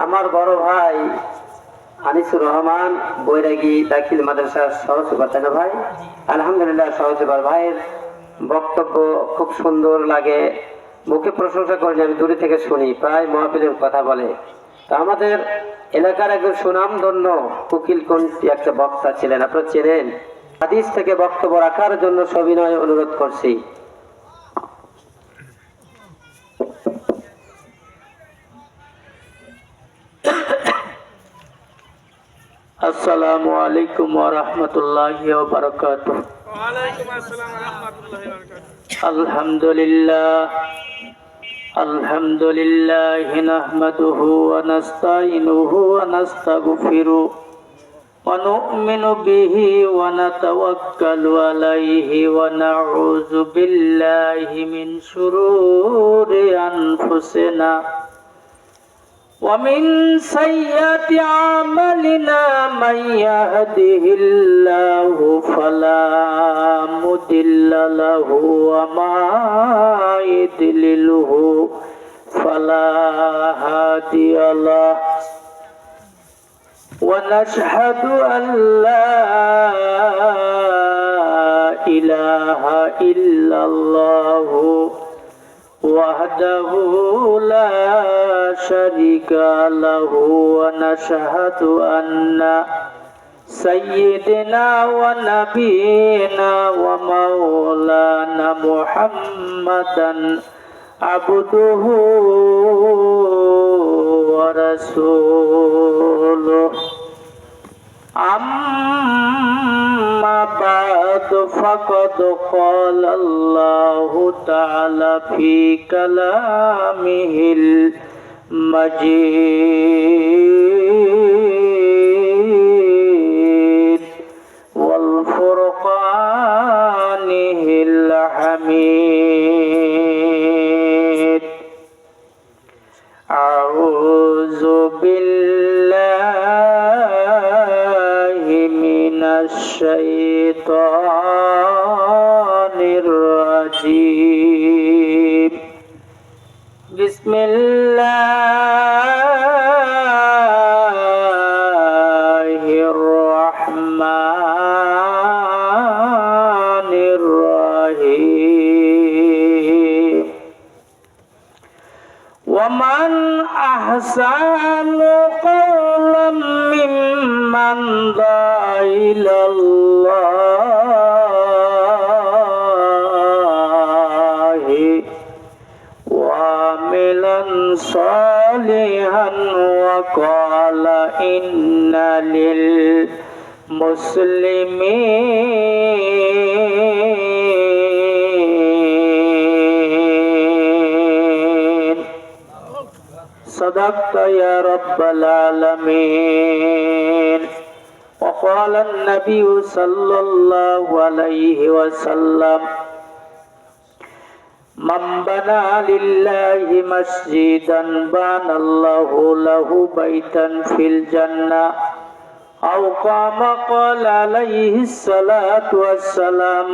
আমার বড় ভাই আনিসুর রহমান বৈরাগী দাখিল মাদ্রাসার সহসভাপতি ভাই। আলহামদুলিল্লাহ, সহসভাপতি ভাইয়ের বক্তব্য খুব সুন্দর লাগে, মুখে প্রশংসা করে আমি দূরে থেকে শুনি, প্রায় মাহফিলের কথা বলে। তো আমাদের এলাকার একজন সুনামধন্য উকিল কোনটি একটা বক্তা ছিলেন, আপনারা চেনেন। হাদিস থেকে বক্তব্য রাখার জন্য সবিনয় অনুরোধ করছি। আসসালামু আলাইকুম ওয়া রাহমাতুল্লাহি ওয়া বারাকাতুহু। ওয়া আলাইকুম আসসালাম ওয়া রাহমাতুল্লাহি ওয়া বারাকাতুহু। আলহামদুলিল্লাহ নাহমাদুহু ওয়া নাস্তাইনুহু ওয়া নাস্তাগফিরুহু ওয়া নু'মিনু বিহি ওয়া নাতাওয়াক্কালু আলাইহি ওয়া নাউযু বিল্লাহি মিন শুরুরি আনফুসিনা ومن سيئات أعمالنا من يهده الله فلا مضل له وما يضلله فلا هادي له ونشهد أن لا إله إلا الله وحده لا شريك له ونشهد أن سيدنا ونبينا ومولانا محمدا عبده ورسوله أما بعد فقد قال الله تعالى في كلامه المجيد والفرقانه الحميد. أعوذ بالله من الشيطان الرجيم. بسم الله الرحمن الرحيم. ومن أحسن قولا ممن دعا إلى الله وعملا صالحا وقال إن للمسلمين صدقت يا رب العالمين. وقال النبي صلى الله عليه وسلم من بنى لله مسجدا بنى الله له بيتا في الجنة أو كما قال عليه الصلاة والسلام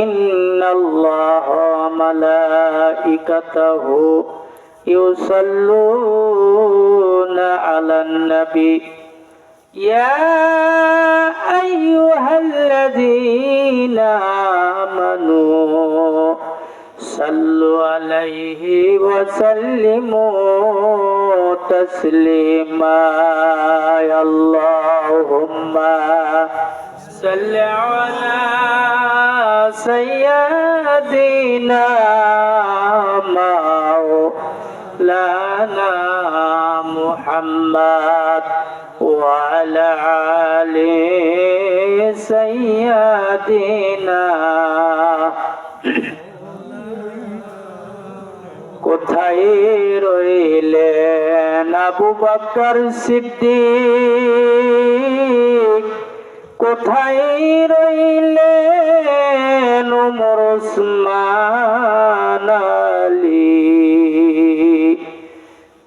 إن الله وملائكته يصلون على النبي يا أيها الذين آمنوا صلوا عليه وسلموا تسليما. اللهم صل على سيدنا مولانا محمد وعلى آل سيدنا. কোথায় রইলেন আবু বকর সিদ্দিক, কোথায় রইলেন ওমর ওসমান আলী,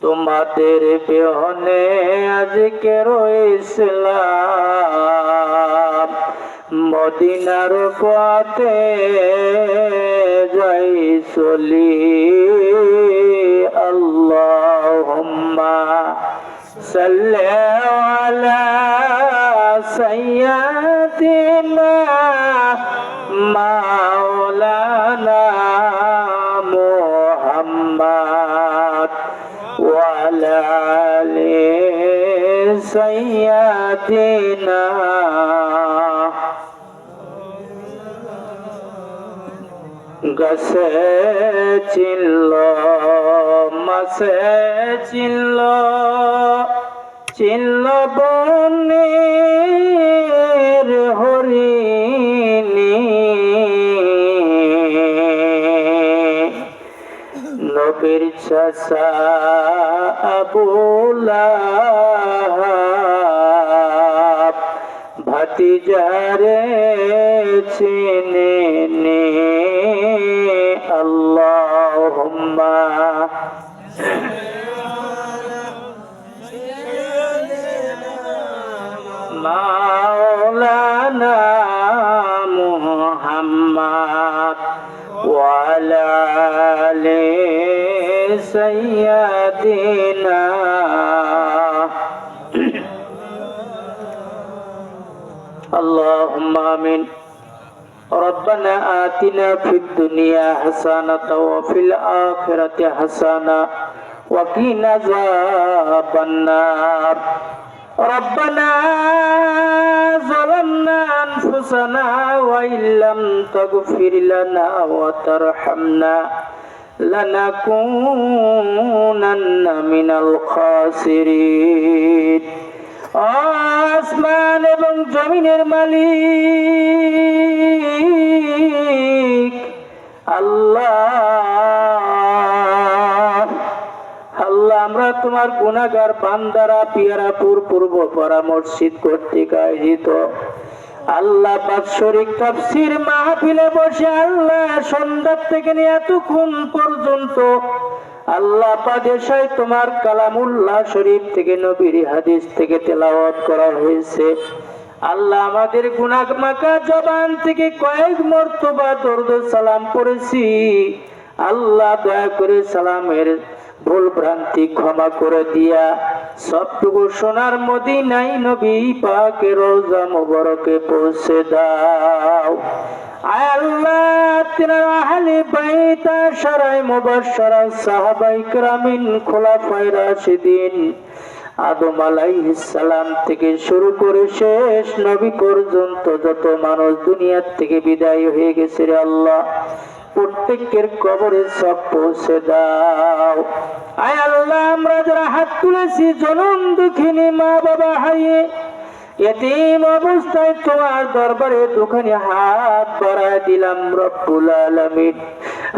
তোমাদের বিহনে আজকে ইসলাম মদিনার পথে যাই চলি আল্লাহুম্মা সাল্লি আলা সাইয়্যিদিনা মাওলানা মুহাম্মদ ওয়া আলা আলি সাইয়্যিদিনা গাছে চিনল মাছে চিনল চিনল বনের হরিণী নবীর চাচা আবু লাহাব ভাতিজারে চিনে নে আল্লাহুম্মা মাওলানা মুহাম্মদ ওয়া আলা আলি সাইয়্যিদিনা اللهم آمين ربنا آتنا في الدنيا حسنة وفي الآخرة حسنة وقنا عذاب النار ربنا ظلمنا أنفسنا وإن لم تغفر لنا وترحمنا لنكونن من الخاسرين আসমান এবং জমিনের মালিক আল্লাহ আল্লাহ আমরা তোমার গুনাহগার বান্দারা পিয়ারাপুর পূর্ব পাড়া মসজিদ কর্তৃক আয়োজিত আল্লাহ বাৎসরিক তাফসীর মাহফিলে বসে আল্লাহ সন্ধ্যা থেকে নিয়ে এতক্ষণ পর্যন্ত আল্লাহ পাদেশায় তোমার কালামুল্লাহ শরীফ থেকে নবীর হাদিস থেকে তেলাওয়াত করা হয়েছে আল্লাহ আমাদের গুনাহ মাখা জবান থেকে কয়েক মর্তবা দরুদ সালাম পড়েছি আল্লাহ দয়া করে সালামের ভুল ভ্রান্তি ক্ষমা করে দিয়া সবটুকু সোনার মদিনায় নবী পাকের রওজা মুবারকে পৌঁছে দাও আয় আল্লাহ তিনার আহলে বাইত আশারায়ে মুবাশশারা সাহাবায়ে কেরামিন খোলাফায়ে রাশিদিন আদম আলাইহিস সালাম থেকে শুরু করে শেষ নবী পর্যন্ত যত মানুষ দুনিয়া থেকে বিদায় হয়ে গেছে রে আল্লাহ প্রত্যেকের কবরে সব পৌঁছে দাও আয় আল্লাহ আমরা যারা হাত তুলেছি জনম দুঃখিনী মা বাবা হারিয়ে এতিম অবস্থায় তোমার দরবারে দুখানি হাত বাড়ায় দিলাম রব্বুল আলামিন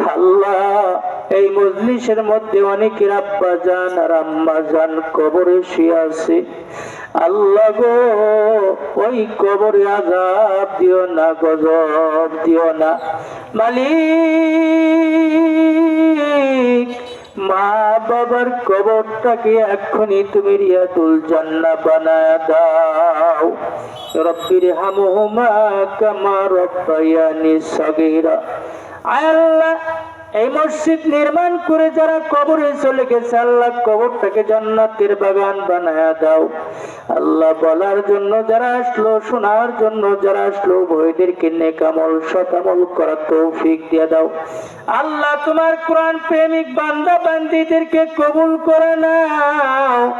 আল্লাহ এই মজলিসের মধ্যে অনেকের আব্বা জান আর আম্মা জান কবরে শুয়ে আছে আল্লাহ গো ওই কবরে আযাব দিও না গজব দিও না মালিক মা বাবার কবরটাকে এক্ষুনি তুমি রিয়াদুল জান্নাহ বানায় দাও রব্বির হামহুমা কামা রব্বায়ানি সগীরা আয় আল্লাহ এই মসজিদ নির্মাণ করে যারা কবরে চলে গেছে আল্লাহ কবরটাকে জান্নাতের বাগান বানায়া দাও আল্লাহ বলার জন্য যারা আসলো শোনার জন্য যারা আসলো ভয়দেরকে নেক আমল সৎ আমল করার তৌফিক দিয়ে দাও আল্লাহ তোমার কোরআন প্রেমিক বান্দা বান্দীদেরকে কবুল করে নাও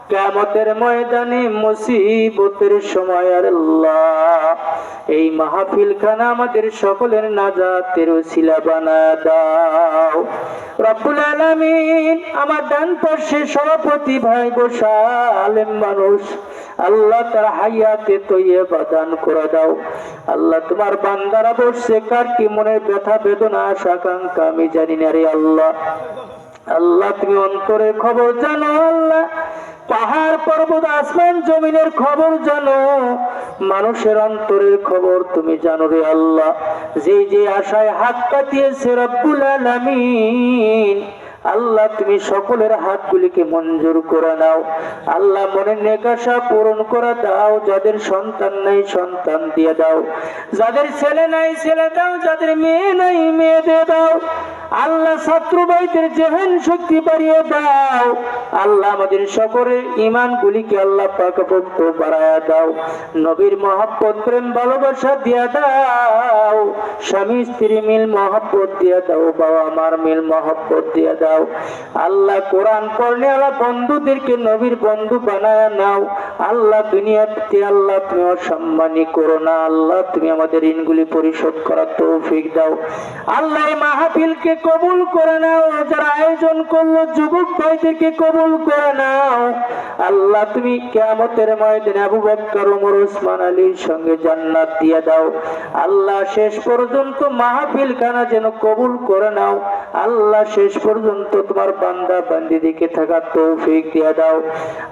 কিয়ামতের ময়দানে মুসিবতের সময় আল্লাহ এই মাহফিল খানা আমাদের সকলের নাজাতের ওসিলা বানায় দাও রব্বুল আলামিন আমার ডান পাশে সভাপতি ভাই বসা আলেম মানুষ আল্লাহ তার হায়াতে তৈয়বা দান করে দাও আল্লাহ তোমার বান্দারা বসছে কার কি মনের ব্যথা বেদনা আশা আকাঙ্ক্ষা আমি জানি না রে আল্লাহ আল্লাহ তুমি অন্তরের খবর জানো আল্লাহ পাহাড় পর্বত আসমান জমিনের খবর জানো মানুষের অন্তরের খবর তুমি জানো রে আল্লাহ যে যে আশায় হাত পাতিয়েছে রব্বুল আলামিন আল্লাহ তুমি সকলের হাতগুলিকে মঞ্জুর করে নাও। আল্লাহ মনের নেকাশা পূরণ করে দাও। যাদের সন্তান নাই সন্তান দিয়ে দাও, যাদের ছেলে নাই ছেলে দাও, যাদের মেয়ে নাই মেয়ে দিয়ে দাও। আল্লাহ ছাত্র ভাইদের জেহেন শক্তি বাড়িয়ে দাও। আল্লাহ আমাদের সকলের ইমান গুলিকে আল্লাহ পাকপোক্ত বাড়ায়া দাও। নবীর মহব্বত প্রেম ভালোবাসা দিয়া দাও। স্বামী স্ত্রী মিল মহব্বত দিয়া দাও। বাবা মার মিল মহব্বত দিয়া দাও। আল্লাহ কোরআন পড়লে আল্লাহ বন্ধুদেরকে নবীর বন্ধু বানায়া নাও। আল্লাহ দুনিয়াতে আল্লাহ তুমি অসম্মানী করো না। আল্লাহ তুমি আমাদের ঋণগুলি পরিশোধ করার তৌফিক দাও। আল্লাহ এই মাহফিলকে কবুল করে নাও। যারা আয়োজন করলো যুবক ভাইদেরকে কবুল করে নাও। আল্লাহ তুমি কিয়ামতের ময়দানে আবু বকর ওমর ওসমান আলীর সঙ্গে জান্নাত দিয়ে দাও। আল্লাহ শেষ পর্যন্ত মাহফিল খানা যেন কবুল করে নাও। আল্লাহ শেষ পর্যন্ত তোমার বান্দা বান্দিদেরকে থাকার তৌফিক দিয়ে দাও।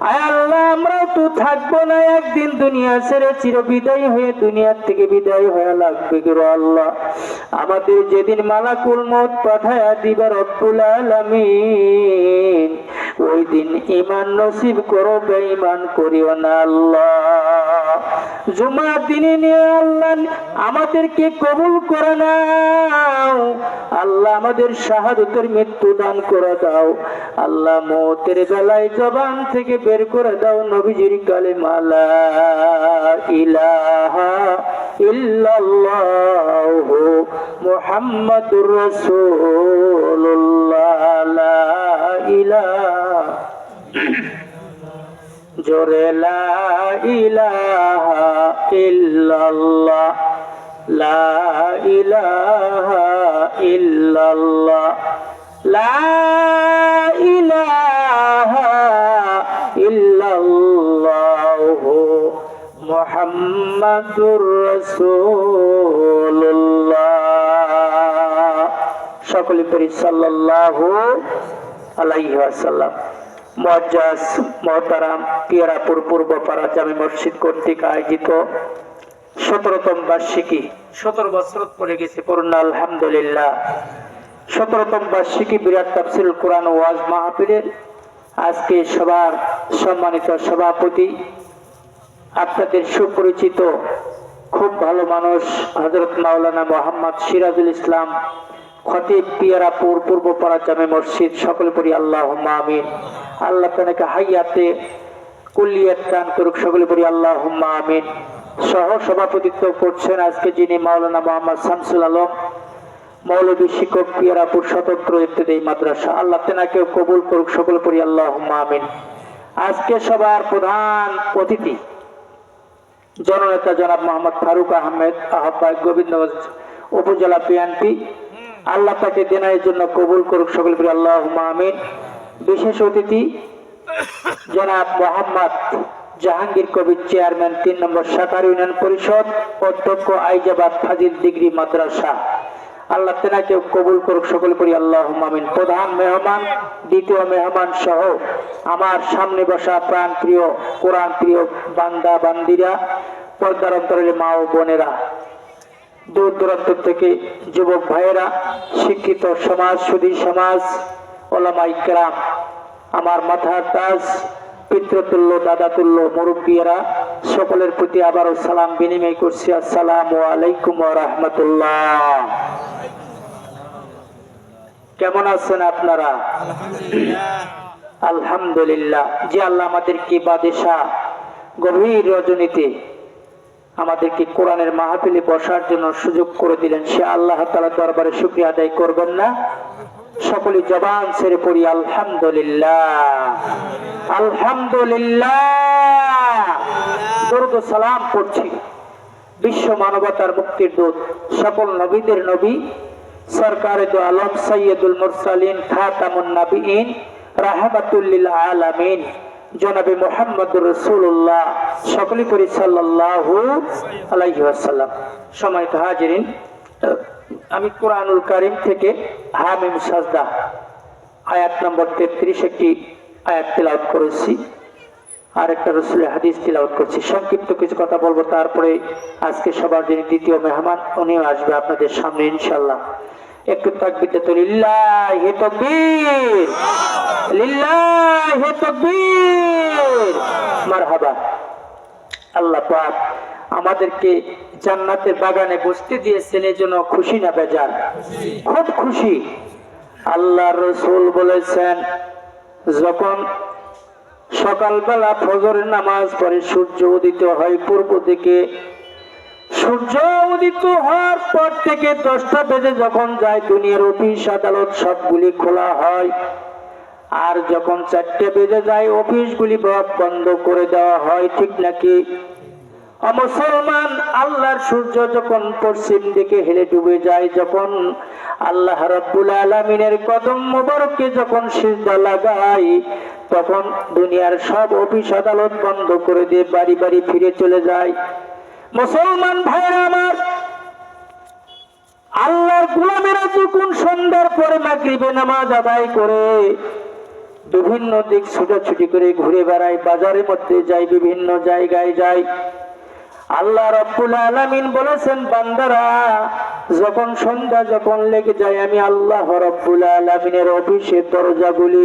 আয় আল্লাহ আমরাও তো থাকবো না, একদিন দুনিয়া ছেড়ে চির বিদায় হয়ে দুনিয়ার থেকে বিদায় হয়ে লাগবে গো আল্লাহ। আমাদের যেদিন মালাকুল মউত পাঠায়া দিবা রব্বুল আলামিন, ওই দিন ঈমান নসিব করো, বেঈমান করিও না আল্লাহ। জুমার দিনে নিয়ে আল্লাহ আমাদেরকে কবুল করে নাও। আল্লাহ আমাদের শাহাদাতের মৃত্যু দান করে দাও। আল্লাহ মওতের বেলায় জবান থেকে বের করে দাও নবীজির কালেমা লা ইলাহা ইল্লাল্লাহু মুহাম্মাদুর রাসূলুল্লাহ। লা ইলাহা জোরে লা ইলাহা ইল্লাল্লাহ, লা ইলাহা ইল্লাল্লাহ, লা ইলাহা ইল্লাল্লাহু মুহাম্মাদুর রাসূলুল্লাহ। সকলে পড়ি সাল্লাল্লাহু আলাইহি ওয়াসাল্লাম। মুআজ্জাজ মুহতারাম পিয়ারাপুর পূর্বপাড়া জামে মসজিদ কর্তৃক আয়োজিত 17তম বার্ষিকী, 17 বছর পড়ে গেছে পূর্ণ আলহামদুলিল্লাহ। 17তম বার্ষিকী বিরাট তাফসীরুল কোরআন ওয়াজ মাহফিলের আজকে সবার সম্মানিত সভাপতি, আপনাদের সুপরিচিত খুব ভালো মানুষ হযরত মাওলানা মোহাম্মদ সিরাজুল ইসলাম খতিব পিয়ারাপুর পূর্বপাড়া জামে মসজিদ। সকলে পড়ি আল্লাহুম্মা আমিন। আল্লাহ তাআলাকে হায়াতে কুল্লিয়াত দান করুক। সকলে পড়ি আল্লাহুম্মা আমিন। সহ সভাপতিত্ব করছেন আজকে যিনি মাওলানা মোহাম্মদ শামসুল আলম, মৌলভী শিক্ষক পিয়ারাপুর স্বতন্ত্র ইবতেদায়ী মাদ্রাসা। আল্লাহ তাআলাকে কবুল করুক। সকলে পড়ি আল্লাহুম্মা আমিন। আজকে সবার প্রধান অতিথি জননেতা জনাব মোহাম্মদ ফারুক আহমেদ, আহ্বায়ক গোবিন্দগঞ্জ উপজেলা বিএনপি। আল্লাহ তাকে দেনার জন্য কবুল করুক। সকলে পড়ি আল্লাহুম্মা আমিন। বিশেষ অতিথি জনাব মোহাম্মদ জাহাঙ্গীর কবির, চেয়ারম্যান 3 নম্বর শাখার ইউনিয়ন পরিষদ, অধ্যক্ষ আইজাবাদ ফাজিল ডিগ্রি মাদ্রাসা। আল্লাহ তেনাকে কবুল করুক। সকলে পড়ি আল্লাহুম্মা আমিন। প্রধান মেহমান, দ্বিতীয় মেহমান সহ আমার সামনে বসা প্রাণ প্রিয় কোরআন প্রিয় বান্দা বান্দিরা, পর্দার অন্তরের মা ও বোনেরা, দূর দূরান্ত থেকে যুবক ভাইয়েরা, শিক্ষিত সমাজ, সুধী সমাজ, ওলামা ইকরাম, আমার মাথার তাজ, পিতৃতুল্য দাদাতুল্য মুরব্বীরা, সকলের প্রতি আবারও সালাম বিনিময় করছি। আসসালামু আলাইকুম ওয়া রাহমাতুল্লাহ। কেমন আছেন আপনারা? আলহামদুলিল্লাহ। যে আল্লাহ আমাদেরকে বাদেশা গভীর রজনীতে আমাদেরকে কোরআনের মাহফিলে বসার জন্য সুযোগ করে দিলেন, সে আল্লাহ তাআলার দরবারে শুকরিয়া আদায় করবেন না? সকলে জবান ছেড়ে পড়ি আলহামদুলিল্লাহ, আলহামদুলিল্লাহ। দরুদ ও সালাম পড়ছি বিশ্ব মানবতার মুক্তির দূত, সকল নবীদের নবী, সরকারে দো আলম, সাইয়্যিদুল মুরসালিন, খাতামুন নবিয়্যিন, রাহমাতুল লিল আলামিন, জনাবে মুহাম্মদুর রাসূলুল্লাহ। সকলে পড়ি সাল্লাল্লাহু আলাইহি ওয়াসাল্লাম। সম্মানিত হাজিরিন, আমি কোরআনুল কারীম থেকে হামিম সাজদা আয়াত নম্বর 33 একটি আয়াত তেলাওয়াত করেছি, আর একটা রাসূলের হাদিস তেলাওয়াত করছি। সংক্ষিপ্ত কিছু কথা বলবো, তারপরে আজকে সবার যিনি দ্বিতীয় মেহমান উনিও আসবে আপনাদের সামনে ইনশাআল্লাহ। একটু তাকবীরটা তো লিল্লাহি তাকবীর, লিল্লাহি তাকবীর, মারহাবা। আল্লাহ পাক আমাদেরকে জান্নাতের বাগানে বসতে দিয়েছেন, এজন্য খুশি না বেজার? খুব খুশি। আল্লাহর রাসূল বলেছেন, যখন সকালবেলা ফজরের নামাজ পড়ে সূর্য উদিত হয় পূর্ব দিকে, সূর্য উদিত হওয়ার পর থেকে 10টা বেজে যখন যায়, দুনিয়ার অফিস আদালত সবগুলি খোলা হয়। আর যখন 4টে বেজে যায়, অফিসগুলি বন্ধ করে দেওয়া হয়, ঠিক নাকি? মুসলমান, আল্লাহর সূর্য যখন পশ্চিম দিকে হেলে ডুবে যায়, যখন আল্লাহ রাব্বুল আলামিনের কদম মোবারকে যখন সিজদা লাগায়, তখন দুনিয়ার সব অফিস আদালত বন্ধ করে দিয়ে বাড়ি বাড়ি ফিরে চলে যায়। মুসলমান ভাইরা আমার, আল্লাহর গোলামেরা যখন সন্ধ্যার পরে মাগরিবে নামাজ আদায় করে বিভিন্ন দিক ছুটাছুটি করে ঘুরে বেড়ায়, বাজারের মধ্যে যায়, বিভিন্ন জায়গায় যায়, আল্লাহ রাব্বুল আলামিন বলেছেন, বান্দারা যখন সন্ধ্যা যখন লেগে যায়, আমি আল্লাহ রাব্বুল আলামিনের অফিসের দরজাগুলি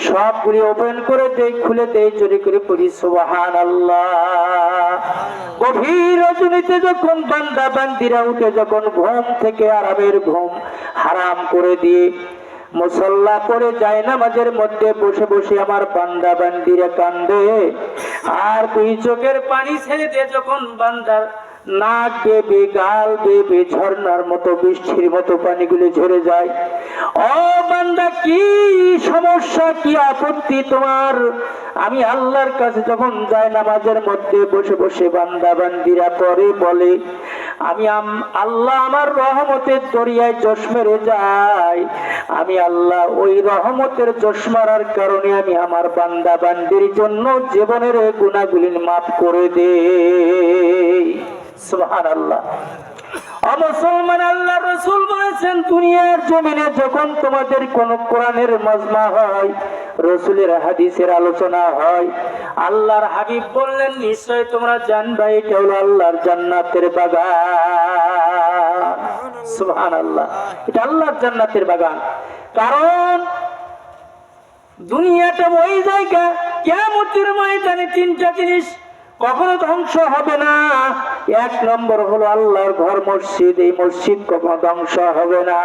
সবগুলি ওপেন করে দেই, খুলে দেই, জোরে করে পড়ি সুবহানাল্লাহ। গভীর রজনীতে যখন বান্দা বান্দিরা উঠে যখন ঘুম থেকে আরামের ঘুম হারাম করে দিয়ে মুসল্লা পড়ে যায়, নামাজের মধ্যে বসে বসে আমার বান্দা বান্দিরা কান্দে, আর 2 চোখের পানি ছেড়ে দিয়ে যখন বান্দার নাক বেবে গাল বেবে ঝর্ণার মতো বৃষ্টির মতো পানিগুলি ঝরে যায়। ও বান্দা, কি সমস্যা, কি আপত্তি তোমার? আমি আল্লাহর কাছে যখন যাই, নামাজের মধ্যে বসে বসে বান্দা বান্দিরা পরে বলে, আমি আল্লাহ আমার রহমতের দরিয়ায় জোশ মেরে যাই, আমি আল্লাহ ওই রহমতের জোশ মারার কারণে আমি আমার বান্দা বান্দির জন্য জীবনের গুনাহগুলি মাফ করে দেই। সুবহানাল্লাহ। মুসলমান, আল্লাহ রাসূল বলেছেন, দুনিয়ার জমিনে যখন তোমাদের কোন কোরআনের মাজমা হয়, রাসূলের হাদিসের আলোচনা হয়, আল্লাহর হাবিব বললেন, নিশ্চয় তোমরা জানবে এটা হলো আল্লাহর জান্নাতের বাগান। সুবহানাল্লাহ, এটা আল্লাহর জান্নাতের বাগান। কারণ দুনিয়াটা ওই জায়গা, কিয়ামতের ময়দানে 3টা জিনিস কখনো ধ্বংস হবে না। 1 নম্বর হলো আল্লাহর ঘর মসজিদ, এই মসজিদ কখনো ধ্বংস হবে না।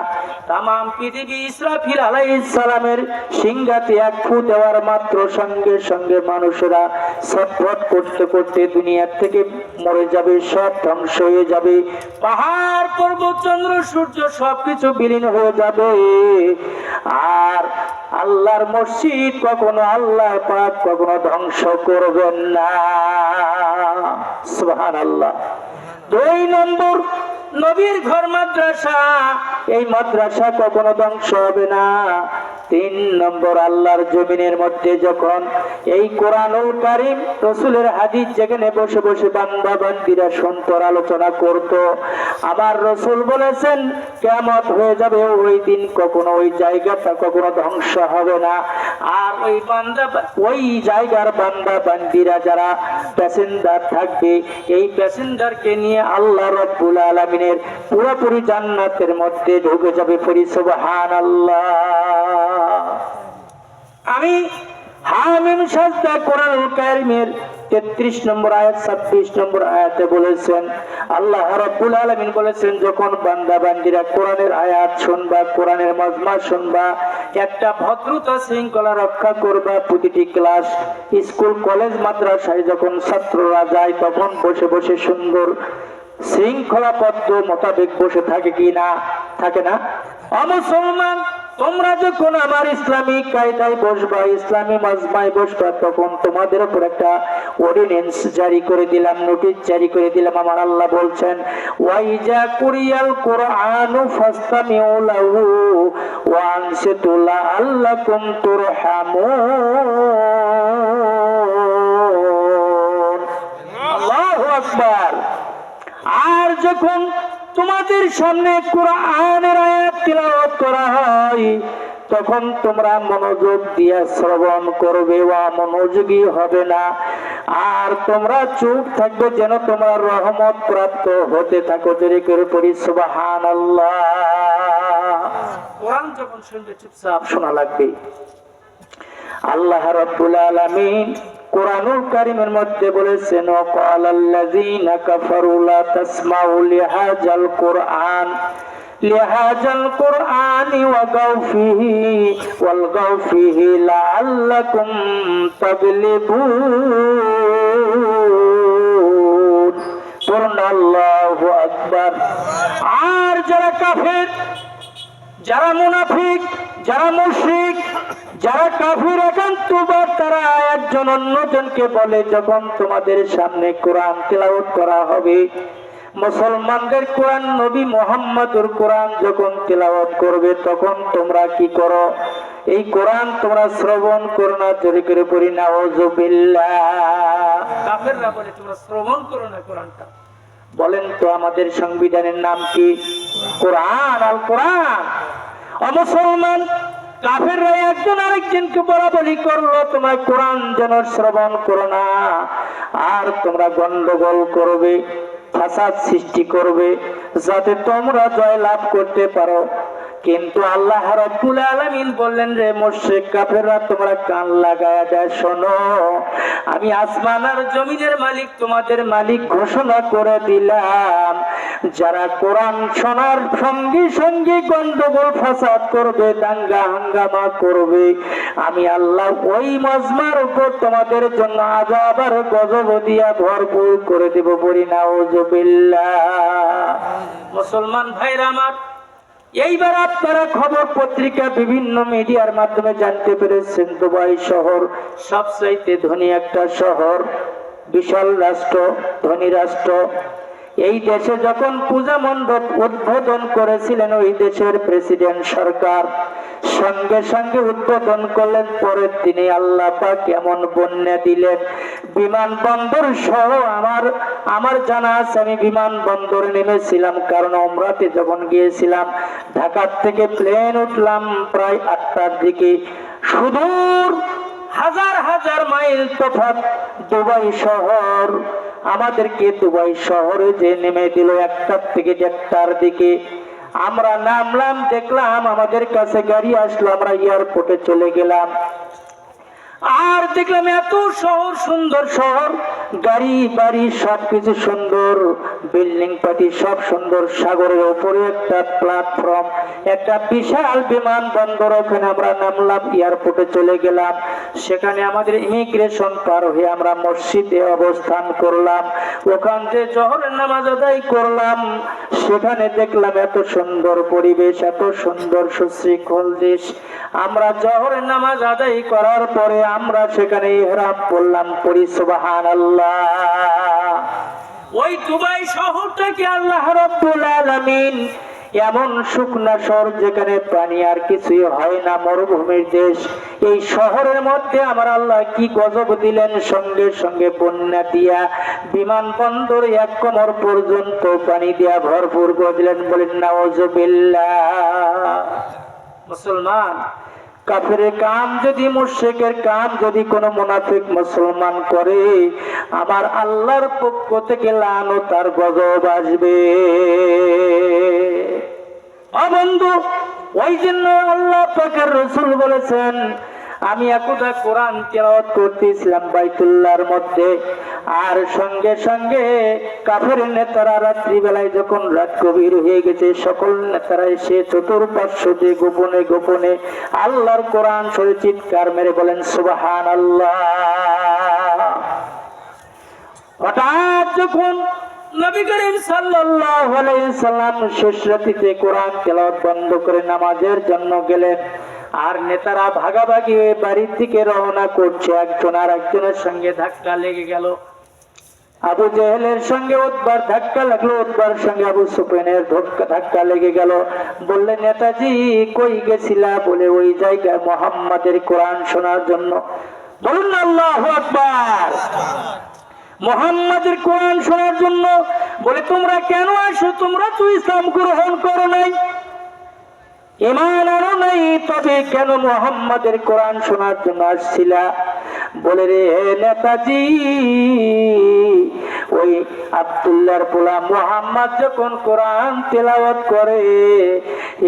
তামাম পৃথিবী ইসরাফিল আলাইহিস সালামের সিংহাতে 1 ফু দেওয়ার মাত্র সঙ্গে সঙ্গে মানুষেরা ছটফট করতে করতে দুনিয়ার থেকে মরে যাবে, সব ধ্বংস হয়ে যাবে, পাহাড় পর্বত চন্দ্র সূর্য সবকিছু বিলীন হয়ে যাবে। আর আল্লাহর মসজিদ কখনো আল্লাহ পাক কখনো ধ্বংস করবেন না। সুবহানাল্লাহ। 2 নম্বর, নবীর ঘর মাদ্রাসা, এই মাদ্রাসা কখনো ধ্বংস হবে না। 3 নম্বর, আল্লাহর জমিনের মধ্যে যখন এই কোরআনুল কারীম রাসূলের হাদিস যেখানে বসে বসে বান্দা বান্দিরা শুনতো, আলোচনা করত, আমার রাসূল বলেছেন, কিয়ামত হয়ে যাবে ওই দিন, কখনো ওই জায়গাটা কখনো ধ্বংস হবে না। আর ওই জায়গার বান্দা বান্দিরা যারা প্যাসেঞ্জার থাকবে, এই প্যাসেঞ্জারকে নিয়ে আল্লাহ রাব্বুল আলামিনের পুরোপুরি জান্নাতের মধ্যে ঢুকে যাবে। পড়ি সুবহানাল্লাহ। আমি হামিম সাজদা কোরআনুল কারীমের 33 নম্বর আয়াত 26 নম্বর আয়াতে বলেছেন, আল্লাহ রাব্বুল আলামিন বলেছেন, যখন বান্দা বান্দিরা কোরআনের আয়াত শুনবা, কোরআনের মাজমা শুনবা, একটা ভদ্রতা শৃঙ্খলা রক্ষা করবা। প্রতিটি ক্লাস, স্কুল, কলেজ, মাদ্রাসায় যখন ছাত্ররা যায়, তখন বসে বসে সুন্দর শৃঙ্খলাবদ্ধ মোতাবেক বসে থাকে কি না? থাকে না? মুসলমান, তোমরা যখন আমার ইসলামিক কায়দায় বসবা, ইসলামী মাজমায় বসবা, তখন তোমাদের উপর একটা অর্ডিন্যান্স জারি করে দিলাম, নোটিশ জারি করে দিলাম। আমার আল্লাহ বলছেন, ওয়াইজা কুরিয়াল কুরআনু ফাসতামিউ লাহু ওয়া আনসিতু লাআল্লাকুম তুরহামুন। আল্লাহু আকবার। আর যখন তোমাদের সামনে কোরআনের আয়াত তিলাওয়াত করা হয়, তখন তোমরা মনোযোগ দিয়ে শ্রবণ করবে, মনোযোগী হবে না। আর তোমরা চুপ থাকবে, যেন তোমরা রহমত প্রাপ্ত হতে থাকো। জোরে করে পড়ি সুবহানাল্লাহ। যখন শুনবে চুপচাপ শোনা লাগবে। আল্লাহ রাব্বুল আলামিন কোরআনুল কারীমের মধ্যে বলেছেন, ওয়াকালাল্লাযীনা কাফারু লা তাসমাউ লিহাযাল কুরআনি ওয়ালগাউ ফীহি লাআল্লাকুম তাগলিবুন। পূর্ণ আল্লাহু আকবার। আর যারা কাফের, যারা মুনাফিক, যারা মুশরিক, যারা কাফির একান্তবাদ, তারা একজন অন্যজনকে বলে, যখন তোমাদের সামনে কোরআন তেলাওয়াত করা হবে, মুসলমানদের কোরআন, নবী মুহাম্মদুর কোরআন যখন তেলাওয়াত করবে, তখন তোমরা কি করো? এই কোরআন তোমরা শ্রবণ করো না। জোরে করে পড়ি নাউযুবিল্লাহ। কাফেররা বলে তোমরা শ্রবণ করো না কোরআনটা। বলেন তো আমাদের সংবিধানের নাম কি? কোরআন। আল কোরআন। মুসলমান কাফেররা একজন আরেকজনকে বলাবলি করলো, তোমরা কোরআন যেন শ্রবণ করো না, আর তোমরা গন্ডগোল করবে, ফাসাদ সৃষ্টি করবে, যাতে তোমরা জয় লাভ করতে পারো। কিন্তু আল্লাহ রাব্বুল আলামিন বললেন, রে মুশরিক কাফেররা, তোমরা কান লাগায়া দেয় শোনো, আমি আসমান আর জমিনের মালিক, তোমাদের মালিক ঘোষণা করে দিলাম, যারা কোরআন শোনার সঙ্গে সঙ্গে গন্ডগোল ফাসাদ করবে, দাঙ্গা হাঙ্গামা করবে, আমি আল্লাহ ওই মজমার উপর তোমাদের জন্য আযাব আর গজব দিয়া ভরপুর করে দেব। বলি নাউযুবিল্লাহ। মুসলমান ভাইরা আমার, এইবার আপনারা খবর পত্রিকা বিভিন্ন মিডিয়ার মাধ্যমে জানতে পেরেছেন, দুবাই শহর সবচাইতে ধনী একটা শহর, বিশাল রাষ্ট্র, ধনী রাষ্ট্র। এই দেশে যখন পূজা মণ্ডপ উদ্বোধন করেছিলেন ওই দেশের প্রেসিডেন্ট সরকার, সঙ্গে সঙ্গে উদ্বোধন করলেন, পরের দিনে আল্লাহ পাক এমন বন্যা দিলেন, বিমানবন্দর সহ আমার জানা আছে, আমি বিমানবন্দরে নেমেছিলাম, কারণ উমরাতে যখন গিয়েছিলাম, ঢাকার থেকে প্লেন উঠলাম প্রায় 8টার দিকে, সুদূর হাজার হাজার মাইল তফাৎ দুবাই শহর, আমাদেরকে দুবাই শহরে যে নেমে দিল 1টার থেকে 1টার দিকে। আমরা নামলাম, দেখলাম আমাদের কাছে গাড়ি আসলো, আমরা এয়ারপোর্টে চলে গেলাম, আর দেখলাম এত শহর, সুন্দর শহর, গাড়ি বাড়ি সবকিছু সুন্দর, বিল্ডিং পাটি সব সুন্দর, সাগরের উপরে একটা প্ল্যাটফর্ম, একটা বিশাল বিমানবন্দর। ওখানে আমরা নামলাম, এয়ারপোর্টে চলে গেলাম, সেখানে আমাদের ইমিগ্রেশন পার হয়ে আমরা মসজিদে অবস্থান করলাম, ওখান থেকে জোহরের নামাজ আদায় করলাম। সেখানে দেখলাম এত সুন্দর পরিবেশ, এত সুন্দর সুশৃঙ্খল দেশ। আমরা জোহরের নামাজ আদায় করার পরে আমরা সেখানে ইহরাম পড়লাম, পড়ি সুবহানাল্লাহ। ওই দুবাই শহরটাকে আল্লাহ রাব্বুল আলামিন এমন শুকনা শহর, যেখানে পানি আর কিছুই হয় না, মরুভূমির দেশ, এই শহরের মধ্যে আমার আল্লাহ কি গজব দিলেন, সঙ্গে সঙ্গে বন্যা দিয়া বিমানবন্দর 1 কোমর পর্যন্ত পানি দিয়া ভরপুর করে দিলেন। বলেন নাউযুবিল্লাহ। মুসলমান কাফেরের কাম যদি, মুশরিকের কাম যদি কোনো মুনাফিক মুসলমান করে, আমার আল্লাহর পক্ষ থেকে লানত আর গজব আসবে। বন্ধু, ওই জন্য আল্লাহ পাকের রাসূল বলেছেন, আমি একদা কোরআন তেলাওয়াত করতেছিলাম বাইতুল্লাহর মধ্যে, আর সঙ্গে সঙ্গে কাফের নেতারা রাত্রিবেলায় যখন রাত গভীর হয়ে গেছে, সকল নেতারা এসে চতুর্পার্শ্ব দিয়ে গোপনে গোপনে আল্লাহর কোরআন শরীফ চিৎকার মেরে বলেন সুবহানাল্লাহ। হঠাৎ যখন নবী করিম সাল্লাল্লাহু আলাইহি সাল্লাম শেষ রাতে কোরআন তেলাওয়াত বন্ধ করে নামাজের জন্য গেলেন, আর নেতারা ভাগাভাগি হয়ে বাড়ির দিকে রওনা করছে, একজন আর একজনের সঙ্গে ধাক্কা লেগে গেল। আবু জেহেলের সঙ্গে উতবার ধাক্কা লাগলো, উতবার সঙ্গে আবু সুফিয়ানের ধাক্কা লেগে গেল। বললে, নেতাজি কই গেছিলা? বলে, ওই জায়গায় মুহাম্মাদের কোরআন শোনার জন্য। বলুন আল্লাহু আকবার। মুহাম্মাদের কোরআন শোনার জন্য। বলে, তোমরা কেন আসো? তোমরা তো ইসলাম গ্রহণ করো নাই, ঈমান আনো নাই, তবে কেন মুহাম্মাদের কোরআন শোনার জন্য আসছিলা? বলে, রে নেতাজি, ওই আব্দুল্লাহর পোলা মুহাম্মদ যখন কোরআন তেলাওয়াত করে,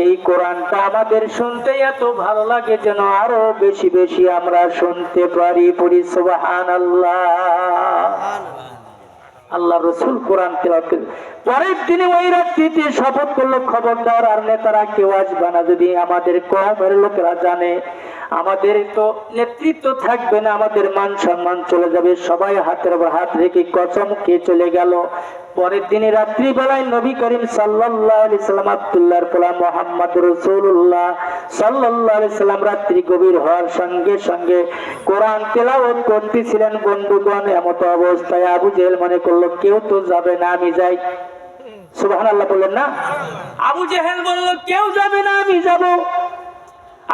এই কোরআনটা আমাদের শুনতে এত ভালো লাগে যেন আরো বেশি বেশি আমরা শুনতে পারি। পড়ি সুবহানাল্লাহ। আল্লাহ রসুল কোরআন তেলাওয়াত করে পরের দিনে ওই রাত্রিতে শপথ করলো, খবরদার আর নেতারা কেউ আসবে না, যদি আমাদের কওমের লোকেরা জানে আমাদের তো নেতৃত্ব থাকবে না, আমাদের মান সম্মান চলে যাবে। সবাই হাতের উপর হাত রেখে কসম খেয়ে চলে গেল। পরের দিনে রাত্রি বেলায় নবী করিম সাল্লাল্লাহু আলাইহি সাল্লাম আব্দুল্লাহর পোলা মুহাম্মদ রাসূলুল্লাহ সাল্লাল্লাহু আলাইহি সাল্লাম রাত্রি গভীর হওয়ার সঙ্গে সঙ্গে কোরআন তেলাওয়াত করতেছিলেন। বন্ধুগণ, এমত অবস্থায় আবু জেহেল মনে করলো কেউ তো যাবে না, আমি যাই। সুবহানাল্লাহ বললেন না? আবু জেহেল বলল কেউ যাবে না, আমি যাব।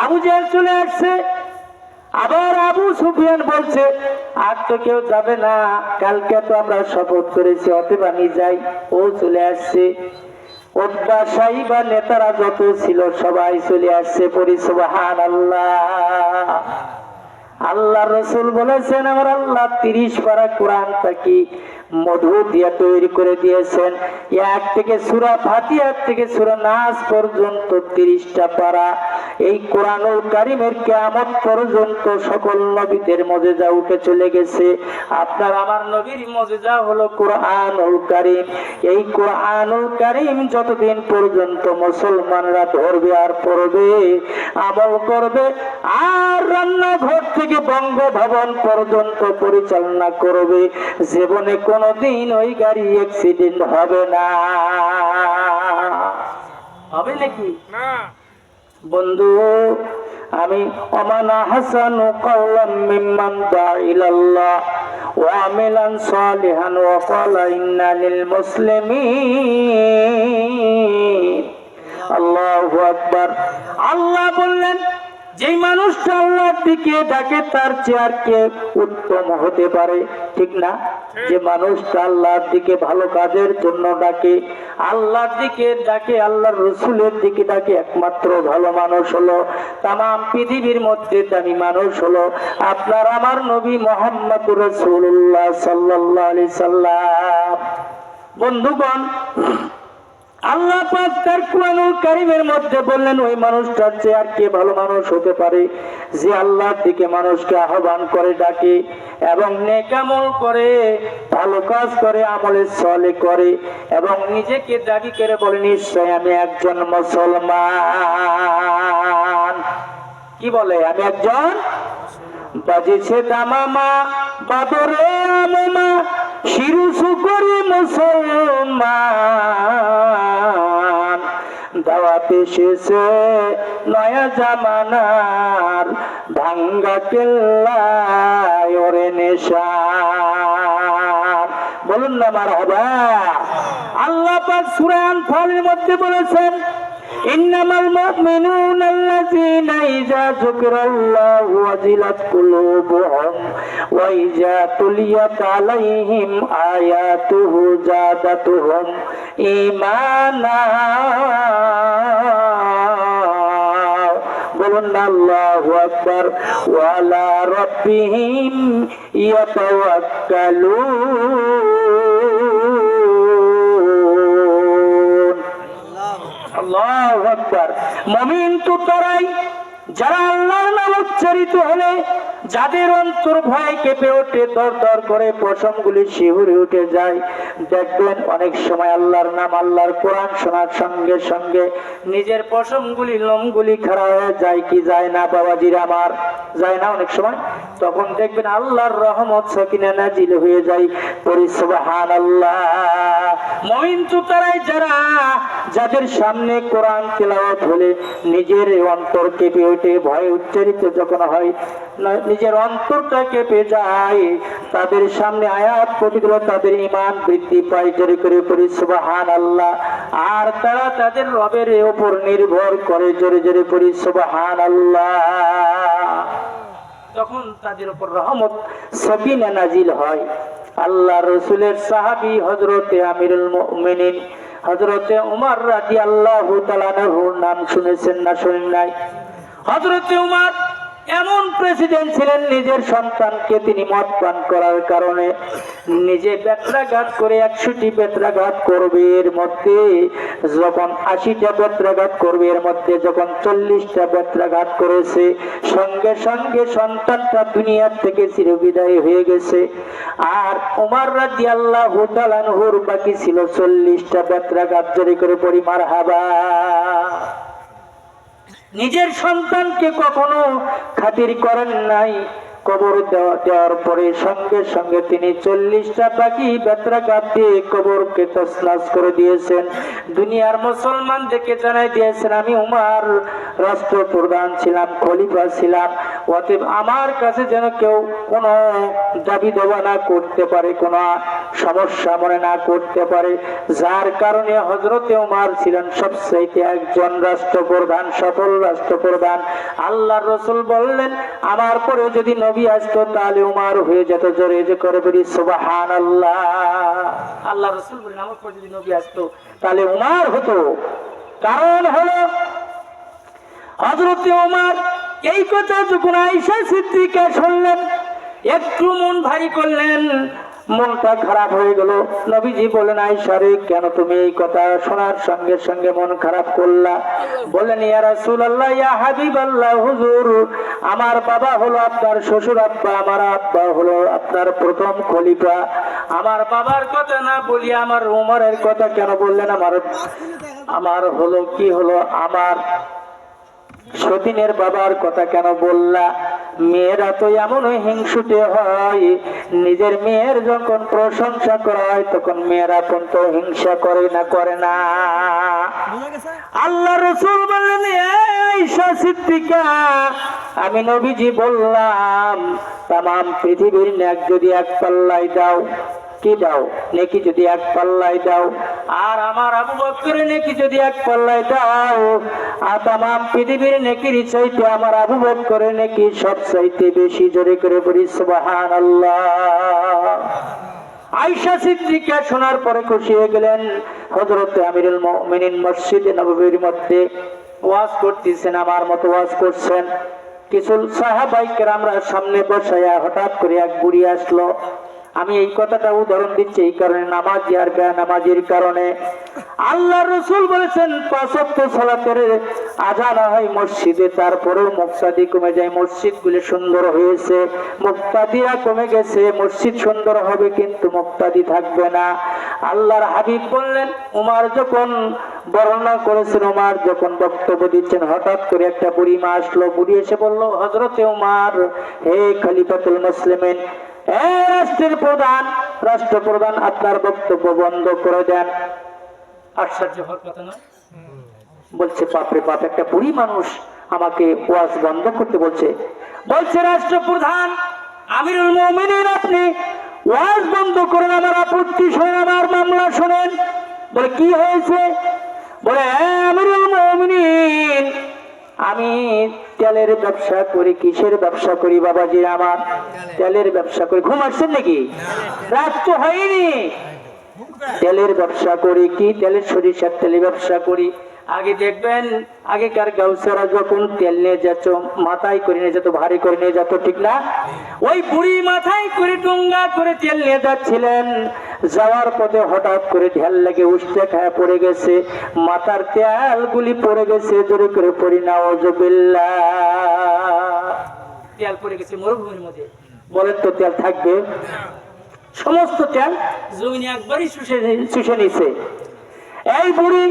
আবু জেহেল চলে আসছে। আবার আবু সুফিয়ান বলছে আর তো কেউ যাবে না, কালকে তো আমরা শপথ করেছি, অতএব আমি যাই। ও চলে আসছে। উতবা সাইবা নেতারা যত ছিল সবাই চলে আসছে। পড়ি সুবহানাল্লাহ। আল্লাহ রসুল বলেছেন আমার আল্লাহ 30 পারা কোরআন তাকে মধু দিয়ে তৈরি করে দিয়েছেন। এক থেকে সূরা ফাতিহা থেকে সূরা নাস পর্যন্ত 30টা পারা। এই কোরআনুল কারীমের কিয়ামত পর্যন্ত সকল নবীদের মুজিজা উঠে চলে গেছে। আপনার আমার নবীর মুজিজা হলো কোরআনুল কারীম। এই কোরআনুল কারীম যতদিন পর্যন্ত মুসলমানরা ধরবে আর পড়বে, আমল করবে, আর রান্নাঘর থেকে বঙ্গভবন পর্যন্ত পরিচালনা করবে, জীবনে কোনদিন ওই গাড়ি অ্যাক্সিডেন্ট হবে না। হবে নাকি? না। বন্ধু, আমি ওমানা হাসানু কাওলাম মিম্মান দা ইলাল্লাহ ওয়া আমিলান সালিহান ওয়া ক্বালা ইন্না লিল মুসলিমিন। আল্লাহু আকবার। আল্লাহ বললেন যেই মানুষটা আল্লাহর দিকে ডাকে তার চেয়ার কে উত্তম হতে পারে, ঠিক না? যে মানুষটা আল্লাহর দিকে ভালো কাজের জন্য ডাকে, আল্লাহর দিকে ডাকে, আল্লাহর রসুলের দিকে ডাকে, একমাত্র ভালো মানুষ হলো, তামাম পৃথিবীর মধ্যে দামি মানুষ হলো আপনার আমার নবী মুহাম্মদুর রাসূলুল্লাহ সাল্লাল্লাহু আলাইহি সাল্লাম। বন্ধুগণ, আল্লাহ পাক তার কোরআনুল কারীমের মধ্যে বললেন ওই মানুষটার চেয়ে আর কে ভালো মানুষ হতে পারে যে আল্লাহর দিকে মানুষকে আহ্বান করে, ডাকে এবং নেক আমল করে, ভালো কাজ করে, আমলে সলে করে এবং নিজেকে দাবি করে বলে নিশ্চয় আমি একজন মুসলমান। কি বলে? আমি একজন। বাজেছে দামামা বাদরে আমমা শিরু সুকরি মুসলমান, দাওয়াত এসেছে নয়া জামানার ভাঙ্গা কেল্লায় ওরে নেশান। বলুন না মারহাবা। আল্লাহ পাক সূরা আনফালের মধ্যে বলেছেন ইন্নামাল মুমিনুনা আল্লাযীনা ইযা যুকিরাল্লাহু ওয়াজিলাত কুলুবুহুম ওয়া ইযা তুলিয়াত আলাইহিম আয়াতুহু যাদাতুহুম ঈমানা। বলুন না আল্লাহু আকবার। ওয়া আলা রাব্বিহিম ইয়াতাওয়াক্কালুন। আল্লাহু আকবার। মুমিন তো তারাই যারা আল্লাহর নাম উচ্চারিত হলে যাদের অন্তর ভয় কেঁপে ওঠে, দর দর করে পশমগুলি শিহরে উঠে যায়। দেখবেন অনেক সময় আল্লাহর নাম, আল্লাহর কোরআন শোনার সঙ্গে সঙ্গে নিজের পশমগুলি, লোমগুলি খাড়া হয়ে যায় কি যায় না? বাবাজিরা আমার, যায় না অনেক সময়? তখন দেখবেন আল্লাহর রহমত সাকিনা নাজিল হয়ে যায়। পড়ি সুবহানাল্লাহ। মুমিন তো তারাই যাদের সামনে কোরআন তেলাওয়াত হলে নিজের অন্তর কেঁপে ওঠে, ভয় উচ্চারিত যখন হয় নিজের অন্তরটা কেঁপে যায়, তাদের সামনে আয়াত পঠিত হলো তাদের ঈমান বৃদ্ধি পায়। জোরে করে পড়ি সুবহানাল্লাহ। আর তারা তাদের রবের উপর নির্ভর করে। জোরে জোরে পড়ি সুবহানাল্লাহ। তখন তাদের উপর রহমত সাকিনা নাজিল হয়। আল্লাহ রসুলের সাহাবী হযরতে আমিরুল মুমিনিন হযরতে উমর রাদিয়াল্লাহু তাআলা আনহুর নাম শুনেছেন না শুনেন নাই? হযরতে উমর এমন প্রেসিডেন্ট ছিলেন, নিজের সন্তানকে তিনি মদ পান করার কারণে নিজে বেত্রাঘাত করে 100টি বেত্রাঘাত করবে, এর মধ্যে যখন 80টা বেত্রাঘাত করবে, এর মধ্যে যখন 40টা বেত্রাঘাত করেছে, সঙ্গে সঙ্গে সন্তানটা দুনিয়ার থেকে চিরবিদায় হয়ে গেছে। আর ওমর রাদিয়াল্লাহু তাআলা আনহুর বাকি ছিল 40টা বেত্রাঘাত। জোরে করে পড়ি মারহাবা। নিজের সন্তানকে কখনো খাতির করেন নাই। কবর দেওয়ার পরে সঙ্গে সঙ্গে তিনি 40টা বাকি বেত্রাঘাত দিয়ে কবরকে তছনছ করে দিয়েছেন। দুনিয়ার মুসলমান দেখে জানাই দিয়েছেন, আমি উমর রাষ্ট্রপ্রধান ছিলাম, খলিফা ছিলাম, অতএব আমার কাছে যেন কেউ কোনো দাবি দেওয়া না করতে পারে, কোনো সমস্যা মনে না করতে পারে। যার কারণে হযরতে উমর ছিলেন সবচেয়ে একজন রাষ্ট্রপ্রধান, সফল রাষ্ট্রপ্রধান। আল্লাহর রাসূল বললেন, আমার পরে যদি নবী আসতো তাহলে উমর হয়ে যেত। জোরে যে করে বলি সুবহানাল্লাহ। আল্লাহর রাসূল বলেন, আমার পরে যদি নবী আসতো তাহলে উমর হতো। কারণ হলো হযরতে উমর এই কথা যখন আয়েশা সিদ্দিকা শুনলেন, একটু মন ভারী করলেন, মনটা খারাপ হয়ে গেল। নবীজি বলেন, আয়েশা রে, কেন তুমি এই কথা শোনার সঙ্গে সঙ্গে মন খারাপ করলা? বলেন, ইয়া রাসূলুল্লাহ, ইয়া হাবিবাল্লাহ, হুজুর, আমার বাবা হলো আপনার শ্বশুর আব্বা, আমার আব্বা হলো আপনার প্রথম খলিফা। আমার বাবার কথা না বলি আমার উমরের কথা কেন বললেন? আমার হলো কি হলো, আমার সতীনের বাবার কথা কেন বললা? মেয়েরা তো এমন হিংসুটে হয়, নিজের মেয়ের যখন প্রশংসা করা হয় তখন মেয়েরা কিন্তু হিংসা করে না, করে না? আল্লাহ রাসূল বললেন, আয়েশা সিদ্দিকা, আমি নবীজি বললাম, তাম পৃথিবীর নেক যদি এক পাল্লায় দাও, কি দাও? নেকি যদি এক পাল্লায় দাও, আর আমার আবু বকরের নেকি যদি এক পাল্লায় দাও, আর তাম পৃথিবীর নেকির চাইতে আমার আবু বকরের নেকি সবচাইতে বেশি। জোরে করে বলি সুবহানাল্লাহ। আয়েশা সিদ্দিকা শোনার পরে খুশি হয়ে গেলেন। হযরত আমিরুল মুমিনিন মসজিদে নববীর মধ্যে ওয়াজ করতেছেন, আমার মতো ওয়াজ করছেন। কিছু সাহাবায়ে কেরামরা সামনে বসায়া হঠাৎ করে এক বুড়ি আসলো। আমি এই কথাটা উদাহরণ দিচ্ছি এই কারণে, নামাজি আর বেনামাজির কারণে। আল্লাহর রাসূল বলেছেন, 5 ওয়াক্ত সালাতের আযান হয় মসজিদে, তারপরেও মুক্তাদি কমে যায়। মসজিদগুলি সুন্দর হয়েছে, মুক্তাদিরা কমে গেছে। মসজিদ সুন্দর হবে কিন্তু মুক্তাদি থাকবে না। আল্লাহর হাবিব বললেন, উমর যখন বর্ণনা করেছেন, উমর যখন বক্তব্য দিচ্ছেন, হঠাৎ করে একটা বুড়ি মা আসলো। বুড়ি এসে বলল, হযরতে উমর, হে খলিফাতুল মুসলিমিন, রাষ্ট্রের প্রধান, রাষ্ট্রপ্রধান, আপনার বক্তব্য বন্ধ করে দেন। আশ্চর্য হওয়ার কথা না? বলছে, বাপরে বাপ, একটা বুড়ি মানুষ আমাকে ওয়াজ বন্ধ করতে বলছে। বলছে, রাষ্ট্রপ্রধান আমিরুল মুমিনিন, আপনি ওয়াজ বন্ধ করেন, আমার আপত্তি শোনেন, আমার মামলা শোনেন। বলে, কি হয়েছে? বলে, আমিরুল মুমিনিন, আমি তেলের ব্যবসা করি। কিসের ব্যবসা করি বাবাজি? আমার তেলের ব্যবসা করি। ঘুম আসছেন নাকি? রাত তো হয়নি। তেলের ব্যবসা করি। কি তেলের? সরিষার তেলের ব্যবসা করি। আগে দেখবেন, আগেকার গাউসারা যখন তেল নিয়ে যেত, মাথায় করে নিয়ে যেত, ভারী করে নিয়ে যেত, ঠিক না? ওই বুড়ি মাথায় করে ডুঙ্গা করে তেল নিয়ে যাচ্ছিলেন। যাওয়ার পথে হঠাৎ করে ঢেল লেগে উষ্ঠে খায় পড়ে গেছে, মাথার তেলগুলি পড়ে গেছে। জোরে করে পড়ি নাউযুবিল্লাহ। তেল পড়ে গেছে মরুভূমির মধ্যে। বলেন তো, তেল থাকবে? সমস্ত তেল জমিনে একবারই শুষে নিছে। এই বুড়ি,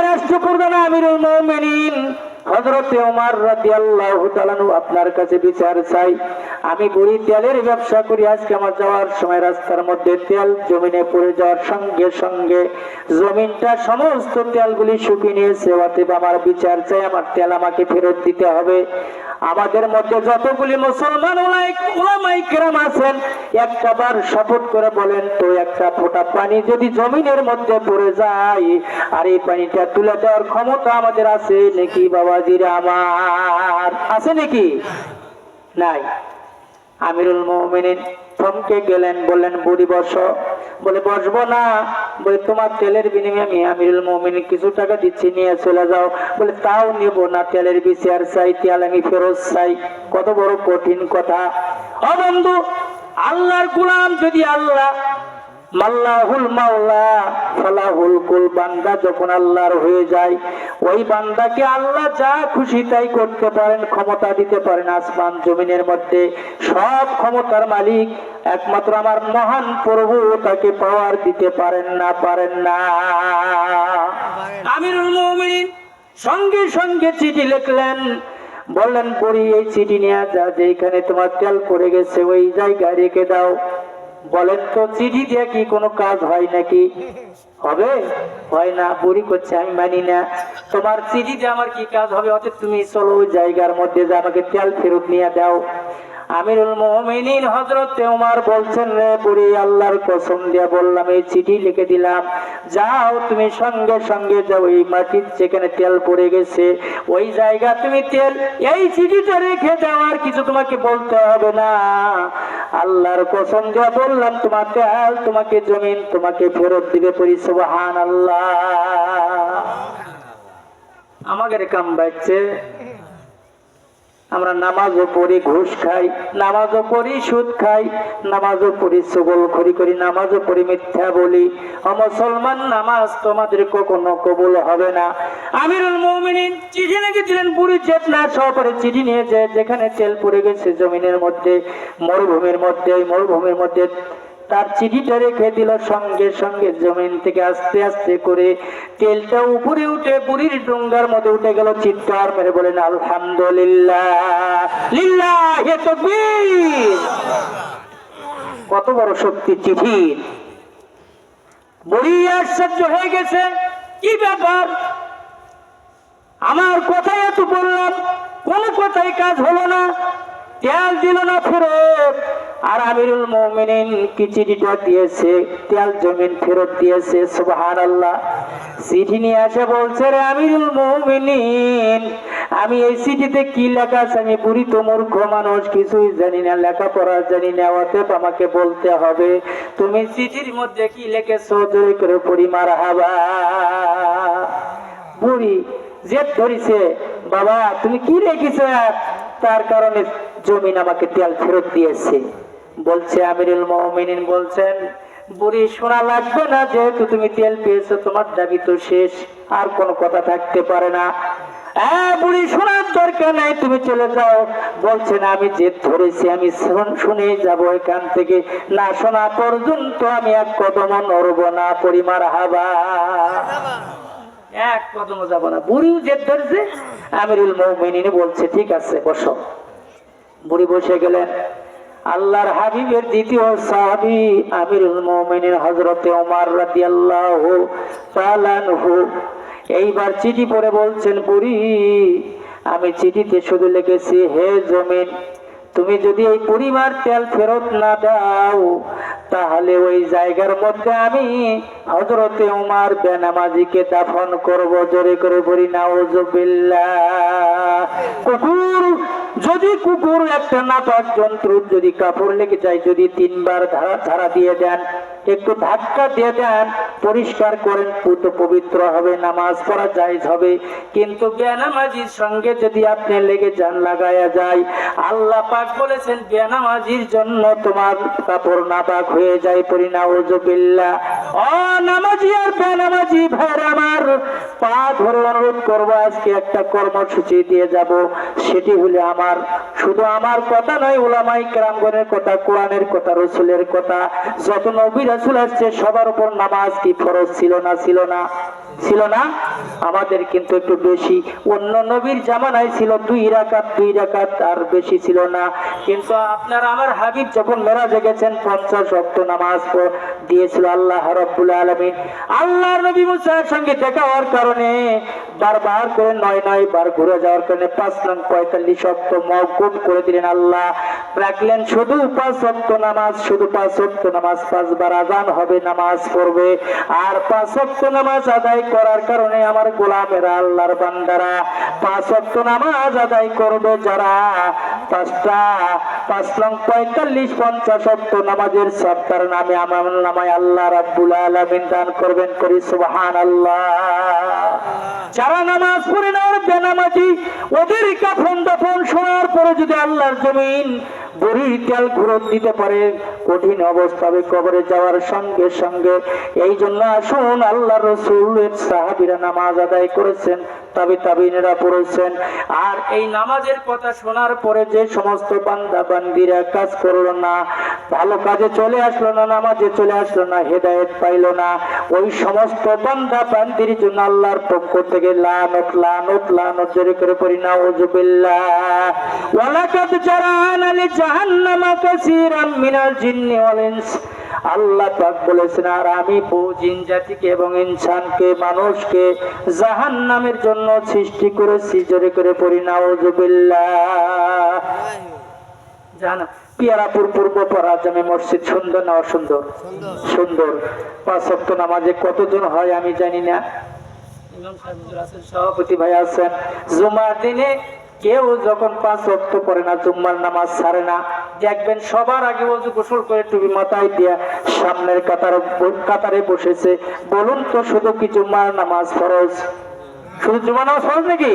রাষ্ট্রপ্রধান আমিরুল মুমিনিন হযরতে ওমর রাদিয়াল্লাহু তাআলা আপনার কাছে বিচার চাই। আমি বুড়ি তেলের ব্যবসা করি। আজকে আমার যাওয়ার সময় রাস্তার মধ্যে তেল জমিনে পড়ে যাওয়ার সঙ্গে সঙ্গে জমিনটা সমস্ত তেলগুলি শুকিয়ে নিয়েছে। অতএব আমার বিচার চাই, আমার তেল আমাকে ফেরত দিতে হবে। আমাদের মধ্যে যতগুলি মুসলমান উলামায়ে কেরাম আছেন, একটাবার শপথ করে বলেন তো, একটা ফোঁটা পানি যদি জমিনের মধ্যে পড়ে যায়, আর এই পানিটা তুলে দেওয়ার ক্ষমতা আমাদের আছে নাকি বাবাজিরা আমার? আছে নাকি? নাই। আমিরুল মুমিনিন থমকে গেলেন, বললেন বুড়ি বসো। বলে বসবো না। বলে তোমার তেলের বিনিময়ে আমি আমিরুল মুমিনিন কিছু টাকা দিচ্ছি, নিয়ে চলে যাও। বলে তাও নিব না, তেলের বিচার চাই, তেল আমি ফেরত চাই। কত বড় কঠিন কথা। ও বন্ধু, আল্লাহর গোলাম যদি আল্লাহ মাল্লাহুল মাওলা ফালাহুল কুল, বান্দা যখন আল্লাহর হয়ে যায়, ওই বান্দাকে আল্লাহ যা খুশি তাই করতে পারেন, ক্ষমতা দিতে পারেন আসমান জমিনের মধ্যে। সব ক্ষমতার মালিক একমাত্র আমার মহান প্রভু, তাকে পাওয়ার দিতে পারেন না, পারেন না। আমিরুল মুমিনিন সঙ্গে সঙ্গে চিঠি লিখলেন, বললেন পড়ি এই চিঠি নিয়ে যা, যেখানে তোমার তেল পড়ে গেছে ওই জায়গায় রেখে দাও। বলেন তো চিঠি দিয়ে কি কোনো কাজ হয় নাকি? হবে? হয় না। বুড়ি করছে আমি মানি না, তোমার চিঠি দিয়ে আমার কি কাজ হবে? অতএব তুমি চলো ওই জায়গার মধ্যে যা, আমাকে তেল ফেরত নিয়ে দাও। আমিরুল মুমিনিন হযরত ওমর বলছেন, রে বুড়ি, আল্লাহর কসম দিয়ে বললাম এই চিঠি লিখে দিলাম, যাও তুমি সঙ্গে সঙ্গে যাও, এই মাটির যেখানে তেল পড়ে গেছে ওই জায়গা তুমি তেল, এই চিঠিটা রেখে দাও, আর কিছু তোমাকে বলতে হবে না। আল্লাহর কসম দিয়ে বললাম তোমার তেল তোমাকে জমিন তোমাকে ফেরত দিবে। পড়ি সুবহানাল্লাহ। আমাদের কাম বাড়ছে, আমরা নামাজও পড়ি, ঘুষ খাই, নামাজও পড়ি, সুদ খাই, নামাজও পড়ি, চুগলখড়ি করি, নামাজও পড়ি, মিথ্যা বলি। ও মুসলমান, নামাজ তোমাদের কখনো কবুল হবে না। আমিরুল মুমিনিন চিঠি লিখে দিলেন, বুড়ি চেতনা সহকারে চিঠি নিয়ে যায়, যেখানে তেল পড়ে গেছে জমিনের মধ্যে, মরুভূমির মধ্যে, ওই মরুভূমির মধ্যে তার চিঠিটা রেখে দিল। সঙ্গে সঙ্গে জমিন থেকে আস্তে আস্তে করে তেলটা উপরে উঠে বুড়ির ডুঙ্গার মধ্যে উঠে গেল। চিৎকার মেরে বলেন আলহামদুলিল্লাহ, লিল্লাহি তাকবীর। কত বড় শক্তি চিঠি! বুড়ি আশ্চর্য হয়ে গেছে, কি ব্যাপার, আমার কথাই এত বললাম, কোন কথাই কাজ হলো না, তেল দিল না ফেরত। আর আমিরুল মুমিনিন কি চিঠিটা দিয়েছে, তেল জমিন ফেরত দিয়েছে। সুবহানাল্লাহ। চিঠি নিয়ে আসে বলছে, রে আমিরুল মুমিনিন, আমি এই চিঠিতে কি লেখা আছে, আমি বুড়ি তো মূর্খ মানুষ, কিছুই জানি না, লেখাপড়া জানি না, অতএব আমাকে বলতে হবে তুমি চিঠির মধ্যে কি লিখেছো, জোরে করে পড়ি মারহাবা। বুড়ি জেদ ধরিছে, বাবা তুমি কি রেখেছো, তার কারণে জমিন আমাকে তেল ফেরত দিয়েছে। বলছে আমিরুল মুমিনিন বলছেন, বুড়ি শোনা লাগবে না, যেহেতু তুমি তেল পেয়েছো তোমার দাবি তো শেষ, আর কোনো কথা থাকতে পারে না। বুড়ি শোনার দরকার নাই, তুমি চলে যাও। বলছেন আমি জেদ ধরেছি, আমি শুনে যাব এখান থেকে, না শোনা পর্যন্ত আমি এক কদম নড়ব না। পরিমার হাবা, এক কদম যাব না। বুড়িও জেদ ধরেছে। আমিরুল মুমিনিন বলছে ঠিক আছে বসো। বুড়ি বসে গেলেন। আল্লাহর হাবিবের দ্বিতীয় সাহাবী আমিরুল মুমিনিন হযরতে ওমর রাদিয়াল্লাহু তাআলা আনহু এইবার চিঠি পড়ে বলছেন, বুড়ি আমি চিঠিতে শুধু লিখেছি, হে জমিন, তুমি যদি এই পরিবার তেল ফেরত না দাও, তাহলে ওই জায়গার মধ্যে আমি হযরতে ওমর বেনামাজিকে দাফন করব। জোরে করে বলি নাউযুবিল্লাহ। কুকুর যদি, কুকুর একটা নাপাক জন্তু, যদি কাপড় লেগে যায়, যদি 3 বার ধারা দিয়ে দেন, একটু ধাক্কা দিয়ে দেন, পরিষ্কার করেন, পুত পবিত্র হবে, নামাজ পড়া জায়েজ হবে। কিন্তু বেনামাজির সঙ্গে যদি আপনি লেগে যান, লাগায়া যায়, আল্লাহ পাক বলেছেন বেনামাজির জন্য তোমার কাপড় নাপাক হয়ে যায়। পড়ি নাউযুবিল্লাহ। ও নামাজি আর বেনামাজি ভাইরা আমার, পা ধরে অনুরোধ করবো, আজকে একটা কর্মসূচি দিয়ে যাব। সেটি হলে আমার, শুধু আমার কথা নয়, উলামায়ে কেরামগণের কথা, কোরআনের কথা, রাসূলের কথা, যত নবী রাসূল আসছে সবার উপর নামাজ কি ফরজ ছিল না? ছিল না? ছিল না? আমাদের কিন্তু একটু বেশি। অন্য নবীর জামানায় ছিল 2 রাকাত, 2 রাকাত, আর বেশি ছিল না। কিন্তু আপনার আমার হাবিব যখন মেরাজে গেছেন 50 ওয়াক্ত নামাজ দিয়েছিল আল্লাহ রাব্বুল আলামিন। আল্লাহর নবী মুসার সঙ্গে দেখা হওয়ার কারণে বারবার করে 9 বার ঘুরে যাওয়ার কারণে 5 নং 45 ওয়াক্ত মওকুফ করে দিলেন। আল্লাহ রাখলেন শুধু 5 ওয়াক্ত নামাজ, শুধু 5 ওয়াক্ত নামাজ, 5 বার আযান হবে, নামাজ পড়বে। আর 5 ওয়াক্ত নামাজ আদায় করার কারণে আমার গোলামেরা, আল্লাহর বান্দারা 5 ওয়াক্ত নামাজ আদায় করবে যারা, 5টা 5 নং 45 50 ওয়াক্ত নামাজের সব তার নামে আমার নামায় আল্লাহ রাব্বুল আলামিন দান করবেন, করি সুবহানাল্লাহ। যারা নামাজ পড়ে না ওর বেনামাজি, ওদের কাফন দাফন শোনার পরে যদি আল্লাহর জমিন বড়ির তেল ঘুরত দিতে পারে, কঠিন অবস্থা হবে কবরে যাওয়ার সঙ্গে সঙ্গে। এই জন্য আসুন, আল্লাহ রসুলের সাহাবীরা নামাজ আদায় করেছেন, তাবিইনেরা পড়েছেন। আর এই নামাজের কথা শোনার পরে যে সমস্ত বান্দা বান্দিরা কাজ করলো না, ভালো কাজে চলে আসলো না, নামাজে চলে আসলো না, হেদায়েত পাইলো না, ওই সমস্ত বান্দা বান্দির জন্য আল্লাহর পক্ষ থেকে লানত লানত লানত জোরে করে পড়ি নাউযুবিল্লাহ। ওয়ালাকাদ জারানা লি জাহান্নামা কাসীরাম মিনাল জিন্নি ওয়াল ইনস। আল্লাহ পাক বলেছেন, আর আমি জিন জাতিকে এবং ইনসানকে, মানুষকে জাহান্নামের জন্য সৃষ্টি করেছি, জোরে করে পড়ি নাউযুবিল্লাহ। জানা পিয়ারাপুর পূর্ব পাড়া জামে মসজিদ সুন্দর না অসুন্দর? সুন্দর। 5 ওয়াক্ত নামাজে কতজন হয় আমি জানি না, ইমাম সাহেব হুজুর আছেন, সভাপতি ভাই আছেন। জুমার দিনে কেউ যখন 5 ওয়াক্ত পড়ে না, জুম্মার নামাজ ছাড়ে না, দেখবেন সবার আগে ওযু গোসল করে টুপি মাথায় দিয়া সামনের কাতারে বসেছে। বলুন তো, শুধু কি জুম্মার নামাজ ফরজ? শুধু জুমার নামাজ ফরজ নাকি?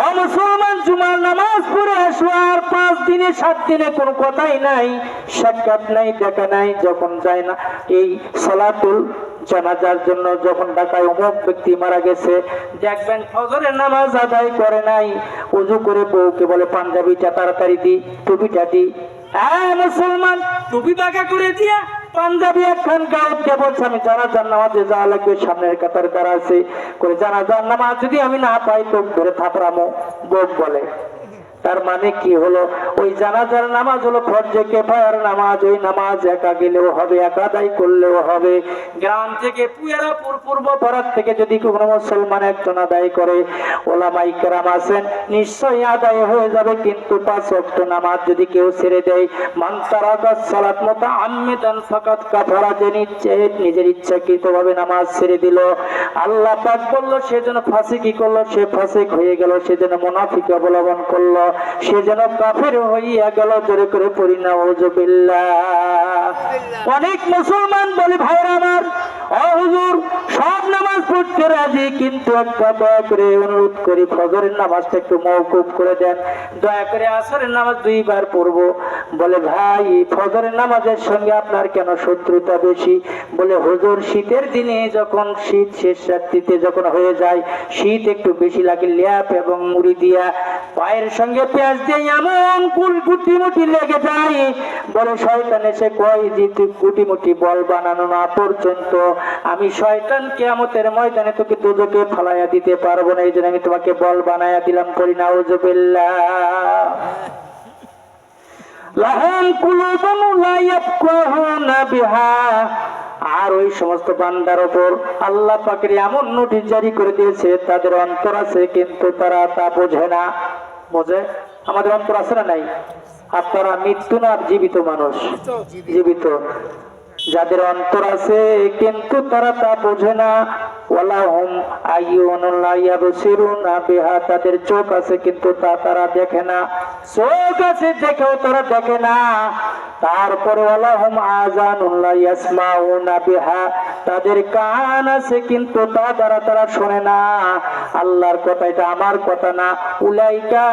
ও মুসলমান, জুমার নামাজ পড়ে আসলো আর 5 দিনে 7 দিনে কোনো কথাই নাই, সাক্ষাৎ নাই, দেখা নাই। যখন যায় না এই সালাতুল জানাজার জন্য, যখন ঢাকায় অমুক ব্যক্তি মারা গেছে, দেখবেন ফজরের নামাজ আদায় করে নাই, ওযু করে বউকে বলে পাঞ্জাবিটা তাড়াতাড়ি দি, টুপিটা দি। মুসলমান, টুপি বাঁকা করে দিয়া পাঞ্জাবি একখান গায়ে দিয়ে বলছে আমি জানাজার নামাজে যাওয়া লাগবে, সামনের কাতারে দাঁড়া আছে, করে জানাজার নামাজ যদি আমি না পাই তো ধরে থাপড়ামো, বউ বলে। তার মানে কি হলো, ওই জানাজার নামাজ হলো ফরজে কিফায়ার নামাজ। ওই নামাজ একা গেলেও হবে, একা আদায় করলেও হবে। গ্রাম থেকে পিয়ারাপুর পূর্ব পাড়ার থেকে যদি কোনো মুসলমান একজন আদায় করে, ওলামায়ে কেরাম আছেন, নিশ্চয়ই আদায় হয়ে যাবে। কিন্তু 5 ওয়াক্ত নামাজ যদি কেউ ছেড়ে দেয়, মান তারাকা সালাত মুতাআম্মিদান ফাকাত কাফারা, যে নিজের ইচ্ছাকৃতভাবে নামাজ ছেড়ে দিল, আল্লাহ পাক বলল সে যেন ফাসিকি করলো, সে ফাসিক হয়ে গেল, সে যেন মুনাফিক অবলম্বন করলো, সে যেন কাফের হইয়া গেল, জোরে করে পড়ি নাউযুবিল্লাহ। অনেক মুসলমান বলে, ভাইরা আমার, ও হুজুর সব নামাজ পড়তে রাজি, কিন্তু একটা দয়া করে অনুরোধ করি, ফজরের নামাজটা একটু মওকুফ করে দেন, দয়া করে আসরের নামাজ 2 বার পড়বো। বলে, ভাই ফজরের নামাজের সঙ্গে আপনার কেন শত্রুতা বেশি? বলে, হুজুর শীতের দিনে যখন শীত শেষ রাত্রিতে যখন হয়ে যায়, শীত একটু বেশি লাগে, ল্যাপ এবং মুড়ি দিয়া পায়ের সঙ্গে পেঁয়াজ দিয়ে এমন গুটি মুটি লেগে যায়, বলে শয়তান এসে কয় যে তুই গুটি মুটি বল বানানো না পর্যন্ত আমি শয়তান কিয়ামতের ময়দানে তোকে দোজখে ফালাইয়া দিতে পারবো না, এই জন্য আমি তোমাকে বল বানাইয়া দিলাম। করি নাউযুবিল্লাহ। লাহুম কুলুবুন লা ইয়াফকাহুনা বিহা। আর ওই সমস্ত বান্দার উপর আল্লাহ পাকের এমন নোটিশ জারি করে দিয়েছে, তাদের অন্তর আছে কিন্তু তারা তা বোঝে না। বোঝে? আমাদের অন্তর আছে না নাই? আপনারা মৃত্যু না জীবিত মানুষ? জীবিত। যাদের অন্তর আছে কিন্তু তারা তা বোঝে না, ওয়ালাহুম আইয়ুনুন লা ইয়াবসিরুনা বিহা, তাদের চোখ আছে কিন্তু তা তারা দেখে না, চোখ আছে দেখেও তারা দেখে না। তারপরে ওয়ালাহুম আযানুন লা ইয়াসমাউনা বিহা, তাদের কান আছে কিন্তু তা দ্বারা তারা শোনে না। আল্লাহর কথা, এটা আমার কথা না। উলাইকা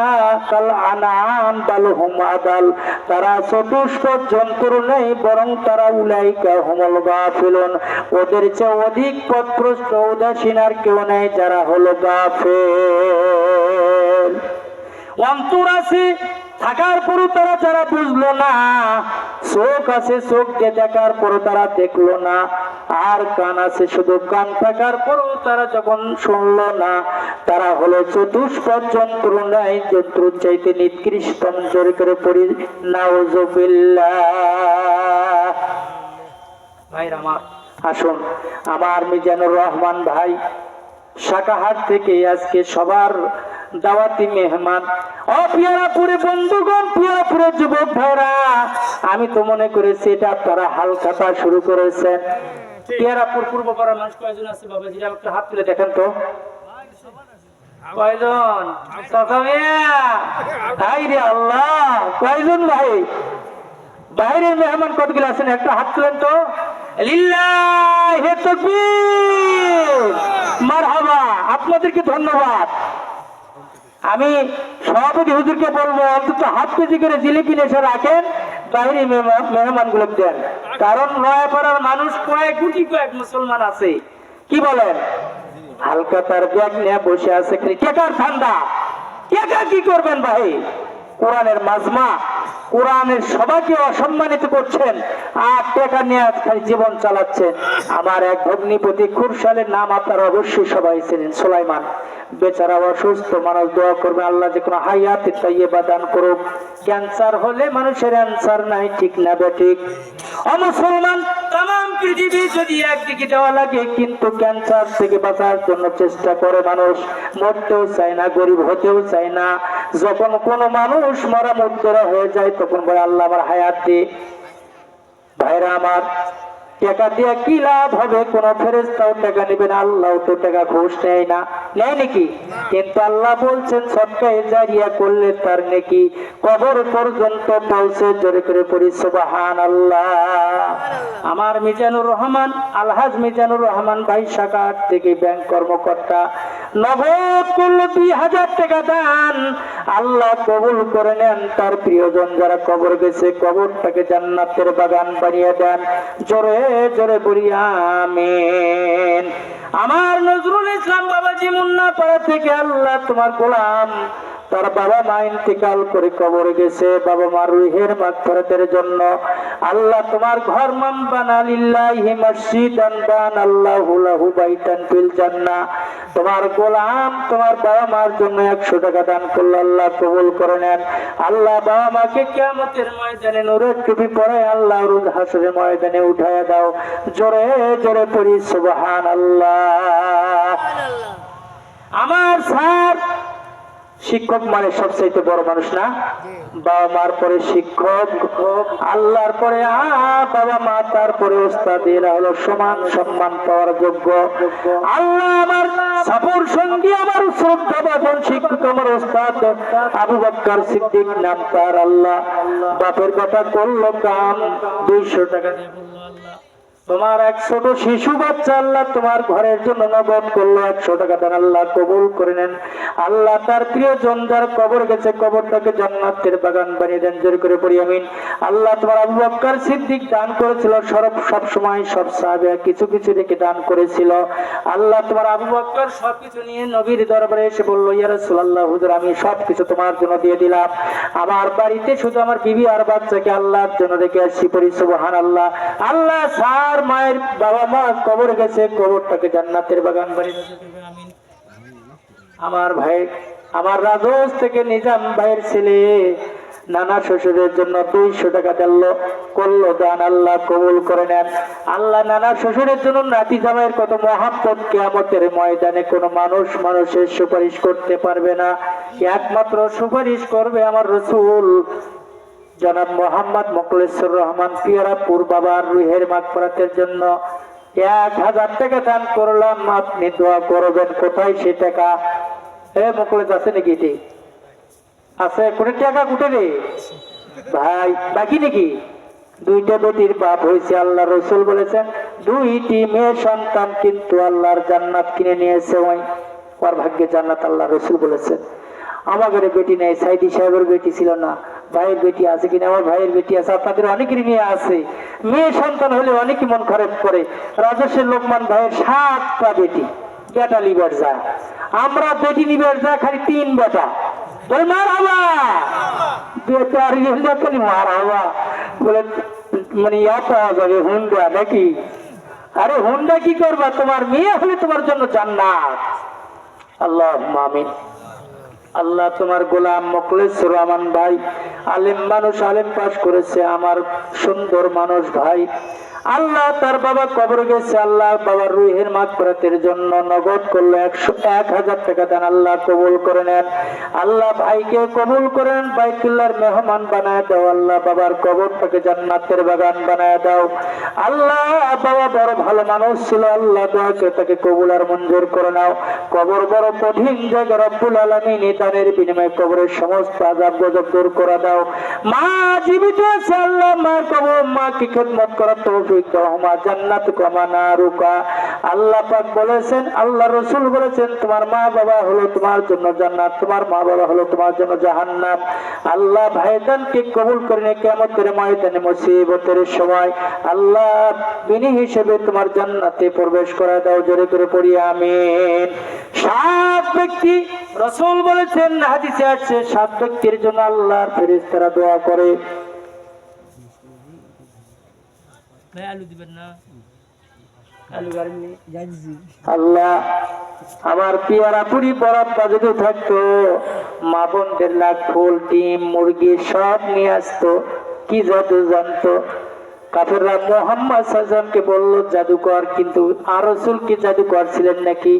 কাল আনাম বাল হুম আদাল, তারা চতুষ্পদ জন্তুর নেই, বরং তারা উলাইকা হুমুল গাফিলুন, ওদের চেয়ে অধিক পথভ্রষ্ট উদাসীন আর কেউ নেই যারা হলো গাফেল। অন্তর আছে থাকার পরও তারা যারা বুঝলো না, চোখ আছে চোখ দিয়ে দেখার পরও তারা দেখলো না, আর কান আছে শুধু কান থাকার পরও তারা যখন শুনলো না, তারা হলো চতুষ্পদ জন্তু নাই, জন্তুর চাইতে নিকৃষ্টম। জোরে করে পড়ি নাউযুবিল্লাহ। ভাইরা আমার, আসুন, আমার মিজানুর রহমান ভাই শাকাহাট থেকে আজকে সবার দাওয়াতি মেহমান। ও পিয়ারাপুরে বন্ধুগণ, পিয়ারাপুরের যুবক ভাইরা, আমি তো মনে করেছি এটা আপনারা হালখাতা শুরু করেছেন। পিয়ারাপুর পূর্ব পাড়ার মানুষ কয়জন আছে বাবাজি? একটা হাত তুলে দেখেন তো। কয়জন? চাচা মিয়া, হাই রে আল্লাহ, কয়জন ভাই? বাইরের মেহমান কতগুলো আছেন? একটা হাত তুলেন তো। লিল্লাহি তাকবীর, মারহাবা, আপনাদেরকে ধন্যবাদ। আমি সভাপতি হুজুরকে বলবো অন্তত হাত কেজি করে জিলিপি নেশা রাখেন, বাইরে মেহমান গুলো দেন, কারণ নয়াপাড়ার মানুষ কয়েক মুসলমান আছে। কি বলেন? হালকা তার ব্যাগ নিয়ে বসে আছে, টেকার ঠান্ডা। টেকা কি করবেন ভাই? কোরআনের মাজমা, কোরআনের সবাইকে অসম্মানিত করছেন আর টেকা নিয়ে খালি জীবন চালাচ্ছেন। আমার এক ভগ্নিপতি খুরশালের নাম আপনারা অবশ্যই সবাই চেনেন, সুলাইমান। বেচারা অসুস্থ মানুষ, দোয়া করবে আল্লাহ যে কোনো হায়াতে তাইয়্যিবা দান করুক। ক্যান্সার হলে মানুষের অ্যান্সার নাই, ঠিক না বেঠিক? অমুসলমান তাম পৃথিবী যদি একদিকে দেওয়া লাগে, কিন্তু ক্যান্সার থেকে বাঁচার জন্য চেষ্টা করে মানুষ, মরতেও চায় না, গরিব হতেও চায় না। যখন কোনো মানুষ মরা মুদ্রা হয়ে যায় তখন বলে আল্লাহ আমার হায়াত দে। ভাইরা আমার, টাকা দিয়ে কি লাভ হবে? কোন ফেরেশতাও টাকা নেবে না, আল্লাহ তো টাকা ঘুষ নেয় না, নেয় নাকি? কিন্তু আল্লাহ বলছেন সদকায়ে জারিয়া করলে তার নেকি কবর পর্যন্ত পৌঁছে। জোরে করে পড়ি সুবহানাল্লাহ। আমার মিজানুর রহমান, আলহাজ মিজানুর রহমান ভাই শাখার থেকে ব্যাংক কর্মকর্তা নগদ করলো 2000 টাকা দান। আল্লাহ কবুল করে নেন। তার প্রিয়জন যারা কবর গেছে, কবরটাকে জান্নাতের বাগান বানিয়ে দেন। জোরে জোরে বলি আমিন। আমার নজরুল ইসলাম বাবাজি মুন্নাপাড়া থেকে, আল্লাহ তোমার গোলাম, তার বাবা মা ইন্তেকাল করে কবরে গেছে, বাবা মার রুহের মাগফিরাতের জন্য আল্লাহ তোমার ঘর মান বানা লিল্লাহি মসজিদান বানাল্লাহু লাহু বাইতান ফিল জান্নাহ। তোমার গোলাম তোমার বাবা মার জন্য 100 টাকা দান করলো, আল্লাহ কবুল করে নেন। আল্লাহ বাবা মাকে কিয়ামতের ময়দানে নূরের টুপি পরায় আল্লাহ রোজ হাসরের ময়দানে উঠায়া দাও। জোরে জোরে পড়ি সুবহানাল্লাহ। আমার স্যার শিক্ষক মানে সবচেয়ে বড় মানুষ না? বাবা মার পরে শিক্ষক, আল্লাহর পরে বাবা মা, তারপরে ওস্তাদ, এরা হলো সমান সম্মান পাওয়ার যোগ্য। আল্লাহ আমার সাপুর সঙ্গী, আমার শ্রদ্ধা বাদন শিক্ষক, আমার ওস্তাদ আবু বকর সিদ্দিক নাম তার। আল্লাহ বাপের কথা করলো কাম, 200 টাকা দিয়ে বললো আল্লাহ তোমার এক ছোট শিশু বাচ্চা আল্লাহ তোমার ঘরের জন্য নগদ করলো 100 টাকা দান, আল্লাহ কবুল করে নেন। আল্লাহ তার প্রিয় জন যার কবর গেছে, কবরটাকে জান্নাতের বাগান বানিয়ে দেন। জোরে করে পড়ি আমিন। আল্লাহ তোমার আবু বকর সিদ্দিক দান করেছিল, সব সময় সব সাহাবা কিছু কিছু রেখে দান করেছিল। আল্লাহ তোমার আবু বকর সবকিছু নিয়ে নবীর দরবারে এসে বললো, ইয়া রাসূলুল্লাহ, হুজুর আমি সবকিছু তোমার জন্য দিয়ে দিলাম, আমার বাড়িতে শুধু আমার বিবি আর বাচ্চাকে আল্লাহর জন্য রেখে আসছি। পড়ি সুবহানাল্লাহ। আল্লাহ স্যার মায়ের বাবা মা কবর গেছে, কবরটাকে জান্নাতের বাগান বানিয়ে দেবে। আমিন। আমার ভাই, আমার রাজোস থেকে নিজাম ভাইয়ের ছেলে নানা শ্বশুরের জন্য 200 টাকা করলো দান, আল্লাহ কবুল করে নেন। আল্লাহ নানা শ্বশুরের জন্য নাতি জামাইয়ের কত মহাব্বত, কিয়ামতের ময়দানে কোনো মানুষ মানুষের সুপারিশ করতে পারবে না, একমাত্র সুপারিশ করবে আমার রাসূল জনাব মোহাম্মদ মোখলেসুর রহমান পিয়ারাপুর বাবার রুহের মাগফিরাতের জন্য 1000 টাকা দান করলাম। আপনি দোয়া করবেন। কোথায় সে টাকা? মোখলেস আছে নাকি? এটি আছে? কোটি টাকা কুটে রে ভাই, বাকি নাকি? 2টা বেটির বাপ হয়েছে। আল্লাহ রসুল বলেছেন 2টি মেয়ে সন্তান কিন্তু আল্লাহর জান্নাত কিনে নিয়েছে, ওর ভাগ্যে জান্নাত। আল্লাহ রসুল বলেছেন আমাদের বেটি নেই, সাইদি সাহেবের বেটি ছিল না, ভাইয়ের বেটি আছে কিনা? আমার ভাইয়ের বেটি আছে, আপনাদের অনেকেরই মেয়ে আছে। মেয়ে সন্তান হলে অনেকই মন খারাপ করে। রাজস্বের লোকমান ভাইয়ের 7টা বেটি, বেটা লিবার যায়, আমরা বেটি নিবার যায় খালি 3 বেটা। মার হবা বেটা আর খালি মার হবা বলে, মানে ইয়া পাওয়া যাবে হুন্ডা নাকি? আরে হুন্ডা কি করবা? তোমার মেয়ে হলে তোমার জন্য জান্নাত। আল্লাহ আমিন। আল্লাহ তোমার গোলাম মোখলেসুর রহমান ভাই আলেম মানুষ, আলেম পাস করেছে, আমার সুন্দর মানুষ ভাই। আল্লাহ তার বাবা কবর গেছে, আল্লাহ বাবার রুহের মাগফিরাতের জন্য নগদ করলো 1,000 টাকা দেন, আল্লাহ কবুল করে নেন। আল্লাহ ভাইকে কবুল করেন, বাইতুল্লাহর মেহমান বানায় দাও। আল্লাহ বাবার কবরটাকে জান্নাতের বাগান বানায় দাও। আল্লাহ বাবা বড় ভালো মানুষ ছিল, আল্লাহ দোয়াকে তাকে কবুল আর মঞ্জুর করে নাও। কবর বড় কঠিন জায়গা, রব্বুল আলামিন দানের বিনিময়ে কবরের সমস্ত আযাব গজব দূর করে দাও। মা জীবিত আছে, আল্লাহ মার কবর মাকে খেদমত করার তৌফিক দাও। মা জান্নাত কামা নারুকা। আল্লাহ পাক বলেছেন, আল্লাহ রাসূল বলেছেন, তোমার মা বাবা হলো তোমার জন্য জান্নাত, তোমার মা বাবা হলো তোমার জন্য জাহান্নাম। আল্লাহ ভাইজানকে কবুল করে নিয়ে কিয়ামতের ময়দানে মুসিবতের সময় আল্লাহ বিনি হিসেবে তোমার জান্নাতে প্রবেশ করে দাও। জোরে করে পড়ি আমিন। 7 ব্যক্তি রাসূল বলেছেন, হাদিসে আছে 7 ব্যক্তির জন্য আল্লাহর ফেরেশতারা দোয়া করে। ভাই আলু দিবেন না? আলু গাড়ি আল্লাহ আমার পিয়ারা পুরি বরাবর যদি থাকতো, মা বোনদের লাখ ফুল ডিম মুরগি সব নিয়ে আসতো। কি জাদু জানতো। কাফেররা মুহাম্মদ সাল্লাল্লাহু আলাইহি ওয়াসাল্লামকে বলল জাদুকর, কিন্তু আর রাসূল কি জাদুকর ছিলেন নাকি?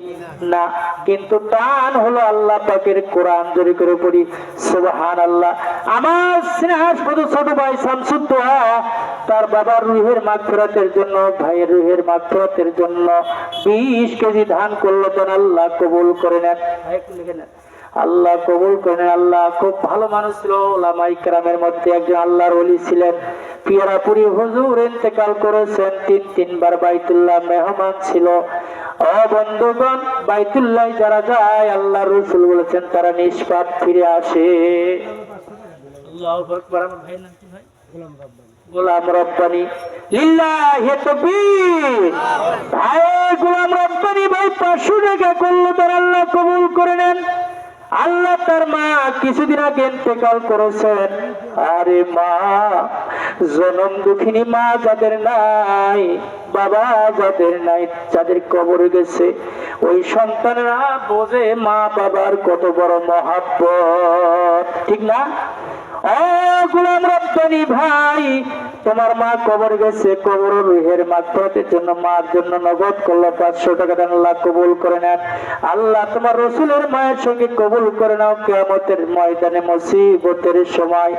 না, কিন্তু টান হলো আল্লাহ পাকের কোরআন। জোরে করে পড়ি সুবহানাল্লাহ। আমার স্নেহাস্পদ ছোট ভাই শামসুদ্দোহা তার বাবার রুহের মাগফিরাতের জন্য, ভাইয়ের রুহের মাগফিরাতের জন্য 20 কেজি ধান করলো। দেন আল্লাহ কবুল করে নেন। আল্লাহ কবুল করেন। আল্লাহ খুব ভালো মানুষ ছিল, ওলামায়ে কেরামের মধ্যে একজন আল্লাহর ওলি ছিলেন। পিয়ারাপুরি হুজুর ইন্তেকাল করেছেন, 3 বার বাইতুল্লাহ মেহমান ছিল। ও বন্ধুগণ, বাইতুল্লাহ যারা যায় আল্লাহ রাসূল বলেছেন তারা নিষ্পাপ ফিরে আসে। আল্লাহু আকবার। আমার ভাই নাম কি ভাই? গোলাম রব্বানি। লিল্লাহি তাকবীর। ভাই গোলাম রব্বানি ভাই 500 টাকা করলো, তার আল্লাহ কবুল করে নেন। আল্লাহ তার মা কিছুদিন আগে ইন্তেকাল করেছেন। আরে মা, জনম দুঃখিনী মা যাদের নাই, বাবা যাদের নাই, যাদের কবর গেছে, ওই সন্তানেরা বোঝে মা বাবার কত বড় মহাব্বত, ঠিক না? ও গোলাম রব্বানি ভাই, তোমার মা কবর গেছে, কবর রুহের মাগফিরাতের জন্য মার জন্য নগদ করলো 500 টাকা দেন, আল্লাহ কবুল করে নেন। আল্লাহ তোমার রাসূলের মায়ের সঙ্গে কবুল করে নাও। কিয়ামতের ময়দানে মুসিবতের সময়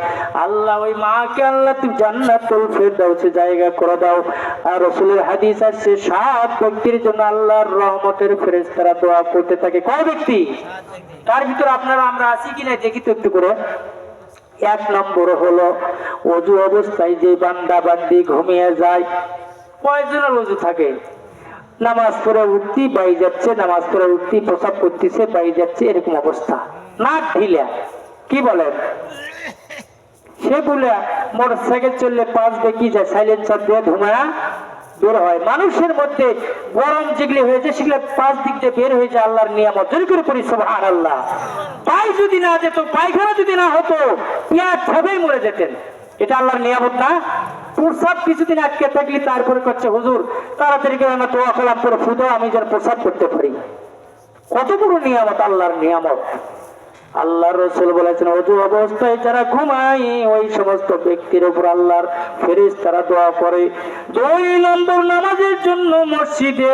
আল্লাহ ওই মাকে আল্লাহ তুমি জান্নাতুল ফিরদাউসে জায়গা করে দাও। আর রাসূলের হাদিস আছে 7 ব্যক্তির জন্য আল্লাহর রহমতের ফেরেশতারা দোয়া করতে থাকে। কয় ব্যক্তি? তার ভিতরে আপনারা আমরা আছি কিনা দেখি তো একটু করে। 1 নম্বর হলো ওযু অবস্থায় যে বান্দা বান্দি ঘুমিয়ে যায়। কয়জনের ওযু থাকে? নামাজ পড়ে উঠতি বাই যাচ্ছে, নামাজ পড়ে উঠতি প্রসাব করতেছে বাই যাচ্ছে, এরকম অবস্থা, নাক ঢিলা। কি বলেন? সে বলে মোটরসাইকেল চললে 5 দেখি যায়, সাইলেন্সার দিয়ে ধুমায়া বের হয়। মানুষের মধ্যে গরম যেগুলি হয়েছে সেগুলো 5 দিক দিয়ে বের হয়ে যায়, আল্লাহর নিয়ামত। জোরে করে পড়ি সুবহানাল্লাহ। পায় যদি না যেত, পায়খানা যদি না হতো, পেট ভাবেই মরে যেতেন। এটা আল্লাহর নিয়ামত না? প্রসাব কিছুদিন আটকে থাকলে তারপরে করছে হুজুর তাড়াতাড়ি করে আমরা দোয়া কালাম করে ফুদো, আমি যেন প্রসাব করতে পারি। কত বড় নিয়ামত, আল্লাহর নিয়ামত। আল্লাহ রাসূল বলেছেন ওযু অবস্থায় যারা ঘুমায় ওই সমস্ত ব্যক্তির উপর আল্লাহর ফেরেশতারা দোয়া করে। 2 নম্বর নামাজের জন্য মসজিদে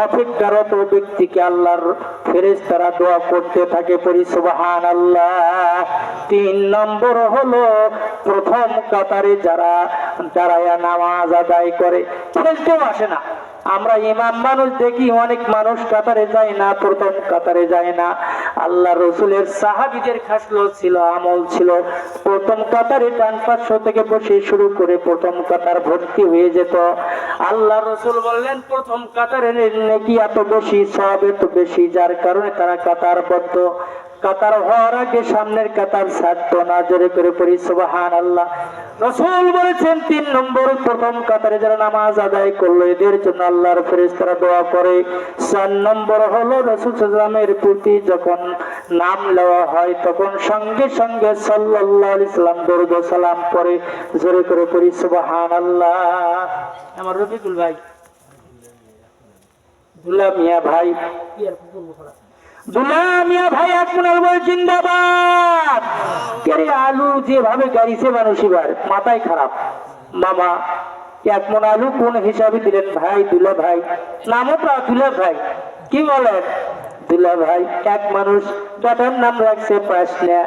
অপেক্ষারত ব্যক্তিকে আল্লাহর ফেরেশতারা দোয়া করতে থাকে, পড়ি সুবহানাল্লাহ। 3 নম্বর হলো প্রথম কাতারে যারা দাঁড়ায়া নামাজ আদায় করে, খেলতেও আসে না। আমরা ইমাম মানুষ দেখি অনেক মানুষ কাতারে যায় না, প্রথম কাতারে যায় না। আল্লাহ রাসূলের সাহাবীদের খাসলত ছিল, আমল ছিল, প্রথম কাতারে ডান পাশ থেকে বসে শুরু করে প্রথম কাতার ভর্তি হয়ে যেত। আল্লাহ রাসূল বললেন প্রথম কাতারের নেকি এত বেশি, সওয়াব এত বেশি, যার কারণে তারা কাতারবদ্ধ। কাতার হওয়ার আগে সামনের কাতার ছাড়তো না। জোরে করে পড়ি সুবহানাল্লাহ। রাসূল বলেছেন 3 নম্বর প্রথম কাতারে যারা নামাজ আদায় করলো এদের জন্য আল্লাহর ফেরেশতারা দোয়া করে। 4 নম্বর হলো রাসূল সাল্লাল্লাহু আলাইহি ওয়াসাল্লামের প্রতি যখন নাম নেওয়া হয় তখন সঙ্গে সঙ্গে সাল্লাল্লাহু আলাইহি সাল্লাম দরুদ ও সালাম পড়ে। জোরে করে পড়ি সুবহানাল্লাহ। আমার রফিকুল ভাই, দুলা মিয়া ভাই, দুলামিয়া ভাই আপনার বল জিন্দাবাদ। কেরে আলু যেভাবে গাড়িছে মানুষ এবার মাথায় খারাপ। মামা এক মন আলু কোন হিসাবে দিলেন ভাই? দুলা ভাই, নামও তো দুলা ভাই, কি বলেন? দুলা ভাই। এক মানুষ বেটার নাম রাখছে পাশনা,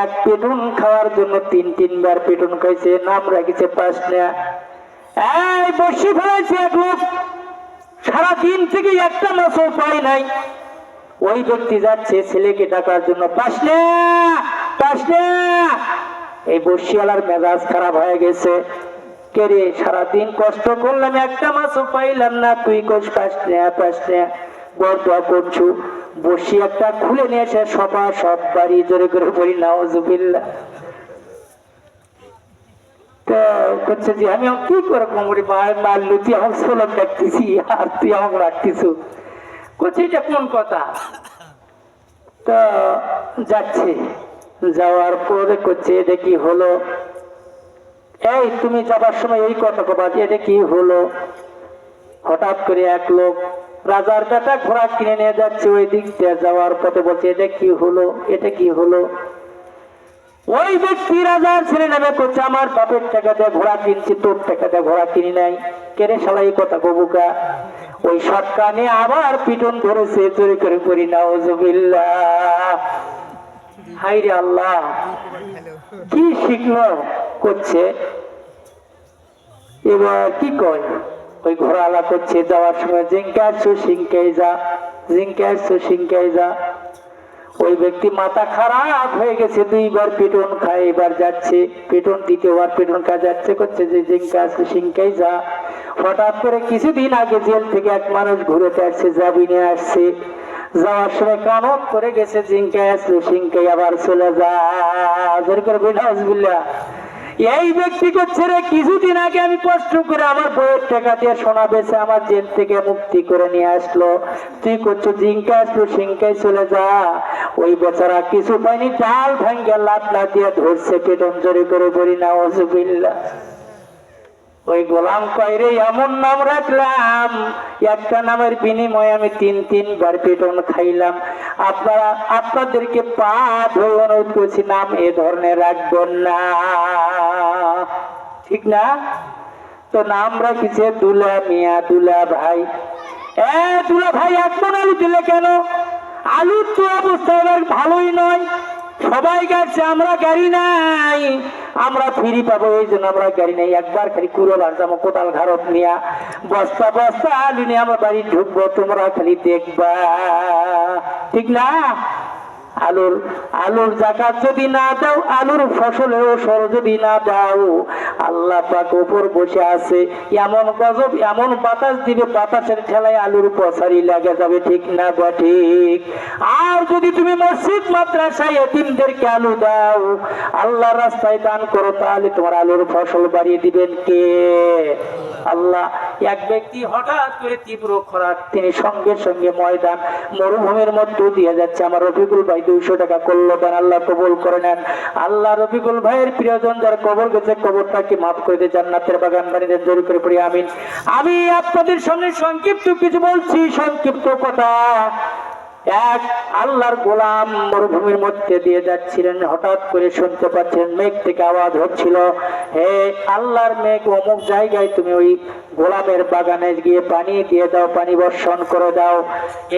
এক পেটুন খাওয়ার জন্য তিনবার পেটুন খাইছে, নাম রাখছে পাশনা। এই বসে ফেলাইছে এক লোক, সারাদিন থেকে একটা মাছও পায় নাই। ওই ব্যক্তি যাচ্ছে ছেলেকে ডাকার জন্য, পাশনা পাশনা। এই বসিয়ালার মেজাজ খারাপ হয়ে গেছে, কে রে সারাদিন কষ্ট করলাম একটা মাছও পাইলাম না, তুই কোষ পাশনা পাশনা গল্প করছু। বসি একটা খুলে নিয়ে এসে সবা সব বাড়ি জোরে করে পড়ি নাউজুবিল্লাহ। তো করছে যে আমি কি করে কোমরে মারলু, তুই আমার সোলক ডাকতেছি আর তুই আমাকে রাখতেছু। করছে এটা কোন কথা? তো যাচ্ছে, যাওয়ার পরে করছে এটা কি হলো? এই তুমি যাবার সময় এই কথা কবা, এটা কি হলো? হঠাৎ করে এক লোক রাজার বেটা ঘোড়া কিনে নিয়ে যাচ্ছে, ওই দিক দিয়ে যাওয়ার পথে বলছে এটা কি হলো, এটা কি হলো? ওই ব্যক্তি রাজার ছেলে নামে করছে আমার বাপের টাকা দিয়ে ঘোড়া কিনছি, তোর টাকা দিয়ে ঘোড়া কিনি নাই। কেড়ে শালাই কথা কবুকা। ওই সটকানে আবার পিটন ধরেছে, চুরি করে করি নাউজুবিল্লাহ। হায়রে আল্লাহ, কি শিখলো? করছে এবার কি কয়, ওই ঘোড়ালা করছে যাওয়ার সময় জিঙ্কে আসছো সিংকাই যা, জিঙ্কে আসছো সিংকাই যা। ওই ব্যক্তি মাথা খারাপ হয়ে গেছে, দুইবার পিটন খায়, এবার যাচ্ছে পিটন, দ্বিতীয়বার পিটন খায়, যাচ্ছে করছে যে জিঙ্কে আসছো সিংকাই যা। হঠাৎ করে কিছুদিন আগে জেল থেকে এক মানুষ ঘুরেতে আসছে, জামিনে আসছে, যাওয়ার সময় কানত করে গেছে জিঙ্কে আসলো সিংকাই আবার চলে যা, জোর করে বিনাউজুবিল্লাহ। এই ব্যক্তি করছে রে কিছুদিন আগে আমি কষ্ট করে আমার বইয়ের টাকা দিয়ে সোনা বেচে আমার জেল থেকে মুক্তি করে নিয়ে আসলো, তুই করছো জিঙ্কা আসলো সিংকাই চলে যা। ওই বেচারা কিছু পাইনি, ডাল ভাঙ্গা লাত না দিয়ে ধরছে পেটন, জোরে করে বলি নাউজুবিল্লাহ। ওই গোলাম কয়রে এমন নাম রাখলাম, একটা নামের বিনিময়ে আমি তিনবার পেটন খাইলাম। আপনারা আপনাদেরকে পা ধরে অনুরোধ করছি, নাম এ ধরনের রাখবেন না, ঠিক না? তো নাম রাখিছে দুলা মিয়া, দুলা ভাই। দুলা ভাই এক মন আলু দিলে কেন? আলুর তো অবস্থা এবার ভালোই নয়, সবাই গাড়ছে, আমরা গাড়ি নাই, আমরা ফিরি পাবো এই জন্য আমরা গাড়ি নাই। একবার খালি কুড়ো বার যাবো কোদাল ঘাড়ত নিয়া, বস্তা বস্তা আলু নিয়ে আমার বাড়ি ঢুকবো, তোমরা খালি দেখবা, ঠিক না? আলুর জাকাত যদি না দাও, আলুর ফসলের ওসর যদি না দাও, আল্লাহ পাক উপর বসে আছে, এমন গজব এমন বাতাস দিবে, বাতাসের ঠেলায় আলুর পছারি লাগে যাবে, ঠিক না বা ঠিক? আর যদি তুমি মসজিদ মাদ্রাসায় এতিমদেরকে আলু দাও, আল্লাহর রাস্তায় দান করো, তাহলে তোমার আলুর ফসল বাড়িয়ে দিবেন কে? আল্লাহ। এক ব্যক্তি হঠাৎ করে তীব্র খরা, তিনি সঙ্গে সঙ্গে ময়দান মরুভূমির মধ্যে দিয়ে যাচ্ছে। আমার রফিকুল ভাই 200 টাকা করলো দেন, আল্লাহ কবুল করে নেন। আল্লাহ রফিকুল ভাইয়ের প্রিয়জন যার কবর গেছে, কবরটাকে মাফ করে দিয়ে জান্নাতের বাগান বানিয়ে দেন, জোরে করে পড়ি আমিন। আমি আপনাদের সামনে সংক্ষিপ্ত কিছু বলছি, সংক্ষিপ্ত কথা। এক আল্লাহর গোলাম মরুভূমির মধ্যে দিয়ে যাচ্ছিলেন, হঠাৎ করে শুনতে পাচ্ছেন মেঘ থেকে আওয়াজ হচ্ছিল, হে আল্লাহর মেঘ, অমুক জায়গায় তুমি ওই গোলামের বাগানে গিয়ে পানি দিয়ে দাও, পানি বর্ষণ করে দাও।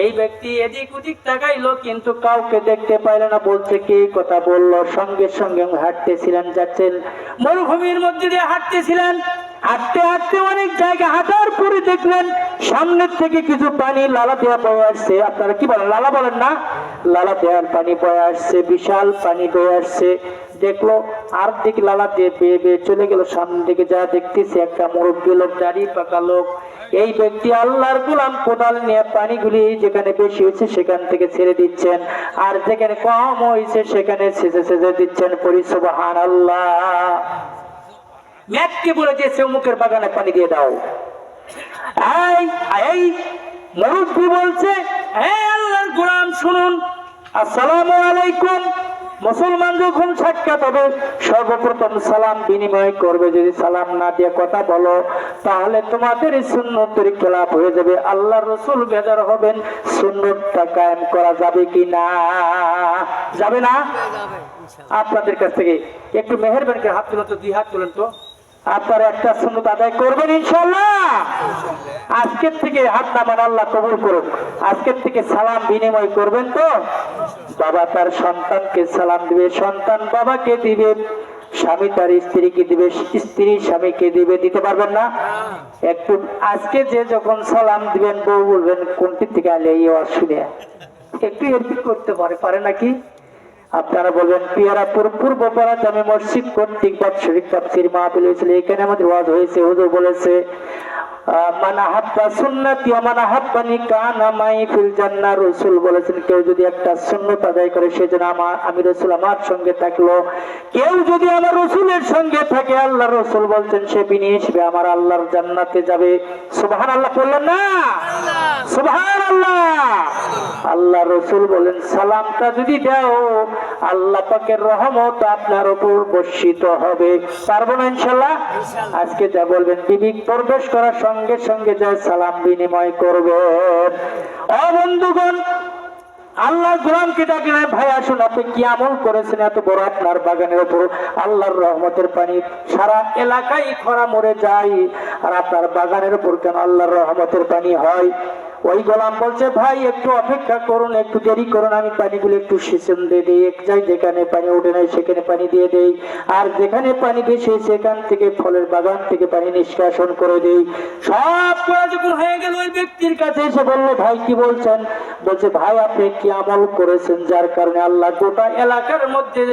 এই ব্যক্তি এদিক ওদিক তাকাইলো, কিন্তু কাউকে দেখতে পাইল না। বলছে কে কথা বললো? সঙ্গে সঙ্গে হাঁটতেছিলেন, যাচ্ছেন মরুভূমির মধ্যে দিয়ে হাঁটতেছিলেন, হাঁটতে হাঁটতে অনেক জায়গা হাঁটার পরে দেখলেন সামনের থেকে কিছু পানি লালা দেওয়া বয়ে আসছে। আপনারা কি বলেন, লালা বলেন না? লালা দেওয়ার পানি বয়ে আসছে, বিশাল পানি বয়ে আসছে। দেখলো আর দিকে লালা দিয়ে বেয়ে বেয়ে চলে গেল। সামনের দিকে যা দেখতেছে একটা মুরব্বী লোক, দাড়ি পাকা লোক। এই ব্যক্তি আল্লাহর গোলাম কোদাল নিয়ে পানিগুলি যেখানে বেশি হয়েছে সেখান থেকে ছেড়ে দিচ্ছেন, আর যেখানে কম হয়েছে সেখানে ছেঁচে ছেঁচে দিচ্ছেন। পরি সুবহানাল্লাহ। মেঘকে বলে দিয়েছে অমুকের বাগানে পানি দিয়ে দাও। এই মুরব্বী বলছে, হে আল্লাহর গোলাম শুনুন, আসসালামু আলাইকুম। মুসলমান যখন সাক্ষাৎ হবে সর্বপ্রথম সালাম বিনিময় করবে, যদি সালাম না দিয়ে কথা বলো তাহলে তোমাদের সুন্নতের খেলাফ হয়ে যাবে। আল্লাহ রসুল বেজার হবেন, সুন্নতটা কায়েম করা যাবে কি না? যাবে না? আপনাদের কাছ থেকে একটু মেহেরবানি করে হাত তুলেন তো, 2 হাত তুলেন তো। আপনারা একটা সুন্নত আদায় করবেন ইনশাআল্লাহ। আজকের থেকে হাত নামান, আল্লাহ কবুল করুন। আজকের থেকে সালাম বিনিময় করবেন তো? বাবা তার সন্তানকে সালাম দিবে, সন্তান বাবাকে দিবে, স্বামী তার স্ত্রীকে দিবে, স্ত্রী স্বামীকে দিবে। দিতে পারবেন না? একটু আজকে যে যখন সালাম দিবেন বউ বলবেন কোনটি থেকে আলে এই আওয়াজ শুনে, একটু এরপি করতে পারে নাকি? আপনারা বলবেন পিয়ারাপুর পূর্বপাড়া জামে মসজিদ কর্তৃক বাৎসরিক তাফসীর মাহফিল হয়েছিল, এখানে আমাদের ওয়াজ হয়েছে। হুজুর বলেছে মান আহাব্বা সুন্নতি ওয়া মান আহাব্বানি কানা মাই ফিল জান্নাহ। রাসূল বলেছেন কেউ যদি একটা সুন্নাত আদায় করে সেজন্য আমি রাসূল আমার সঙ্গে থাকলো। কেউ যদি আমার রাসূলের সঙ্গে থাকে, আল্লাহ রাসূল বলছেন সে বিনি হিসেবে আমার আল্লাহর জান্নাতে যাবে। সুবহানাল্লাহ বললেন না? সুবহানাল্লাহ। আল্লাহ রাসূল বলেন সালামটা যদি দাও আল্লাহ পাকের রহমত আপনার উপর বর্ষিত হবে। পারবো না ইনশাআল্লাহ? আজকে যা বলবেন বিবি প্রবেশ করার সঙ্গে সঙ্গে যা সালাম বিনিময় করবেন। ও বন্ধুগণ, আল্লাহ গোলামকে ডাকলেন, ভাই আসুন, আপনি কি আমল করেছেন এত বড় আপনার বাগানের উপর আল্লাহর রহমতের পানি সারা এলাকায় খরা মরে যায়, আর আপনার বাগানের উপর কেন আল্লাহর রহমতের পানি হয়? ওই গোলাম বলছে ভাই একটু অপেক্ষা করুন, একটু দেরি করুন, আমি পানিগুলো একটু সেচন দিয়ে দিই। এক জায়গায় যেখানে পানি ওঠে নাই সেখানে পানি দিয়ে দেই, আর যেখানে পানি বেশি সেখান থেকে ফলের বাগান থেকে পানি নিষ্কাশন করে দেই। সব কাজ যখন হয়ে গেল ওই ব্যক্তির কাছে এসে বললো ভাই কি বলছেন? বলছে ভাই আপনি কি আমল করেছেন যার কারণে আল্লাহ গোটা এলাকার মধ্যে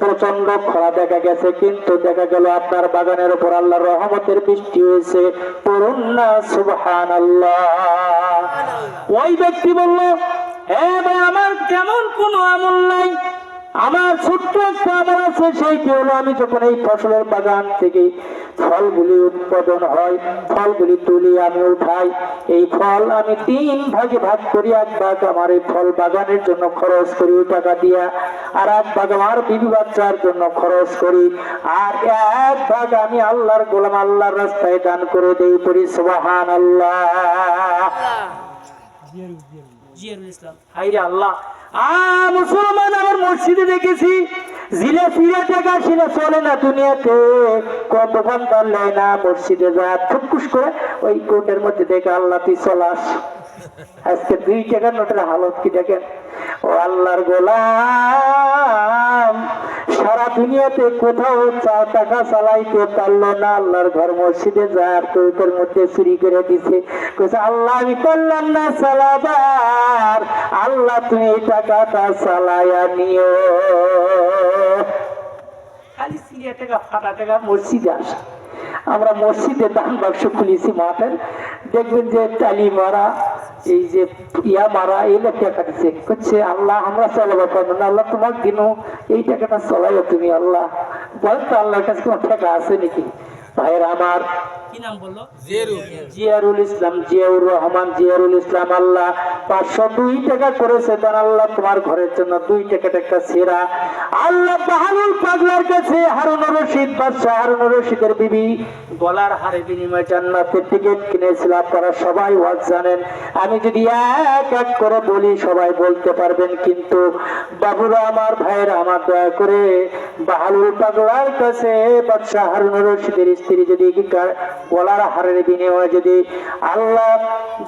প্রচন্ড খরা দেখা গেছে, কিন্তু দেখা গেল আপনার বাগানের উপর আল্লাহর রহমতের বৃষ্টি হয়েছে। পড়ুন না সুবহানাল্লাহ। ওই ব্যক্তি বলল হ্যাঁ ভাই আমার তেমন কোনো আমল নাই, আমার ছোট্ট একটা আমল আছে, সেইটি হলো আমি যখন এই ফসলের বাগান থেকে ফলগুলি উৎপাদন হয়, ফলগুলি তুলি আমি উঠাই, এই ফল আমি 3 ভাগে ভাগ করি। 1 ভাগ আমার এই ফল বাগানের জন্য খরচ করি টাকা দিয়া, আর 1 ভাগ আমার বিবি বাচ্চার জন্য খরচ করি, আর 1 ভাগ আমি আল্লাহর গোলাম আল্লাহর রাস্তায় দান করে দেই। পড়ি সুবহানাল্লাহ। আল্লাহ মুসলমান আমার মসজিদে দেখেছি জিলে ফিরে টাকা সেটা চলে না দুনিয়াতে, কত ঘন্টা নেয় না মসজিদে যায় ফুটকুস করে ওই কোটের মধ্যে দেখে আল্লাহ তুই চলাস। আজকে 2 টাকার নোটের হালত কি দেখেন। ও আল্লাহর গোলাম সারা দুনিয়াতে কোথাও টাকা চালাইতে পারলো না, আল্লাহর ঘর মসজিদে যায় আর কোটের মধ্যে চুরি করে দিছে। আল্লাহ আমি পারলাম না চালাবার, আল্লাহ তুমি এই টাকাটা চালাইয়া নিও। খালি সিরিয়া টাকা ফাটা টাকা মসজিদে আসা। আমরা মসজিদে দান বাক্স খুলেছি মাঠের, দেখবেন যে টালি মারা এই যে ইয়া মারা এই টাকা দিচ্ছে, করছে আল্লাহ আমরা চালাবো পারবো না, আল্লাহ তোমার দিন এই টাকাটা চলাইও তুমি। আল্লাহ বলেন তো আল্লাহর কাছে কোনো টাকা আছে নাকি? ভাইয়ের আমার কি নাম বললো? জিয়ারুল ইসলাম, জিয়াউর রহমান, জিয়ারুল ইসলাম। আল্লাহ 502 টাকা করেছে তার, আল্লাহ তোমার ঘরের জন্য 2 টাকাটা একটা সেরা। আল্লাহ বাহালুল পাগলার কাছে হারুনুর রশিদ বাদশা, হারুনুর রশিদের বিবি গলার হারে বিনিময়ে জান্নাতের টিকিট কিনেছিল। আপনারা সবাই ওয়াজ জানেন, আমি যদি এক এক করে বলি সবাই বলতে পারবেন, কিন্তু বাবুরা আমার ভাইয়েরা আমার দয়া করে বাহালুল পাগলার কাছে বাদশা হারুনুর রশিদের স্ত্রী যদি গলার হারের বিনিময়ে যদি আল্লাহ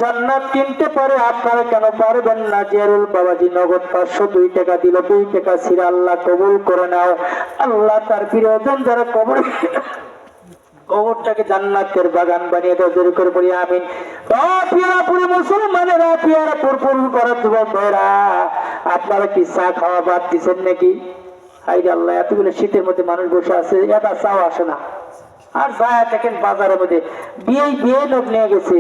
জান্নাত কিনতে পারে, আপনারা কেন পারবেন না? জিয়ারুল বাবাজি নগদ 502 টাকা দিল, 2 টাকা ছিল। আল্লাহ কবুল করে নাও। আল্লাহ তার প্রিয়জন যারা কবরটাকে জান্নাতের বাগান বানিয়ে দাও, জোরে করে বলি আমিন। পিয়ারাপুরে মুসলমানেরা, পিয়ারাপুর পূর্ণ করার যুবক ভাইরা, আপনারা কি চা খাওয়া বাদ দিচ্ছেন নাকি? হায়রে আল্লাহ, এতগুলো শীতের মধ্যে মানুষ বসে আছে, এটা চাও আসে না। আর যায় দেখেন বাজারের মধ্যে বিয়ে লোক নিয়ে গেছে,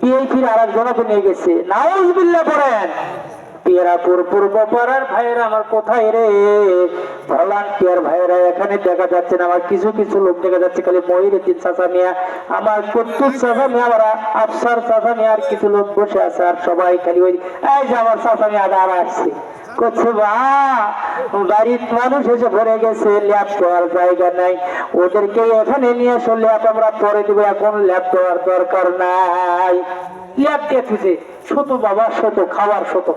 বিয়ে ফিরে আর একজনকে নিয়ে গেছে, নাউজুবিল্লাহ পড়েন। পিয়ারাপুর পূর্ব পাড়ার ভাইয়েরা আমার কোথায় রে? ভলান্টিয়ার ভাইয়েরা এখানে দেখা যাচ্ছে না, আমার কিছু কিছু লোক দেখা যাচ্ছে, খালি মহিউদ্দিন চাচা মিয়া, আমার কত্তুর চাচা মিয়া, আমার আফসার চাচা মিয়া, আর কিছু লোক বসে আছে, আর সবাই খালি ওই এই যে আমার চাচা মিয়া আর আসছে করছে বা বাড়ির মানুষ এসে ভরে গেছে, ল্যাব দেওয়ার জায়গা নাই, ওদেরকে এখানে নিয়ে এসো, ল্যাব আমরা পরে দেবো, এখন ল্যাব দেওয়ার দরকার নাই। ল্যাব দেখেছে ছোট বাবা, ছোট খাবার ছোট।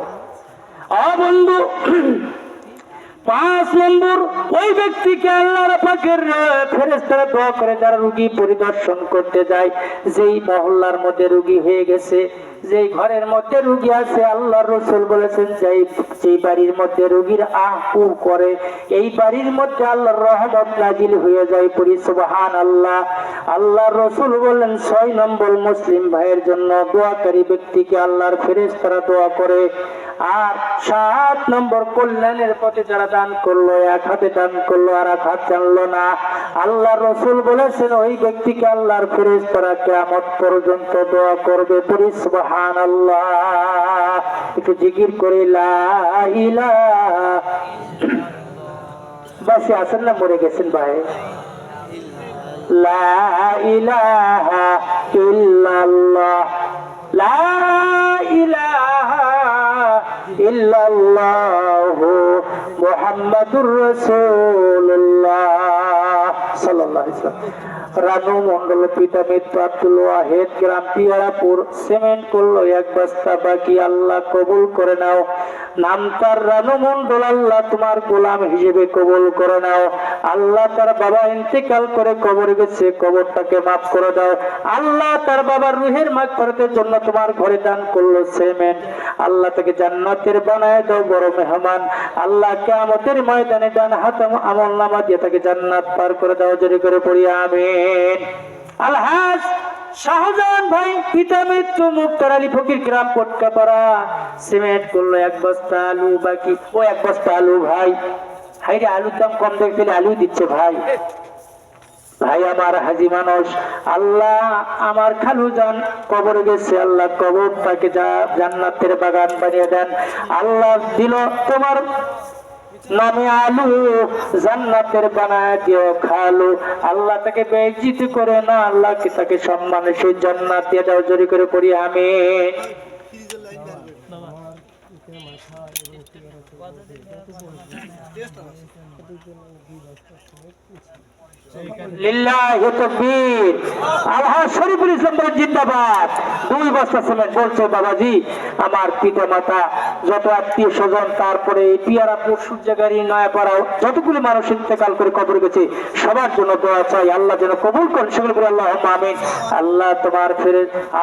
বন্ধু 5 নম্বর, ওই ব্যক্তিকে আল্লাহর পাকের ফেরেশতারা দোয়া করে যারা রোগী পরিদর্শন করতে যায়, যেই মহল্লার মধ্যে রোগী হয়ে গেছে, যেই ঘরের মধ্যে রোগী আছে, আল্লাহর রাসূল বলেছেন যেই বাড়ির মধ্যে রোগীর আহু করে, এই বাড়ির মধ্যে আল্লাহর রহমত নাজিল হয়ে যায়। পড়ি সুবহানাল্লাহ। আল্লাহর রাসূল বলেন 6 নম্বর, মুসলিম ভাইয়ের জন্য দোয়াকারী ব্যক্তিকে আল্লাহর ফেরেশতারা দোয়া করে। আর 7 নম্বর, কল্যাণের পথে যারা দান করলো, এক হাতে দান করলো আর এক হাত জানলো না, আল্লাহর রাসূল বলেছেন ওই ব্যক্তিকে আল্লাহর ফেরেশতারা কিয়ামত পর্যন্ত দোয়া করবে। পড়ি সুবহানাল্লাহ। একটু জিকির করে লা ইলাহা। বাসে আছেন না মরে গেছেন ভাই? লা ইলাহা ইল্লাল্লাহ, লা ইলাহা ইল্লাল্লাহু মুহাম্মাদুর রাসূলুল্লাহ সাল্লাল্লাহু আলাইহি ওয়াসাল্লাম। রানু মন্ডল পিতা মৃত্যু আব্দুল ওয়াহেদ, গ্রাম পিয়ারাপুর। সিমেন্ট করলো 1 বস্তা, বাকি আল্লাহ কবুল করে নাও। নাম তার রানু মন্ডল, আল্লাহ তোমার গোলাম হিসেবে কবুল করে নাও। আল্লাহ তার বাবা ইন্তেকাল করে কবরে গেছে, কবরটাকে মাফ করে দাও। আল্লাহ তার বাবার রুহের মাগফিরাতের জন্য তোমার ঘরে দান করলো সিমেন্ট, আল্লাহ তাকে জান্নাতের বানায় দাও বড় মেহমান। আল্লাহ কিয়ামতের ময়দানে ডান হাতে আমলনামা দিয়ে তাকে জান্নাত পার করে দাও। জোরে করে পড়ি আমিন। আলহাজ শাহজাহান ভাই, পিতা মৃত্যু মুক্তার আলী ফকির, গ্রাম পটকাপাড়া। সিমেন্ট করলো 1 বস্তা, আলু বাকি। ও 1 বস্তা আলু ভাই, হাইরে আলুর দাম কম দেখতে আলু দিচ্ছে ভাই। ভাই আমার হাজি মানুষ, আল্লাহ আমার খালু জান কবরে গেছে, আল্লাহ কবর তাকে জান্নাতের বাগান বানিয়ে দেন। আল্লাহ দিল তোমার নামে আলু, জান্নাতের বানায় দিও খালু। আল্লাহ তাকে বেইজ্জতি করে না, আল্লাহ তাকে সম্মানের সেই জান্নাত দিয়ে দাও। জোরে করে পড়ি আমিন। লিল্লাহি তাকবীর। আলহাজ শরীফুল ইসলাম বলেন জিন্দাবাদ। 2 বস্তা সিমেন্ট বলছে বাবাজি আমার পিতা মাতা, যত আত্মীয় স্বজন, তারপরে এই পিয়ারাপুর সূর্যগাড়ি নয়াপাড়াও যতগুলি মানুষ ইন্তেকাল করে কবর গেছে, সবার জন্য দোয়া চাই, আল্লাহ যেন কবুল করেন। সকলে বলে আল্লাহুম্মা আমিন। আল্লাহ তোমার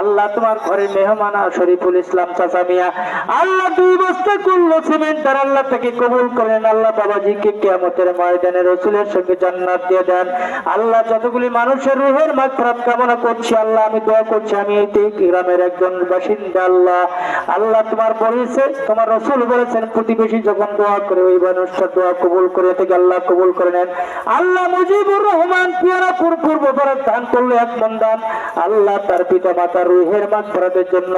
আল্লাহ তোমার ঘরে মেহমান শরীফুল ইসলাম চাচা মিয়া, আল্লাহ 2 বস্তা করলো সিমেন্ট, আর আল্লাহ তাকে কবুল করেন। আল্লাহ বাবাজিকে কিয়ামতের ময়দানে রাসূলের সঙ্গে জান্নাত দিয়ে দেন। আল্লাহ যতগুলি মানুষের রূহের মাগফিরাত কামনা করছি, আল্লাহ আমি দোয়া করছি, আমি এই গ্রামের একজন বাসিন্দা, আল্লাহ আল্লাহ তোমার বলেছে, তোমার রাসূল বলেছেন প্রতিবেশী যখন দোয়া করে ওই মানুষটা দোয়া কবুল করে থেকে আল্লাহ কবুল করে নেন। আল্লাহ মুজিবুর রহমান পিয়ারাপুর পূর্ব পাড়ার দান করলো 1 মণ দান, আল্লাহ তার পিতা মাতার রূহের মাগফিরাতের জন্য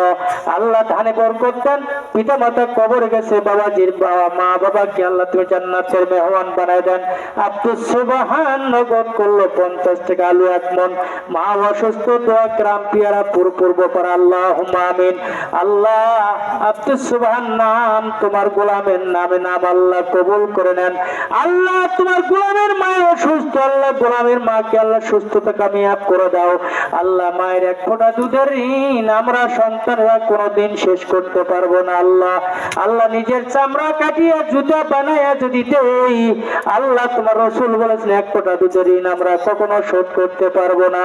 আল্লাহ ধানে বরকত দেন। পিতা মাতা কবরে গেছে, বাবাজির বাবা মা বাবাকে আল্লাহ তুমি জান্নাতের মেহমান বানায় দেন। আব্দুস সুবহান নগদ করলো 50 টাকা আলু 1 মণ। মা অসুস্থ, দোয়া গ্রাম পিয়ারাপুর পূর্ব পাড়া। আল্লাহুম্মা আমিন। আল্লাহ আব্দুস সুবহান নাম তোমার গোলামের নামে নাম, আল্লাহ কবুল করে নেন। আল্লাহ তোমার গোলামের মা অসুস্থ, আল্লাহ গোলামের মাকে আল্লাহ সুস্থতা কামিয়াব করে দাও। আল্লাহ মায়ের 1 ফোঁটা দুধের ঋণ আমরা সন্তানরা কোনোদিন শেষ করতে পারবো না। আল্লাহ আল্লাহ নিজের চামড়া কাটিয়ে জুতা বানাইয়া যদি দেই, আল্লাহ তোমার রাসূল বলেছেন 1 ফোঁটা দুধের ঋণ আমরা কখনো শোধ করতে পারবো না।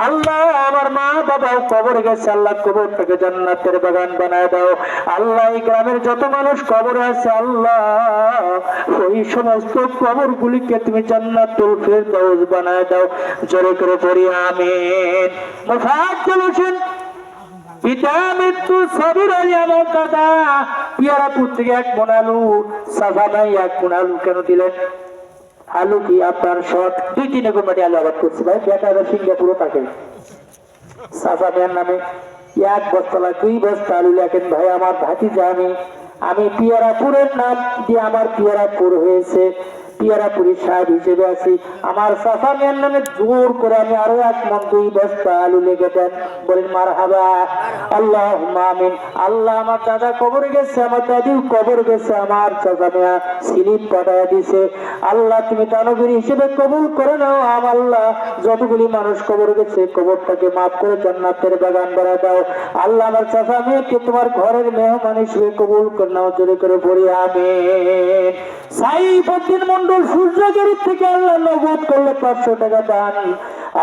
আল্লাহ আমার মা বাবাও কবরে গেছে, আল্লাহ কবরটাকে জান্নাতের বাগান বানায় দাও। আল্লাহ এই গ্রামের যত মানুষ কবরে আছে, আল্লাহ ওই সমস্ত কবরগুলিকে তুমি জান্নাতুল ফেরদাউস বানায় দাও। জোরে করে পড়ি আমিন। মুফাজ্জল হোসেন, পিতা মৃত্যু সাবির আলী আমার দাদা, পিয়ারাপুর থেকে 1 মণ আলু। সাফা নাই 1 মণ আলু কেন দিলেন? আলু কি আপনার শর্ট? 2-3 একর মাটি আলু আবাদ করছি ভাই, বেটারা সিঙ্গাপুরও থাকে। সাফা ভাইয়ের নামে 1 বস্তা 2 বস্তা আলু লেখেন ভাই আমার ভাতিজা। আমি পিয়ারাপুরের নাম দিয়ে আমার পিয়ারাপুর হয়েছে। পিয়ারাপুরি সাহেব হিসেবে আছি। আমার চাচা মেয়ের নামে জোর করে আমি আরো 1 মণ 2 বস্তা আলু লেগে দেন, বলেন মারহাবা, আল্লাহুম্মা আমিন। আল্লাহ আমার দাদা কবরে গেছে, আমার দাদিও কবর গেছে, আমার চাচা মেয়া স্লিপ পাঠায় দিছে। আল্লাহ তুমি দানবীর হিসেবে কবুল করে নাও। আল্লাহ যতগুলি মানুষ কবর গেছে কবরটাকে মাফ করে জান্নাতের বাগান বানায় দাও। আল্লাহ আমার চাচা মেয়েকে তোমার ঘরের মেহমান হিসেবে কবুল করে নাও, জোরে করে পড়ি আমিন। সাইফুদ্দিন মন্ডল সূর্যগিরি থেকে আল্লাহ নগদ করলো 500 টাকা দান,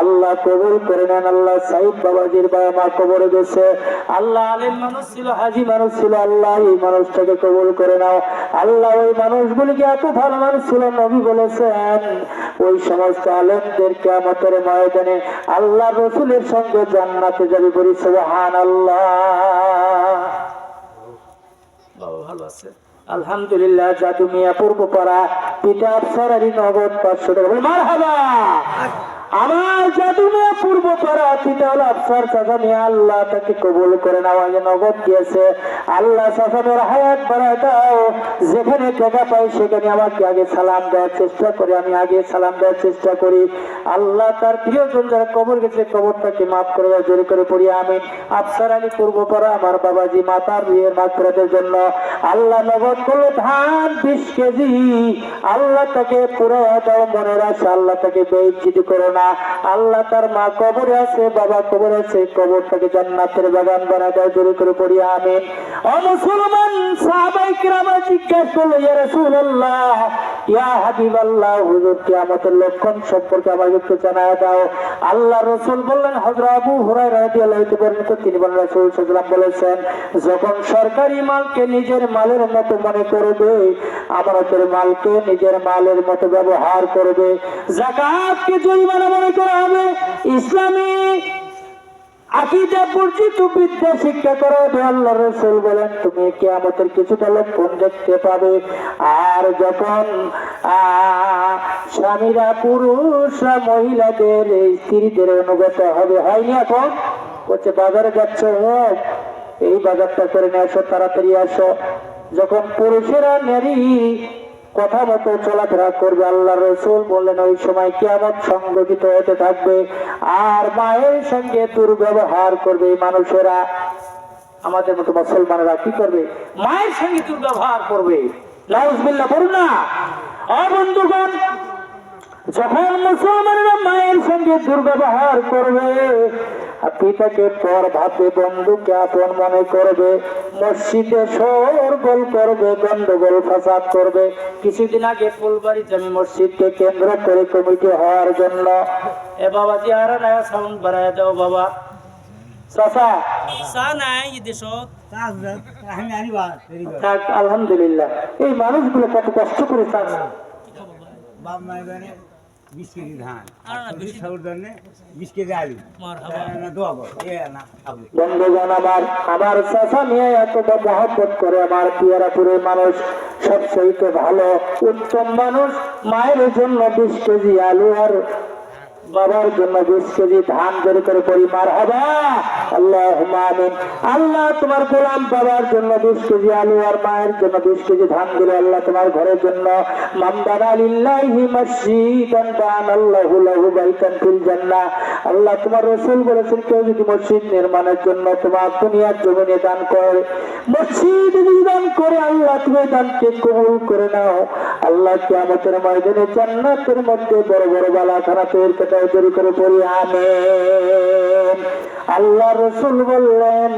আল্লাহ কবুল করে নেন। আল্লাহ সাইদ বাবাজির বাবা মা কবরে গেছে, আল্লাহ আলেম মানুষ ছিল, হাজি মানুষ ছিল, আল্লাহ এই মানুষটাকে কবুল করে নাও। আল্লাহ ওই মানুষগুলিকে এত ভালো মানুষ ছিল, নবী বলেছেন ওই সমস্ত আলেমদের কিয়ামতের ময়দানে আল্লাহ রসুলের সঙ্গে জান্নাতে যাবে, বলি সুবহানাল্লাহ। বাবা ভালো আছে আলহামদুলিল্লাহ। জাদু মিয়া পূর্বপাড়া, পিতা আফসার আলী নগদ 500 টাকা, বলি মারহাবা। আমার জাদু মিয়া পূর্বপাড়া, পিতা হলো আফসার চাচা মিয়া, আল্লাহ তাকে কবুল করে নাও, আগে নগদ দিয়েছে। আল্লাহ চাচাদের হায়াত বাড়ায় দাও, যেখানে টাকা পাই সেখানে আমাকে আগে সালাম দেওয়ার চেষ্টা করে, আমি আগে সালাম দেওয়ার চেষ্টা করি। আল্লাহ তার প্রিয়জন যারা কবর গেছে কবরটাকে মাফ করে দাও, জোরে করে পড়ি আমিন। আফসার আলী পূর্বপাড়া আমার বাবাজি মাতার বিয়ের মাগফিরাতের জন্য আল্লাহ নগদ করলো ধান 20 কেজি, আল্লাহ তাকে পুরো দাও, মনের আশা আল্লাহ তাকে বেইজ্জতি করো না। আল্লাহ তার মা কবরে আছে, বাবা কবরে আছে, কবরটাকে জান্নাতের বাগান বানায় দাও, জোরে করে পড়ি আমিন। ও মুসলমান সাহাবায়ে কিরামরা জিজ্ঞাসা করলো, ইয়া রাসূলুল্লাহ, ইয়া হাবিবাল্লাহ, হুজুর কিয়ামতের লক্ষণ সম্পর্কে আমাকে একটু জানায় দাও। আল্লাহ রাসূল বললেন, হযরত আবু হুরায়রা রাদিয়াল্লাহু তাআলা বর্ণিত, তিনি বলেন রাসূল সাল্লাল্লাহু আলাইহি ওয়াসাল্লাম বলেছেন, যখন সরকারি মালকে নিজের মালের মতো মনে করবে, আমানতের মালকে নিজের মালের মতো ব্যবহার করবে, যাকাতকে জরিমানা মনে করা হবে, ইসলামী আকীদা বর্জিত বিদ্যা শিক্ষা করা হবে। আল্লাহ রাসূল বলেন তুমি কিয়ামতের কিছুটা লক্ষণ দেখতে পাবে। আর যখন স্বামীরা পুরুষরা মহিলাদের স্ত্রীদের অনুগত হবে, হয়নি এখন বলছে বাজারে যাচ্ছে, এই বাজারটা করে নিয়ে আসো, তাড়াতাড়ি আসো। যখন পুরুষেরা নারী কথা মতো চলাফেরা করবে, আল্লাহ রাসূল বললেন ওই সময় কিয়ামত সংঘটিত হতে থাকবে। আর মায়ের সঙ্গে দুর্ব্যবহার করবে মানুষেরা, আমাদের মতো মুসলমানেরা কি করবে, মায়ের সঙ্গে দুর্ব্যবহার করবে, নাউজুবিল্লাহ বলুন না। বন্ধুগণ, যখন মুসলমানেরা মায়ের সঙ্গে দুর্ব্যবহার করবে, পিতাকে পর ভাবে, বন্ধুকে আপন মনে করবে, মসজিদে শোরগোল করবে, গন্ডগোল ফাসাদ করবে। কিছুদিন আগে ফুলবাড়ি জামি মসজিদকে কেন্দ্র করে কমিটি হওয়ার জন্য, এ বাবা জিয়ারা না সাউন্ড বাড়ায় দাও বাবা, চাচা থাক, আলহামদুলিল্লাহ। এই মানুষগুলো কত কষ্ট করে চাচা বন্ধুগণ, আমার চাচা নিয়ে এত মহব্বত করে আমার পিয়ারাপুরের মানুষ, সবচেয়ে ভালো উত্তম মানুষ। মায়ের জন্য 20 কেজি আলু আর বাবার জন্য 20 কেজি ধান, বের করে পড়ি মারহাবা, আল্লাহুম্মা আমিন। আল্লাহ তোমার গোলাম বাবার জন্য 20 কেজি আলু আর মায়ের জন্য 20 কেজি ধান দিলে, আল্লাহ তোমার ঘরের জন্য মান বানা লিল্লাহি মসজিদান বানাল্লাহু লাহু বাইতান ফিল জান্নাহ। আল্লাহ তোমার রাসূল বলেছেন, কেউ যদি মসজিদ নির্মাণের জন্য তোমার দুনিয়ার জমিনে দান করে, মসজিদ নির্মাণ করে, আল্লাহ তুমি দানকে কবুল করে নাও। আল্লাহ কিয়ামতের ময়দানে জান্নাতের মধ্যে বড় বড় বালাখানা তৈরি করে তৈরি করে পড়ি আমিন। আল্লাহ রাসূল বললেন,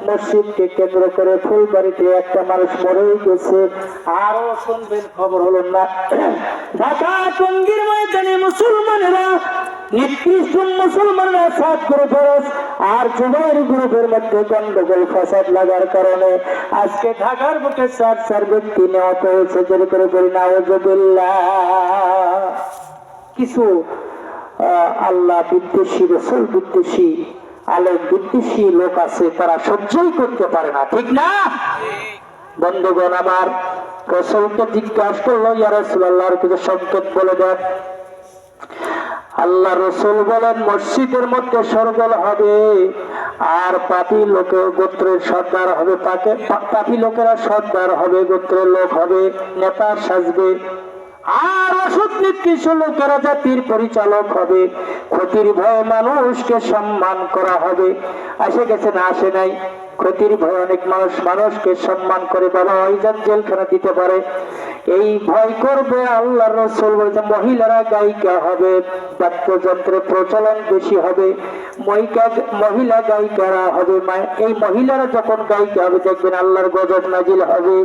মসজিদকে কেন্দ্র করে ফুলবাড়িতে একটা মানুষ মরে গেছে। আরো শুনবেন খবর হলো না, ঢাকা টঙ্গীর ময়দানে মুসলমানেরা, নিকৃষ্ট মুসলমানরা 7 গ্রুপ আর জুবাইর গ্রুপের মধ্যে গন্ডগোল ফাসাদ লাগার কারণে আজকে ঢাকার বুকে 4 ব্যক্তি নিহত হয়েছে, জোরে করে বলি নাউজুবিল্লাহ। কিছু আল্লাহ বিদ্বেষী, রাসূল বিদ্বেষী, আলেম বিদ্বেষী লোক আছে, তারা সহ্যই করতে পারে না, ঠিক না বন্ধুগণ? আমার রাসূলকে জিজ্ঞাসা করলো, ইয়া রাসূলুল্লাহ কিছু সংকেত বলে দেন। আল্লাহ রাসূল বলেন, মসজিদের মধ্যে সরগোল হবে আর পাপী লোকের গোত্রের সর্দার হবে, পাপী লোকেরা সর্দার হবে, গোত্রের লোক হবে, নেতা সাজবে। আর অসৎ নিকৃষ্ট লোকেরা জাতির পরিচালক হবে, ক্ষতির ভয়ে মানুষকে সম্মান করা হবে। আসে গেছে না আসে নাই? ক্ষতির ভয়ে অনেক মানুষ মানুষকে সম্মান করে, বাবা ওইজান জেলখানা দিতে পারে, এই ভয় করবে। আল্লাহ রাসূল বলেছেন মহিলারা গায়িকা হবে, বাদ্যযন্ত্রের প্রচলন বেশি হবে, মহিলা গায়িকারা হবে। এই মহিলারা যখন গায়িকা হবে দেখবেন আল্লাহর গজব নাজিল হবে।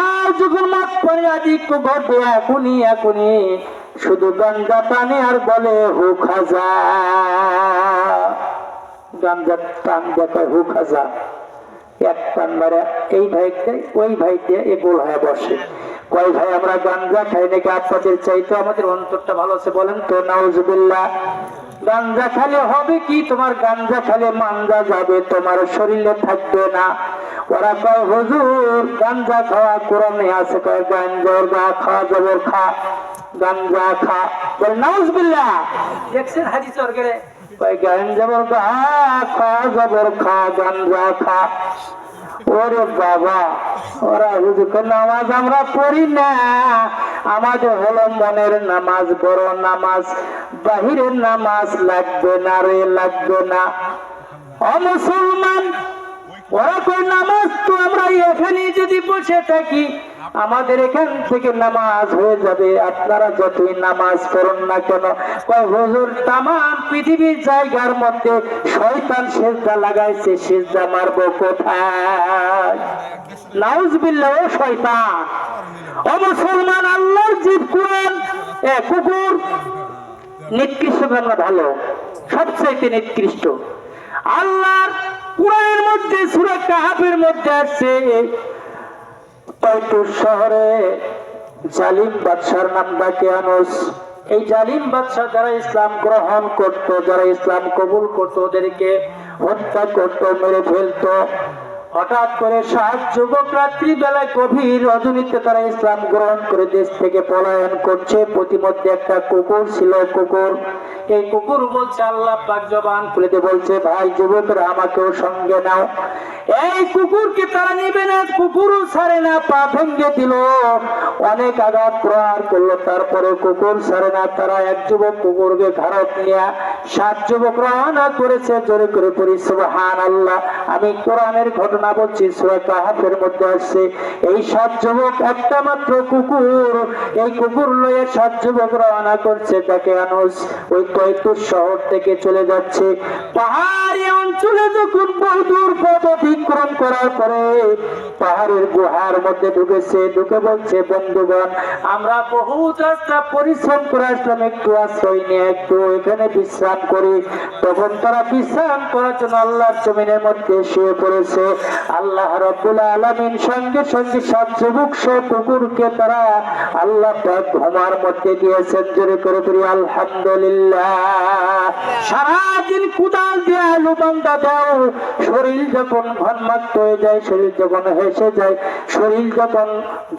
আর যখন মদ পানি আদিক্য ঘটবে এখনই শুধু গাঞ্জা টানে আর বলে হু খাজা, গাঞ্জা টান দেখে হু খাজা, এক টান মারে এই ভাইকে ওই ভাইকে এ গোল হয়ে বসে। কয় ভাই আমরা গাঞ্জা খাই নাকি আপনাদের চাইতে আমাদের অন্তরটা ভালো আছে বলেন তো? নাউজুবিল্লাহ। গাঞ্জা খালে হবে কি? তোমার গাঞ্জা খালে মাঞ্জা যাবে, তোমার শরীরে থাকবে না। ওরা কয় হুজুর গাঞ্জা খাওয়া কোরআনে আছে, কয় গাঞ্জার গা খা জবর খা, গাঞ্জা খা। বলে নাউজুবিল্লাহ। দেখছেন হাদিস অর্গেরে কয় গাঞ্জার গা খা জবর খা, গাঞ্জা খা। ওরে বাবা, ওরা হুজুর নামাজ আমরা পড়ি না, আমাদের হলো মনের নামাজ, বড় নামাজ, বাহিরের নামাজ লাগবে না রে, লাগবে না। ও মুসলমান, ওরা কই নামাজ তো আমরা এখানে যদি বসে থাকি আমাদের এখান থেকে নামাজ হয়ে যাবে, আপনারা যতই নামাজ পড়ুন না কেন। কয় হুজুর তামাম পৃথিবীর জায়গার মধ্যে শয়তান সেজদা লাগাইছে, সেজদা মারবো কোথায়? নাউজুবিল্লাহ। ও শয়তান, ও মুসলমান, আল্লাহর জীব কোরআন কুকুর নিকৃষ্ট না ভালো? সবচেয়ে নিকৃষ্ট। আল্লাহর কোরআনের মধ্যে সূরা কাহাফের মধ্যে আছে তয়তুর শহরে জালিম বাদশার নাম দাকিয়ানুস। এই জালিম বাদশা যারা ইসলাম গ্রহণ করত, যারা ইসলাম কবুল করত, ওদেরকে হত্যা করত, মেরে ফেলত। হঠাৎ করে 7 যুবক রাত্রি বেলায় গভীর রজনীতে তারা ইসলাম গ্রহণ করে দেশ থেকে পলায়ন করছে। প্রতিমধ্যে একটা কুকুর ছিল। কুকুর, এই কুকুর বলছে, আল্লাহ পাক জবান খুলে দিয়ে বলছে, ভাই যুবকরা আমাকেও সঙ্গে নাও। এই কুকুরকে তারা নেবে না, কুকুরও ছাড়ে না, পা ভেঙে দিল, অনেক আঘাত প্রহার করলো, তারপরে কুকুর ছাড়ে না। তারা এক যুবক কুকুরকে ঘাড়ত নিয়ে 7 যুবক রওনা করেছে। জোরে করে পড়ি সুবহানাল্লাহ। আমি কোরআনের ঘটনা বলছি, সূরা কাহাফের মধ্যে আসছে। এই 7 যুবক একটা মাত্র কুকুর, এই কুকুর লয়ে 7 যুবক রওনা করছে দাকিয়ানুস ওই তয়তুর শহর থেকে চলে যাচ্ছে। পাহাড়ি অঞ্চলে যখন বহুদূর পথ অতিক্রম করার পরে পাহাড়ের গুহার মধ্যে ঢুকেছে। ঢুকে বলছে, বন্ধুগণ আমরা বহুত রাস্তা পরিশ্রম করে আসলাম, একটু আশ্রয় নিয়ে একটু এখানে বিশ্রাম করি। তখন তারা বিশ্রাম করার জন্য আল্লাহর জমিনের মধ্যে শুয়ে পড়েছে। আল্লাহ রাব্বুল আলামিন সঙ্গে সঙ্গে 7 যুবক সহ কুকুরকে তারা আল্লাহ পাক ঘুমার মধ্যে দিয়েছেন। জোরে করে বলি আলহামদুলিল্লাহ। সারাদিন কুদাল দিয়ে আলু বান্দা দাও, শরীর যখন ঘনমাক্ত হয়ে যায়, শরীর যখন হেসে যায়, শরীর যখন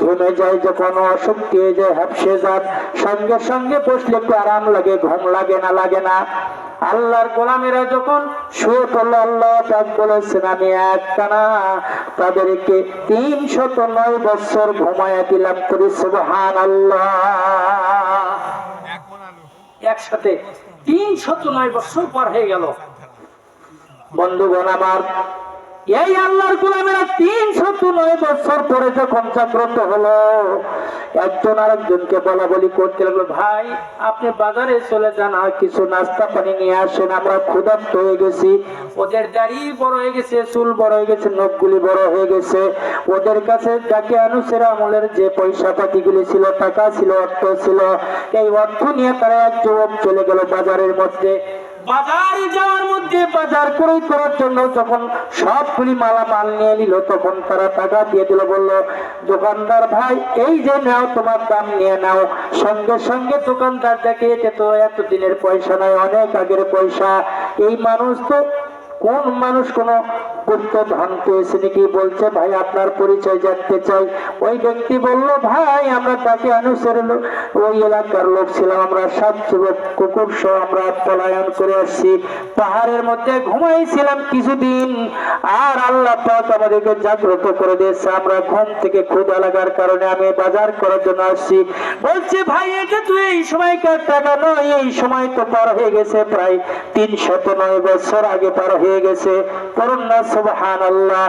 ঘেমে যায়, যখন অশক্তি হয়ে যায়, হাঁপসে যায়, সঙ্গে সঙ্গে বসলে একটু আরাম লাগে, ঘুম লাগে না? লাগে না? আল্লাহর গোলামেরা যখন শুয়ে পড়লো, আল্লাহ পাক বলেছেন আমি একটানা তাদেরকে 309 বছর ঘুমায়া দিলাম। করি সুবহানাল্লাহ। একসাথে 309 বছর পর হয়ে গেল। বন্ধুগণ আমার, এই আল্লাহর গোলামেরা 309 বছর পরে যখন জাগ্রত হলো, একজন আরেকজনকে বলা বলি করতে লাগলো, ভাই আপনি বাজারে চলে যান, আর কিছু নাস্তা পানি নিয়ে আসেন, আমরা ক্ষুধার্ত হয়ে গেছি। ওদের দাড়ি বড় হয়ে গেছে, চুল বড় হয়ে গেছে, নখগুলি বড় হয়ে গেছে। ওদের কাছে দাকিয়ানুসের আমলের যে পয়সা পাতিগুলি ছিল, টাকা ছিল, অর্থ ছিল, এই অর্থ নিয়ে তারা এক যুবক চলে গেল বাজারের মধ্যে। বাজারে যাওয়ার মধ্যে বাজার ক্রয় করার জন্য যখন সবগুলি মালামাল নিয়ে নিল, তখন তারা টাকা দিয়ে দিল। বললো, দোকানদার ভাই এই যে নাও, তোমার দাম নিয়ে নাও। সঙ্গে সঙ্গে দোকানদার দেখে এটা তো এতদিনের পয়সা নয়, অনেক আগের পয়সা। এই মানুষ তো কোন মানুষ কোন গুপ্ত ধন পেয়েছে নাকি, বলছে ভাই আপনার পরিচয় জানতে চাই। ওই ব্যক্তি বলল, ভাই আমরা তাকে অনুসরণ ওই এলাকার লোক ছিলাম, আমরা 7 যুবক কুকুর সহ আমরা পলায়ন করে আসছি, পাহাড়ের মধ্যে ঘুমাইছিলাম কিছুদিন, আর আল্লাহ পাক আমাদেরকে জাগ্রত করে দিয়েছে, আমরা ঘুম থেকে ক্ষুধা লাগার কারণে আমি বাজার করার জন্য আসছি। বলছে ভাই এটা তো এই সময়কার টাকা নয়, এই সময় তো পার হয়ে গেছে, প্রায় 309 বছর আগে পার হয়ে গেছে। পড়ুন না সুবহানাল্লাহ।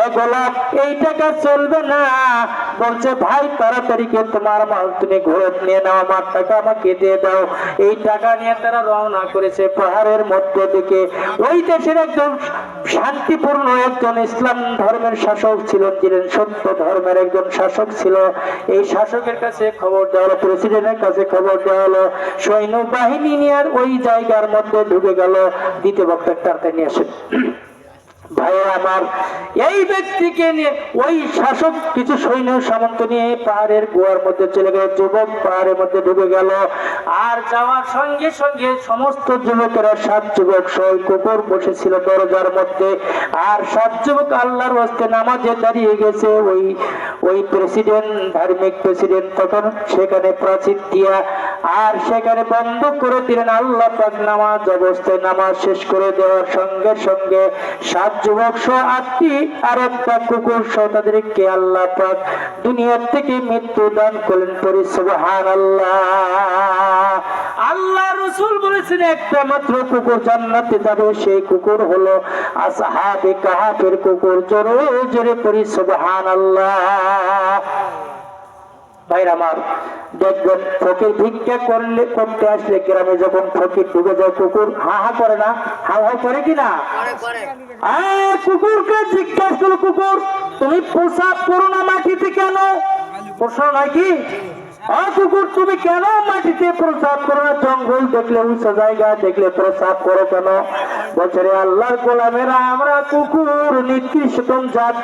এ গোলাপ এই টাকা চলবে না। বলছে ভাই তাড়াতাড়ি কে তোমার মাল তুমি ঘরে নিয়ে নাও, আমার টাকা আমাকে দিয়ে দাও। এই টাকা নিয়ে তারা রওনা করেছে পাহাড়ের মধ্যে দিকে। ওই দেশের একজন শান্তিপূর্ণ একজন ইসলাম ধর্মের শাসক ছিলেন, সত্য ধর্মের একজন শাসক ছিল। এই শাসকের কাছে খবর দেওয়া হলো, প্রেসিডেন্টের কাছে খবর দেওয়া হলো, সৈন্য বাহিনী নিয়ে ওই জায়গার মধ্যে ঢুকে গেল। দ্বিতীয় বক্তাকে নিয়ে আসেন। ভাই আমার, এই ব্যক্তিকে নিয়ে ওই শাসক কিছু সৈন্য সামন্ত নিয়ে পাহাড়ের গুহার মধ্যে চলে গেল। যুবক পাহাড়ের মধ্যে ঢুকে গেল, আর যাওয়ার সঙ্গে সঙ্গে সমস্ত যুবকেরা 7 যুবক সহ কুকুর বসেছিল দরজার মধ্যে, আর 7 যুবক আল্লাহর হস্তে নামাজে দাঁড়িয়ে গেছে। ওই প্রেসিডেন্ট, ধার্মিক প্রেসিডেন্ট তখন সেখানে প্রাচীর দিয়া আর সেখানে বন্ধ করে দিলেন। আল্লাহ পাক নামাজ অবস্থায় নামাজ শেষ করে দেওয়ার সঙ্গে সঙ্গে 7 যুবক সহ 8টি আর একটা কুকুর সহ তাদেরকে আল্লাহ পাক দুনিয়ার থেকে মৃত্যু দান করলেন। পরি সুবহানাল্লাহ। আল্লাহ রাসূল বলেছেন একটা মাত্র কুকুর জান্নাতে যাবে, সেই কুকুর হলো আসহাবে কাহাফের কুকুর। জোরে জোরে পরি সুবহানাল্লাহ। ভাইরা আমার, দেখবেন ফকির ভিক্ষা করতে আসলে গ্রামে যখন ফকির ঢুকে যায়, কুকুর হা হা করে না? হা হা করে কিনা? কুকুরকে জিজ্ঞাসা করলো, কুকুর তুমি প্রসাব করো না মাটিতে কেন? প্রশ্ন নাকি? কুকুর তুমি কেন মাটিতে প্রসাব করো না? জঙ্গল দেখলে, উঁচু জায়গা দেখলে প্রসাব করো কেন? বছরে আল্লাহর গোলামেরা আমরা কুকুর নিকৃষ্টতম জাত,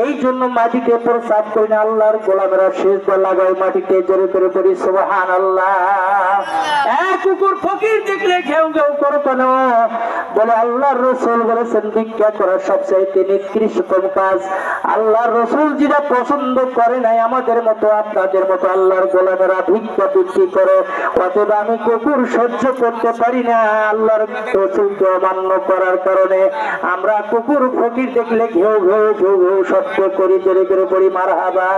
এই জন্য মাটিতে প্রসাব করি না। আল্লাহর গোলামেরা সিজদা লাগায় মাটিতে। জোরে করে পড়ি সুবহানাল্লাহ। কুকুর ফকির দেখলে ঘেউ ঘেউ করো কেন? বলে আল্লাহর রাসূল বলেছেন ভিক্ষা করা সবচেয়ে নিকৃষ্টতম কাজ। আল্লাহর রাসূল যেটা পছন্দ করে নাই আমাদের মতো আপনাদের মতো আল্লাহর গোলামেরা ভিক্ষা বৃদ্ধি করে। অতএব আমি কুকুর সহ্য করতে পারি না আল্লাহর রাসূলকে অমান্য করার কারণে। আমরা কুকুর ফকির দেখলে ঘেউ ঘেউ ঘেউ ঘেউ শব্দ করি। জোরে করে পড়ি মারহাবা।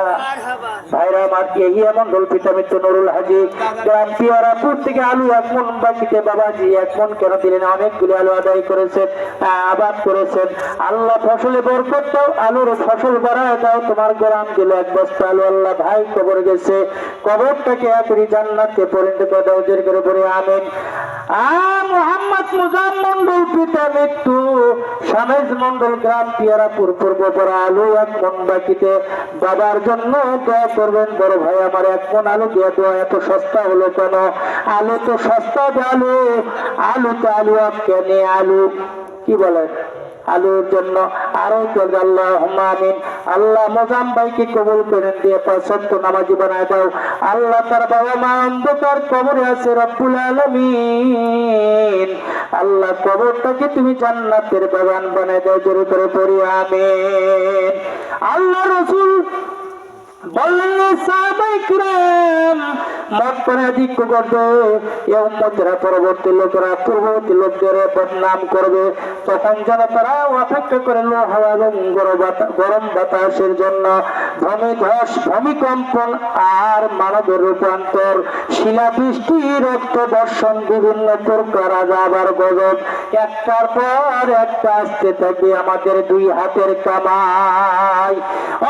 ভাইরা আমার, এই মন্ডল পিতা মিত্র নুরুল হাজি গ্রাম পিয়ারাপুর থেকে আলু 1 মণ বাকিতে বাবাজি 1 মণ কেন দিলেন? অনেকগুলি আলু আদায় করেছেন, আবাদ করেছেন। আল্লাহ ফসলে বরকত দাও, আলুর ফসল বাড়ায় দাও। তোমার গোলাম দিল 1 বস্তা আলু, আল্লাহ ভাই কবর গেছে, কবরটাকে একরি জান্নাতে পরিণত করে দাও। জোরে করে পড়ি আমিন। মোহাম্মদ মুজাম মন্ডল পিতা মৃত্যু শামেজ মন্ডল গ্রাম পিয়ারাপুর পূর্বপাড়া আলু 1 মণ বাকিতে বাবার জন্য দোয়া করবেন। বড় ভাই আমার 1 মণ আলু দিয়ে দোয়া। এত সস্তা হলো কেন? আলু তো সস্তা, আলু তো আলু কেনে আলু কি বলেন? আলুর জন্য আরো করবে। আল্লাহুম্মা আমিন। আল্লাহ মোজাম ভাইকে কবুল করেন, দিয়ে 5 ওয়াক্ত নামাজি বানায় দাও। আল্লাহ তার বাবা মা অন্ধকার কবরে আছে, রব্বুল আলামিন আল্লাহ কবরটাকে তুমি জান্নাতের বাগান বানায় দাও। জোরে করে পড়ি আমিন। আল্লাহ রাসূল বললেন সাহাবায়ে কিরাম মত করে দিক করবে, এই উম্মতেরা পরবর্তী লোকেরা পূর্ববর্তী লোকদের বদনাম করবে। তখন যেন তারা অপেক্ষা করে হাওয়া এবং গরম বাতাসের জন্য ভূমিধস, ভূমিকম্পন আর মানবের রূপান্তর, শিলাবৃষ্টি, রক্ত বর্ষণ, বিভিন্ন প্রকার আযাব আর গজব একটার পর একটা আসতে থাকবে আমাদের 2 হাতের কামাই।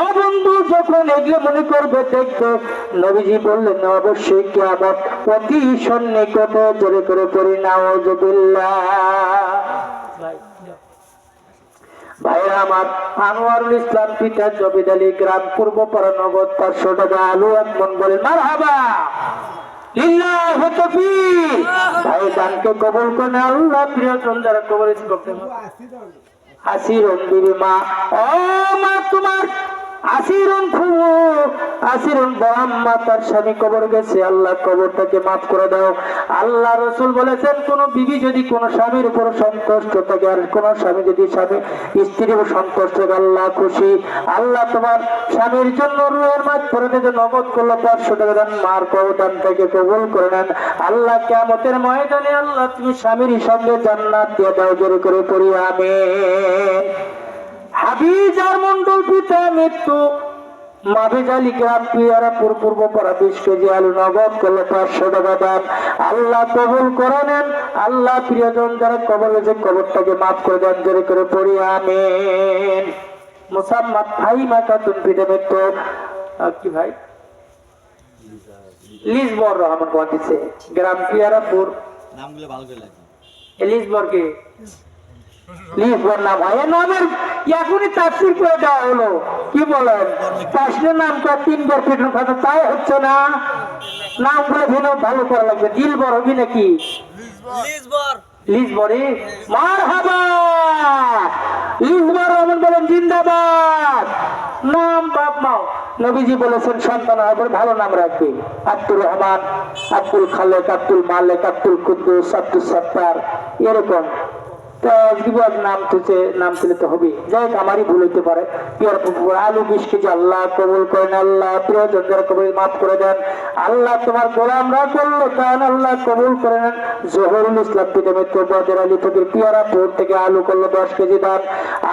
ও বন্ধু, যখন এগুলো মনে করবে দেখবে, নবীজি বললেন অবশ্যই কিয়ামত অতি সন্নিকটে। জোরে করে পড়ি নাউযুবিল্লাহ। ভাইরা আমার, আনোয়ারুল ইসলাম পিতা জবিদ আলী গ্রাম পূর্বপাড়া নগদ 500 টাকা আলু 1 মণ। বলেন মারহাবা লিল্লাহি তাকবীর। ভাই দানকে কবুল করেন আল্লাহ। প্রিয়জন যারা কবরে করতে আসির বিবি মা, ও মা তোমার আসিরুন খুবু আসিরুন বরাম্মা, তার স্বামী কবর গেছে, আল্লাহ কবরটাকে মাফ করে দাও। আল্লাহ রসুল বলেছেন, কোন বিবি যদি কোন স্বামীর উপর সন্তুষ্ট থাকে, আর কোন স্বামী যদি স্বামী স্ত্রীর উপর সন্তুষ্ট থাকে, আল্লাহ খুশি। আল্লাহ তোমার স্বামীর জন্য রুহের মাছ করে থেকে নগদ করলো 500 টাকা দান, মার কবদান থেকে কবুল করে নেন। আল্লাহ কিয়ামতের ময়দানে আল্লাহ তুমি স্বামীর সঙ্গে জান্নাত দিয়ে দাও, জোরে করে পড়ি আমিন। হাবিজার মন্ডল পিতা মৃত্যু, মাভিজালি গ্রাম পিয়ারাপুর পূর্ব পাড়া 20 কেজি আলু নগদ করলে 500 টাকা দান, আল্লাহ কবুল করে নেন। আল্লাহ প্রিয়জন যারা কবর গেছে কবরটাকে মাফ করে দেন, জোরে করে পড়ি আমিন। মুসাম্মাদ ভাই মাকাতুন পিতা মৃত্যু, কি ভাই লিসবর রহমান কোয়াতিছে গ্রাম পিয়ারাপুর, নামগুলো ভালো করে লাগে। লিসবর কে লিসবর নাম হয়, এ নামের এখনই তাফসীর করে দেওয়া হলো। কি বলেন, তাফসীরের নাম তো 3 বার পেটন কথা, তাই হচ্ছে না। নামগুলো ভিন্ন ভালো করা লাগবে। দিলবর হবি নাকি লিসবর লিসবরি, মারহাবা। লিসবর রহমান বলেন জিন্দাবাদ। নাম বাপ মাও নবীজি বলেছেন সন্তান হবে ভালো নাম রাখবে। আব্দুর রহমান, আব্দুল খালেক, আব্দুল মালেক, আব্দুল কুদ্দুস, আব্দুল সত্তার, এরকম নাম তুলছে, নাম তুলে তো হবে। যাই হোক, আমারই ভুল হইতে পারে। আলু 20 কেজি আল্লাহ কবুল করেন, আল্লাহ প্রিয় জনদের কবুল মাফ করে দেন। আল্লাহ তোমার গোলামরা করলো কারণ আল্লাহ কবুল করে নেন। জহরুল ইসলাম পিতা মৃত্যু বদের আলী ফকির পিয়ারাপুর থেকে আলু করলো 10 কেজি দান,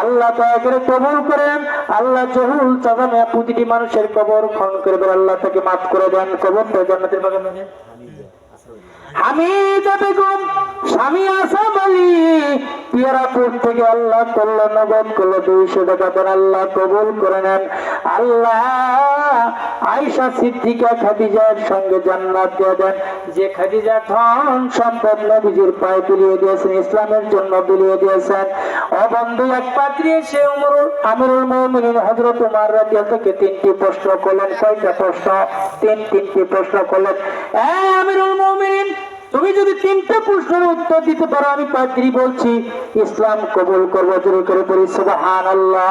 আল্লাহ দয়া করে কবুল করেন। আল্লাহ জহুল চাঁদা প্রতিটি মানুষের কবর খনন করে দেন, আল্লাহ তাকে মাফ করে দেন, কবরটা জান্নাতের বাগানে। হামিদা বেগম স্বামী আসাম আলী পিয়ারাপুর থেকে আল্লাহ করলো নগদ করলো 200 টাকা দেন, আল্লাহ কবুল করে নেন। আল্লাহ আয়েশা সিদ্দিকা খাদিজার সঙ্গে জান্নাত দিয়ে দেন। যে খাদিজা ধন সম্পদ নবীজির পায়ে তুলিয়ে দিয়েছেন, ইসলামের জন্য বিলিয়ে দিয়েছেন। অবন্ধু এক পাত্রী সে আমিরুল মুমিনিন হযরত উমর রাদিয়াল্লাহু থেকে 3টি প্রশ্ন করলেন। কয়টা প্রশ্ন? তিনটি প্রশ্ন করলেন। আমিরুল মুমিনিন, তুমি যদি 3টে প্রশ্নের উত্তর দিতে পারো, আমি পাদ্রী বলছি ইসলাম কবুল করবো। জোরে করে পড়ি সুবহানাল্লাহ।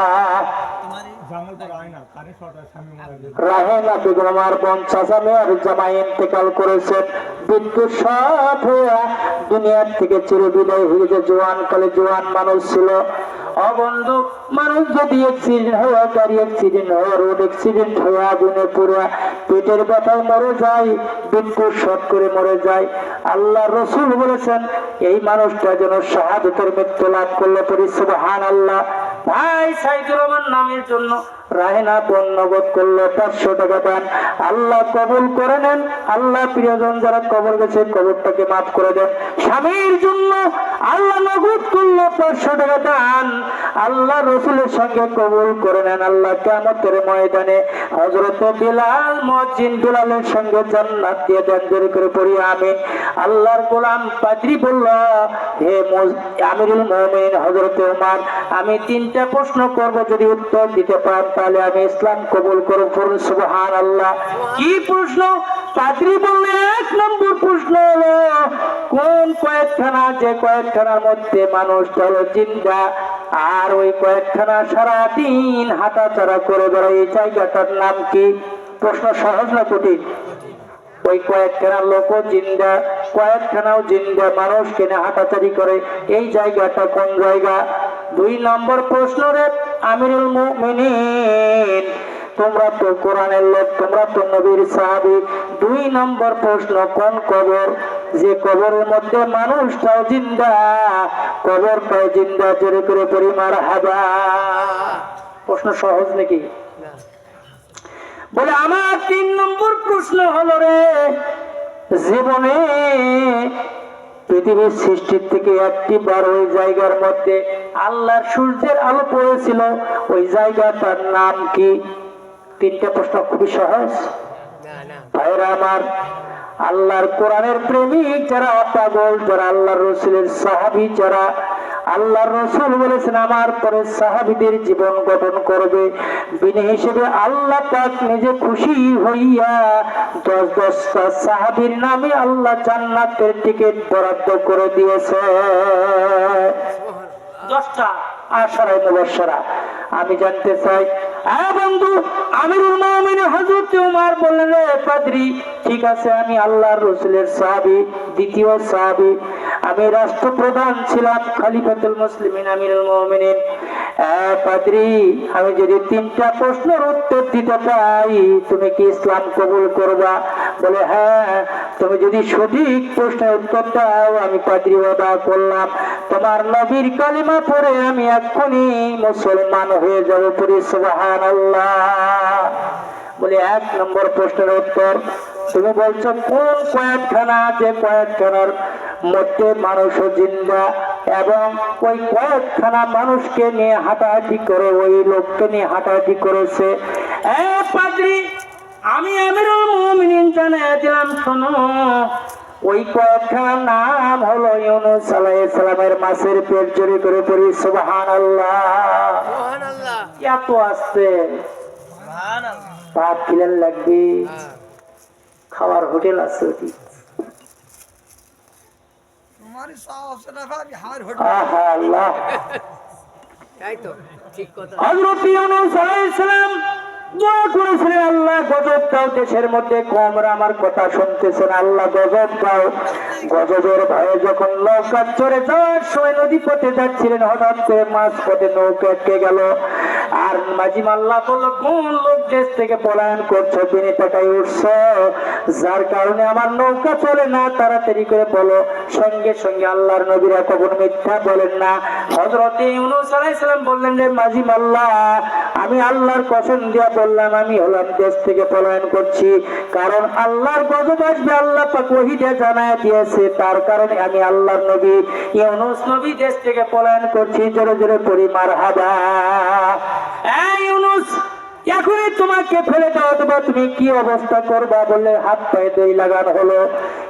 রাহেনা বেগম আমার বোন চাচা মেয়ের জামাই ইন্তেকাল করেছেন, বিদ্যুৎ শর্ট হয়ে দুনিয়ার থেকে চিরবিদায় হয়ে যে জোয়ানকালে জোয়ান মানুষ ছিল। অবন্ধু, মানুষ যদি অ্যাক্সিডেন্ট হয়, গাড়ি অ্যাক্সিডেন্ট হয়, রোড অ্যাক্সিডেন্ট হয়ে আগুনে পুড়ে পেটের ব্যথায় মরে যায়, বিদ্যুৎ শর্ট করে মরে যায়। আল্লাহ রসুল বলেছেন এই মানুষটা যেন শাহাদাতের মৃত্যু লাভ করলে পড়ি সুবহানাল্লাহ। ভাই সাইদুর রহমান নামের জন্য রাহেনা বোন নগদ করলো 500 টাকা দান, আল্লাহ কবুল করে নেন। আল্লাহ প্রিয়জন যারা কবর গেছে কবরটাকে মাফ করে দেন। স্বামীর জন্য আল্লাহ নগদ করলো 500 টাকা দান, আল্লাহ রসুলের সঙ্গে কবুল করে নেন। আল্লাহ কিয়ামতের ময়দানে হযরত বিলাল মুয়াজ্জিন বিলালের সঙ্গে জান্নাত দিয়ে দেন, জোরে করে পড়ি আমিন। আল্লাহর গোলাম পাদ্রী বলল, হে আমিরুল মুমিনিন হযরত ওমর, আমি 3টা প্রশ্ন করব, যদি উত্তর দিতে পারেন তাহলে আমি ইসলাম কবুল করব। পড়ুন সুবহানাল্লাহ। কি প্রশ্ন? পাদ্রী বললেন 1 নম্বর প্রশ্ন হলো কোন কয়েকখানা, যে কয়েকখানার মধ্যে মানুষটা হলো জিন্দা, আর ওই কয়েকখানা সারাদিন হাঁটাচলা করে বেড়ায়, এই জায়গাটার নাম কি? প্রশ্ন সহজ না কঠিন? ওই কয়েকখানা লোক জিন্দা, কয়েকখানাও জিন্দা মানুষ কেনে হাঁটাচারি করে, এই জায়গাটা কোন জায়গা? 2 নম্বর প্রশ্ন রে আমিরুল মুমিনিন, তোমরা তো কোরআনের লোক, তোমরা তো নবীর সাহাবী। 2 নম্বর প্রশ্ন, কোন কবর, যে কবরের মধ্যে মানুষটাও জিন্দা, কবরটাও জিন্দা, জোরে করে পড়ি মারহাবা। প্রশ্ন সহজ নাকি? বলে আমার 3 নম্বর প্রশ্ন হলো রে, জীবনে পৃথিবীর সৃষ্টির থেকে একটিবার ওই জায়গার মধ্যে আল্লাহর সূর্যের আলো পড়েছিল, ওই জায়গাটার নাম কি? 3টা প্রশ্ন খুবই সহজ। ভাইরা আমার, আল্লাহর কোরআনের প্রেমিক যারা, পাগল যারা, আল্লাহর রসুলের সাহাবী যারা, আল্লাহর রসুল বলেছেন আমার পরে সাহাবীদের জীবন গঠন করবে। বিনি হিসেবে আল্লাহ পাক নিজে খুশি হইয়া 10টা সাহাবীর নামে আল্লাহ জান্নাতের টিকিট বরাদ্দ করে দিয়েছে। 10টা আশারায়ে মুবাশশারা। আমি জানতে চাই বন্ধু আমিরুল মুমিনিন হযরত ওমর বললেন, রে পাদ্রী, ঠিক আছে, আমি আল্লাহর রাসূলের সাহাবী, দ্বিতীয় সাহাবী, আমি রাষ্ট্রপ্রধান ছিলাম, খলিফাতুল মুসলিমিন, আমিরুল মুমিনিন। পাদ্রী, আমি যদি 3টা প্রশ্নের উত্তর দিতে পাই, তুমি কি ইসলাম কবুল করবা? বলে, হ্যাঁ, তুমি যদি সঠিক প্রশ্নের উত্তর দাও, আমি পাদ্রী ওয়াদা করলাম তোমার নবীর কালিমা পড়ে আমি এক্ষুনি মুসলমান হয়ে যাব। পড়ি সুবহানাল্লাহ। বলে, 1 নম্বর প্রশ্নের উত্তর, তুমি বলছো কোন কয়েকখানা আছে, কয়েকখানার মধ্যে মানুষ জিন্দা এবং ওই কয়েকখানা মানুষকে নিয়ে হাঁটাহাঁটি করে, ওই লোককে নিয়ে হাঁটাহাঁটি করেছে। পাদ্রী, আমি আমিরুল মুমিনিন জানিয়ে দিলাম, শোনো, ওই কয়েকখানার নাম হলো ইউনূস আলাইহিস সালামের মাছের পেট জোরে করে পড়ি সুবহানাল্লাহ। এত আসছে, ভাত খিলেন লাগবে, খাওয়ার হোটেল আছে ওটি। আহা আল্লাহ। হযরত ইউনূস আলাইহিস সালাম দোয়া করেছিলেন, আল্লাহ গজব দাও, দেশের মধ্যে কমরা আমার কথা শুনতেছেন, আল্লাহ গজব দাও। গজবের ভয়ে যখন নৌকা চড়ে যাওয়ার সময় নদী পথে যাচ্ছিলেন, হঠাৎ করে মাঝ পথে নৌকা আটকে গেল। আর মাঝি মাল্লা বললো, কোন লোক দেশ থেকে পলায়ন করছো, বিনে টাকায় উঠছো, যার কারণে আমার নৌকা চলে না, তাড়াতাড়ি করে বলো। সঙ্গে সঙ্গে আল্লাহর নবীরা কখনো মিথ্যা বলেন না। হযরত ইউনূস আলাইহিস সালাম বললেন, রে মাঝি মাল্লা, আমি আল্লাহর কসম দিয়া বললাম, আমি হলাম দেশ থেকে পলায়ন করছি, কারণ আল্লাহর গজব আসবে, আল্লাহ পাক ওহীতে জানায় দিয়েছে, তার কারণে আমি আল্লাহর নবী ইউনূস নবী দেশ থেকে পলায়ন করছি। জোরে জোরে পড়ি মারহাবা। ইউনূস, এখনই তোমাকে ফেলে দেওয়া দেবো, তুমি কি অবস্থা করবা? বলে হাত পায়ে দড়ি লাগানো হলো।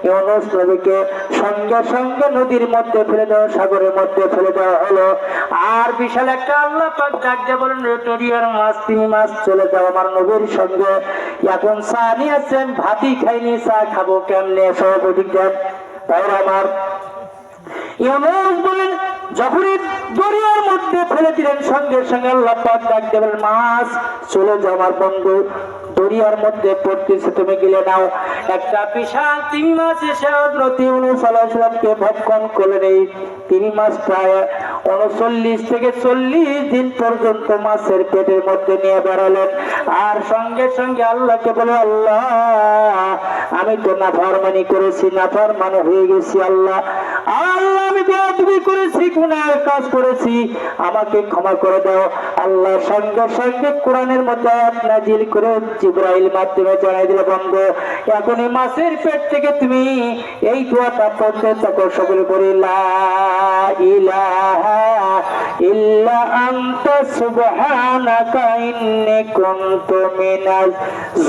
ইউনূস নবীকে সঙ্গে সঙ্গে নদীর মধ্যে ফেলে দেওয়া, সাগরের মধ্যে ফেলে দেওয়া হলো। আর বিশাল একটা আল্লাহ পাক ডাক দিয়ে বলেন, রেটরিয়ার মাছ, তুমি মাছ চলে যাও আমার নবীর সঙ্গে। এখন চা নিয়ে আসছেন, ভাতই খাইনি, চা খাবো কেমনে? সব ওদিক দেন তাহলে আমার। ইউনূস বলেন, যখনই দরিয়ার মধ্যে ফেলে দিলেন, সঙ্গে সঙ্গে আল্লাহ পাক ডাক দেবেন, মাছ চলে যাও আমার বন্ধু, দরিয়ার মধ্যে পড়তেছে, তুমি গিলে নাও। একটা বিশাল তিমি মাছ এসে হযরত ইউনূস আলাইহিস সালামকে ভক্ষণ করলেন। এই তিমি মাছ প্রায় 39 থেকে 40 দিন পর্যন্ত মাছের পেটের মধ্যে নিয়ে বেড়ালেন। আর সঙ্গে সঙ্গে আল্লাহকে বলে, আল্লাহ, আমি তো নাফরমানি করেছি, নাফরমান হয়ে গেছি, আল্লাহ আল্লাহ আমি বেয়াদবি করেছি, গুনাহ কাজ করেছি, আমাকে ক্ষমা করে দাও। আল্লাহ সঙ্গে সঙ্গে কোরআনের মধ্যে আয়াত নাযিল করে জিবরাইল মাধ্যমে জানাই দিল, বন্ধু, এখন এই মাছের পেট থেকে তুমি এই দোয়াটা পড়তে থাকো, সকলে বলি, লা ইলাহা ইল্লা আনতা সুবহানাকা ইন্নী কুনতু মিনাজ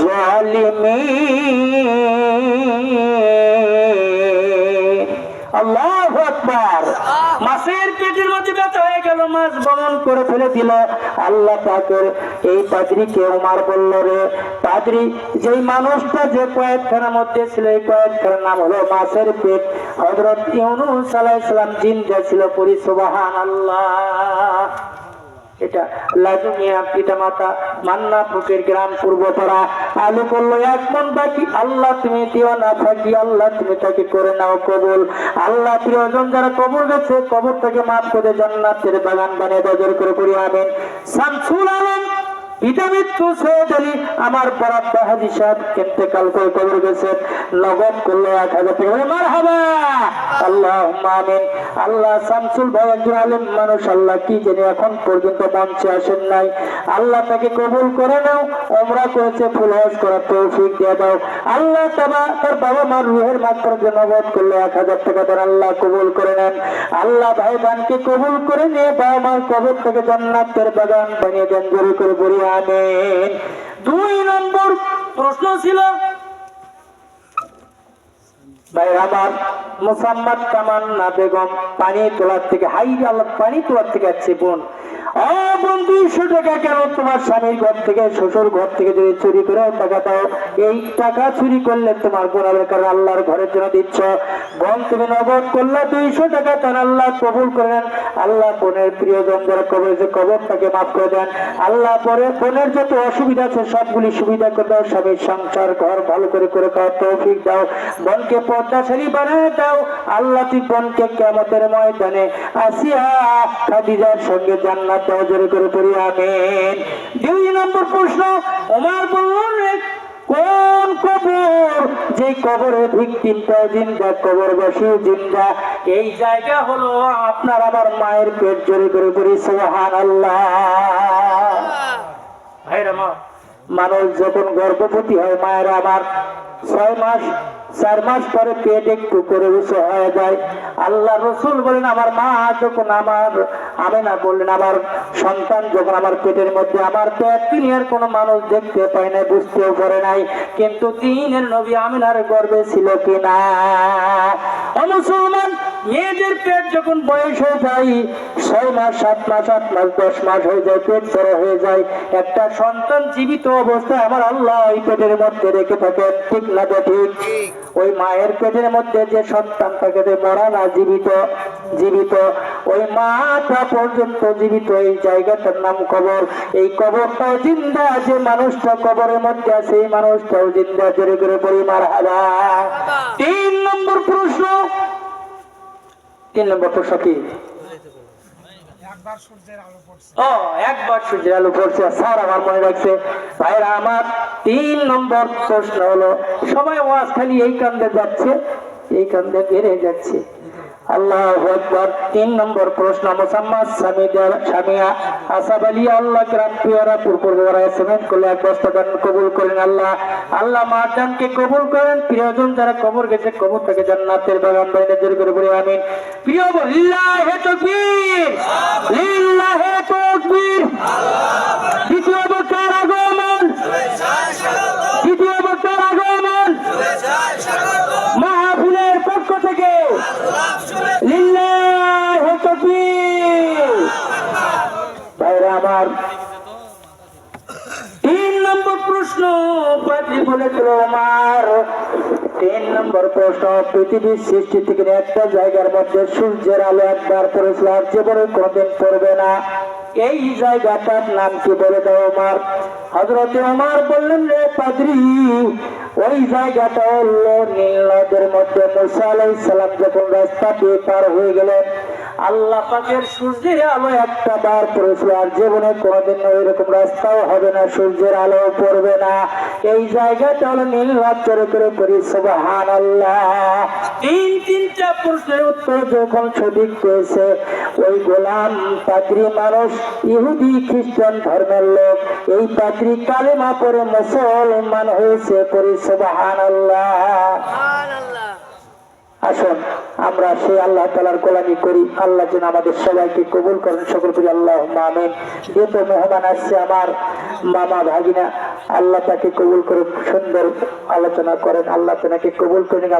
জালিমিন। আল্লাহু আকবার। মাছের পেটের মধ্যে ব্যথা হয়ে গেল, মাছ বমন করে ফেলে দিল। আল্লাহ পাকের এই পাদ্রীকে ওমর বলল, রে পাদ্রী, যেই মানুষটা যে কয়েকখানার মধ্যে ছিল, এই কয়েকখানার নাম হলো মাছের পেট। হযরত ইউনূস আলাইহিস সালাম জিন্দা ছিল। পড়ি সুবহানাল্লাহ। এটা লাজুমিয়া পিতা মাতা মান্না পুকের গ্রাম পূর্বপাড়া। আলু করলো 1 মন বাকি, আল্লাহ তুমি দিও না ফাঁকি, আল্লাহ তুমি তাকে করে নাও কবুল। আল্লাহ প্রিয়জন যারা কবর গেছে, কবর থেকে মাফ করে জান্নাতের বাগান বানিয়ে দাও। জোরে করে পড়ি আমিন। শামসুল আলম পিতা মৃত্যু সৈয়দ আলী আমার বরাব্বা হাজী সাহেব ইন্তেকাল করে কবর গেছেন, নগদ করলো 1000 টাকা। মারহাবা, আল্লাহুম্মা আমিন। আল্লাহ শামসুল ভাই একজন আলেম মানুষ, আল্লাহ কি জানি এখন পর্যন্ত মঞ্চে আসেন নাই, আল্লাহ তাকে কবুল করে নাও। ওমরা করেছে, ফুল হজ করার তৌফিক দিয়ে দাও। আল্লাহ তার বাবা মার রুহের মাগফিরাতের জন্য নগদ করলো 1000 টাকা দেন, আল্লাহ কবুল করে নেন। আল্লাহ ভাই বোনকে কবুল করে নিয়ে বাবা মার কবর থেকে জান্নাতের বাগান বানিয়ে দেন। জোরে করে বলি আমিন। 2 নম্বর প্রশ্ন ছিল, ভাই আমার মুসাম্মাদ তামান্না বেগম পানি তোলার থেকে, হাই আল্লাহ, পানি তোলার থেকে আসছে বোন। ও বন্ধু, 200 টাকা কেন তোমার স্বামীর ঘর থেকে শ্বশুর ঘর থেকে যদি চুরি করে টাকা দাও, এই টাকা চুরি করলে তোমার গুনাহের কারণে আল্লাহর ঘরের জন্য দিচ্ছ। বোন তুমি নগদ করলে 200 টাকা, তার আল্লাহ কবুল করেন। আল্লাহ বোনের প্রিয়জন যারা কবর যে কবরটাকে মাফ করে দেন। আল্লাহ পরে বোনের যত অসুবিধা আছে সবগুলি সুবিধা করে দাও। স্বামীর সংসার ঘর ভালো করে খাওয়ার তৌফিক দাও। বোনকে পর্দাশালী বানায় দাও। আল্লাহ তুই বোনকে কিয়ামতের ময়দানে আসিয়া খাদিজার সঙ্গে জান্নাত দাও, জোরে করে পড়ি আমিন। 2 নম্বর প্রশ্ন, ওমর বললেন কোন কবর, যে কবরে ভিকটিমটা জিন্দা, কবরবাসীও জিন্দা, এই জায়গা হলো আপনার আমার মায়ের পেট, জোরে করে পড়ি সুবহানাল্লাহ। ভাইরা মা, মানুষ যখন গর্ভবতী হয়, মায়েরা আমার 6 মাস 4 মাস পরে পেট একটু করে উঁচু হয়ে যায়। আল্লাহ রসুল বলেন আমার মা যখন আমেনা বললেন আমার সন্তান যখন আমার পেটের মধ্যে, আমার পেট দুনিয়ার কোনো মানুষ দেখতে পায় না, বুঝতেও পারে নাই, কিন্তু দিনের নবী আমিনার গর্ভে ছিল কিনা। মুসলমান মেয়েদের পেট যখন বয়স হয়ে যায় 6 মাস 7 মাস 8 মাস 10 মাস হয়ে যায়, পেট বড় হয়ে যায়, একটা সন্তান জীবিত অবস্থায় আমার আল্লাহ ওই পেটের মধ্যে রেখে থাকে, ঠিক না? ঠিক। ওই মায়ের পেটের মধ্যে যে সন্তানটাকে মরা না, জীবিত, ওই মাটা পর্যন্ত জীবিত, এই জায়গাটার নাম কবর। এই কবরটাও জিন্দা, যে মানুষটা কবরের মধ্যে আছে এই মানুষটাও জিন্দা, জোরে করে পড়ি মারহাবা। 3 নম্বর প্রশ্ন কি? একবার সূর্যের আলো পড়ছে। স্যার আমার মনে রাখছে। ভাইরা আমার, 3 নম্বর প্রশ্ন হলো, সবাই ওয়াজ খালি এই কান্দে যাচ্ছে, এই কান্দে বেড়ে যাচ্ছে। আল্লাহু আকবার। 3 নম্বর প্রশ্ন, মুসাম্মাদ সামিয়া আসাব আলী আল্লাহ গ্রাম পিয়ারা পূর্বরা এসএমএস করলে 1 বস্তা দান কবুল করেন আল্লাহ। আল্লাহ মারজানকে কবুল করেন। প্রিয়জন যারা কবর গেছে কবরটাকে জান্নাতের বাগান বানিয়ে জোরে করে বলি আমিন। প্রিয় লিল্লাহি তাকবীর, লিল্লাহি তাকবীর। দ্বিতীয় বক্তার আগমন, দ্বিতীয় বক্তার আগমন মাহফিলের পক্ষ থেকে লিল্লাহি তাকবীর। ভাইরা আমার, 3 নম্বর প্রশ্ন পাত্রী বলেছিল আমার। 3 নম্বর প্রশ্ন, পৃথিবীর সৃষ্টি থেকে একটা জায়গার মধ্যে সূর্যের আলো একবার পড়েছিল, আর জীবনে কোনদিন পড়বে না, এই জায়গাটার নাম কি বলে দাও ওমর। হযরতে ওমর বললেন, রে পাদ্রী, ওই জায়গাটা হলো নীল নদের মধ্যে মুসা আলাইহিস সালাম যখন রাস্তা দিয়ে পার হয়ে গেলেন, আল্লাহ পাকের সূর্যের আলো একটা বার পড়েছিল, আর জীবনে কোনদিন ওইরকম রাস্তাও হবে না, সূর্যের আলো পড়বে না, এই জায়গাটা হলো নীল নদ, জোরে করে পড়ি সুবহানাল্লাহ। 3টা প্রশ্নের উত্তর যখন সঠিক পেয়েছে, ওই গোলাম পাদ্রী মানুষ, ইহুদি খ্রিস্টান ধর্মের লোক, এই পাদ্রী কালেমা পড়ে মুসলমান হয়েছে, পড়ি সুবহানাল্লাহ। আসুন আমরা সেই আল্লাহ তাআলার গোলামি করি। আল্লাহ যেন আমাদের সবাইকে কবুল করেন, সকল করি আল্লাহুম্মা আমিন। যেহেতু মেহমান আসছে আমার মামা ভাগিনা, আল্লাহ তাকে কবুল করে সুন্দর আলোচনা করেন, আল্লাহ তাকে কবুল করেন।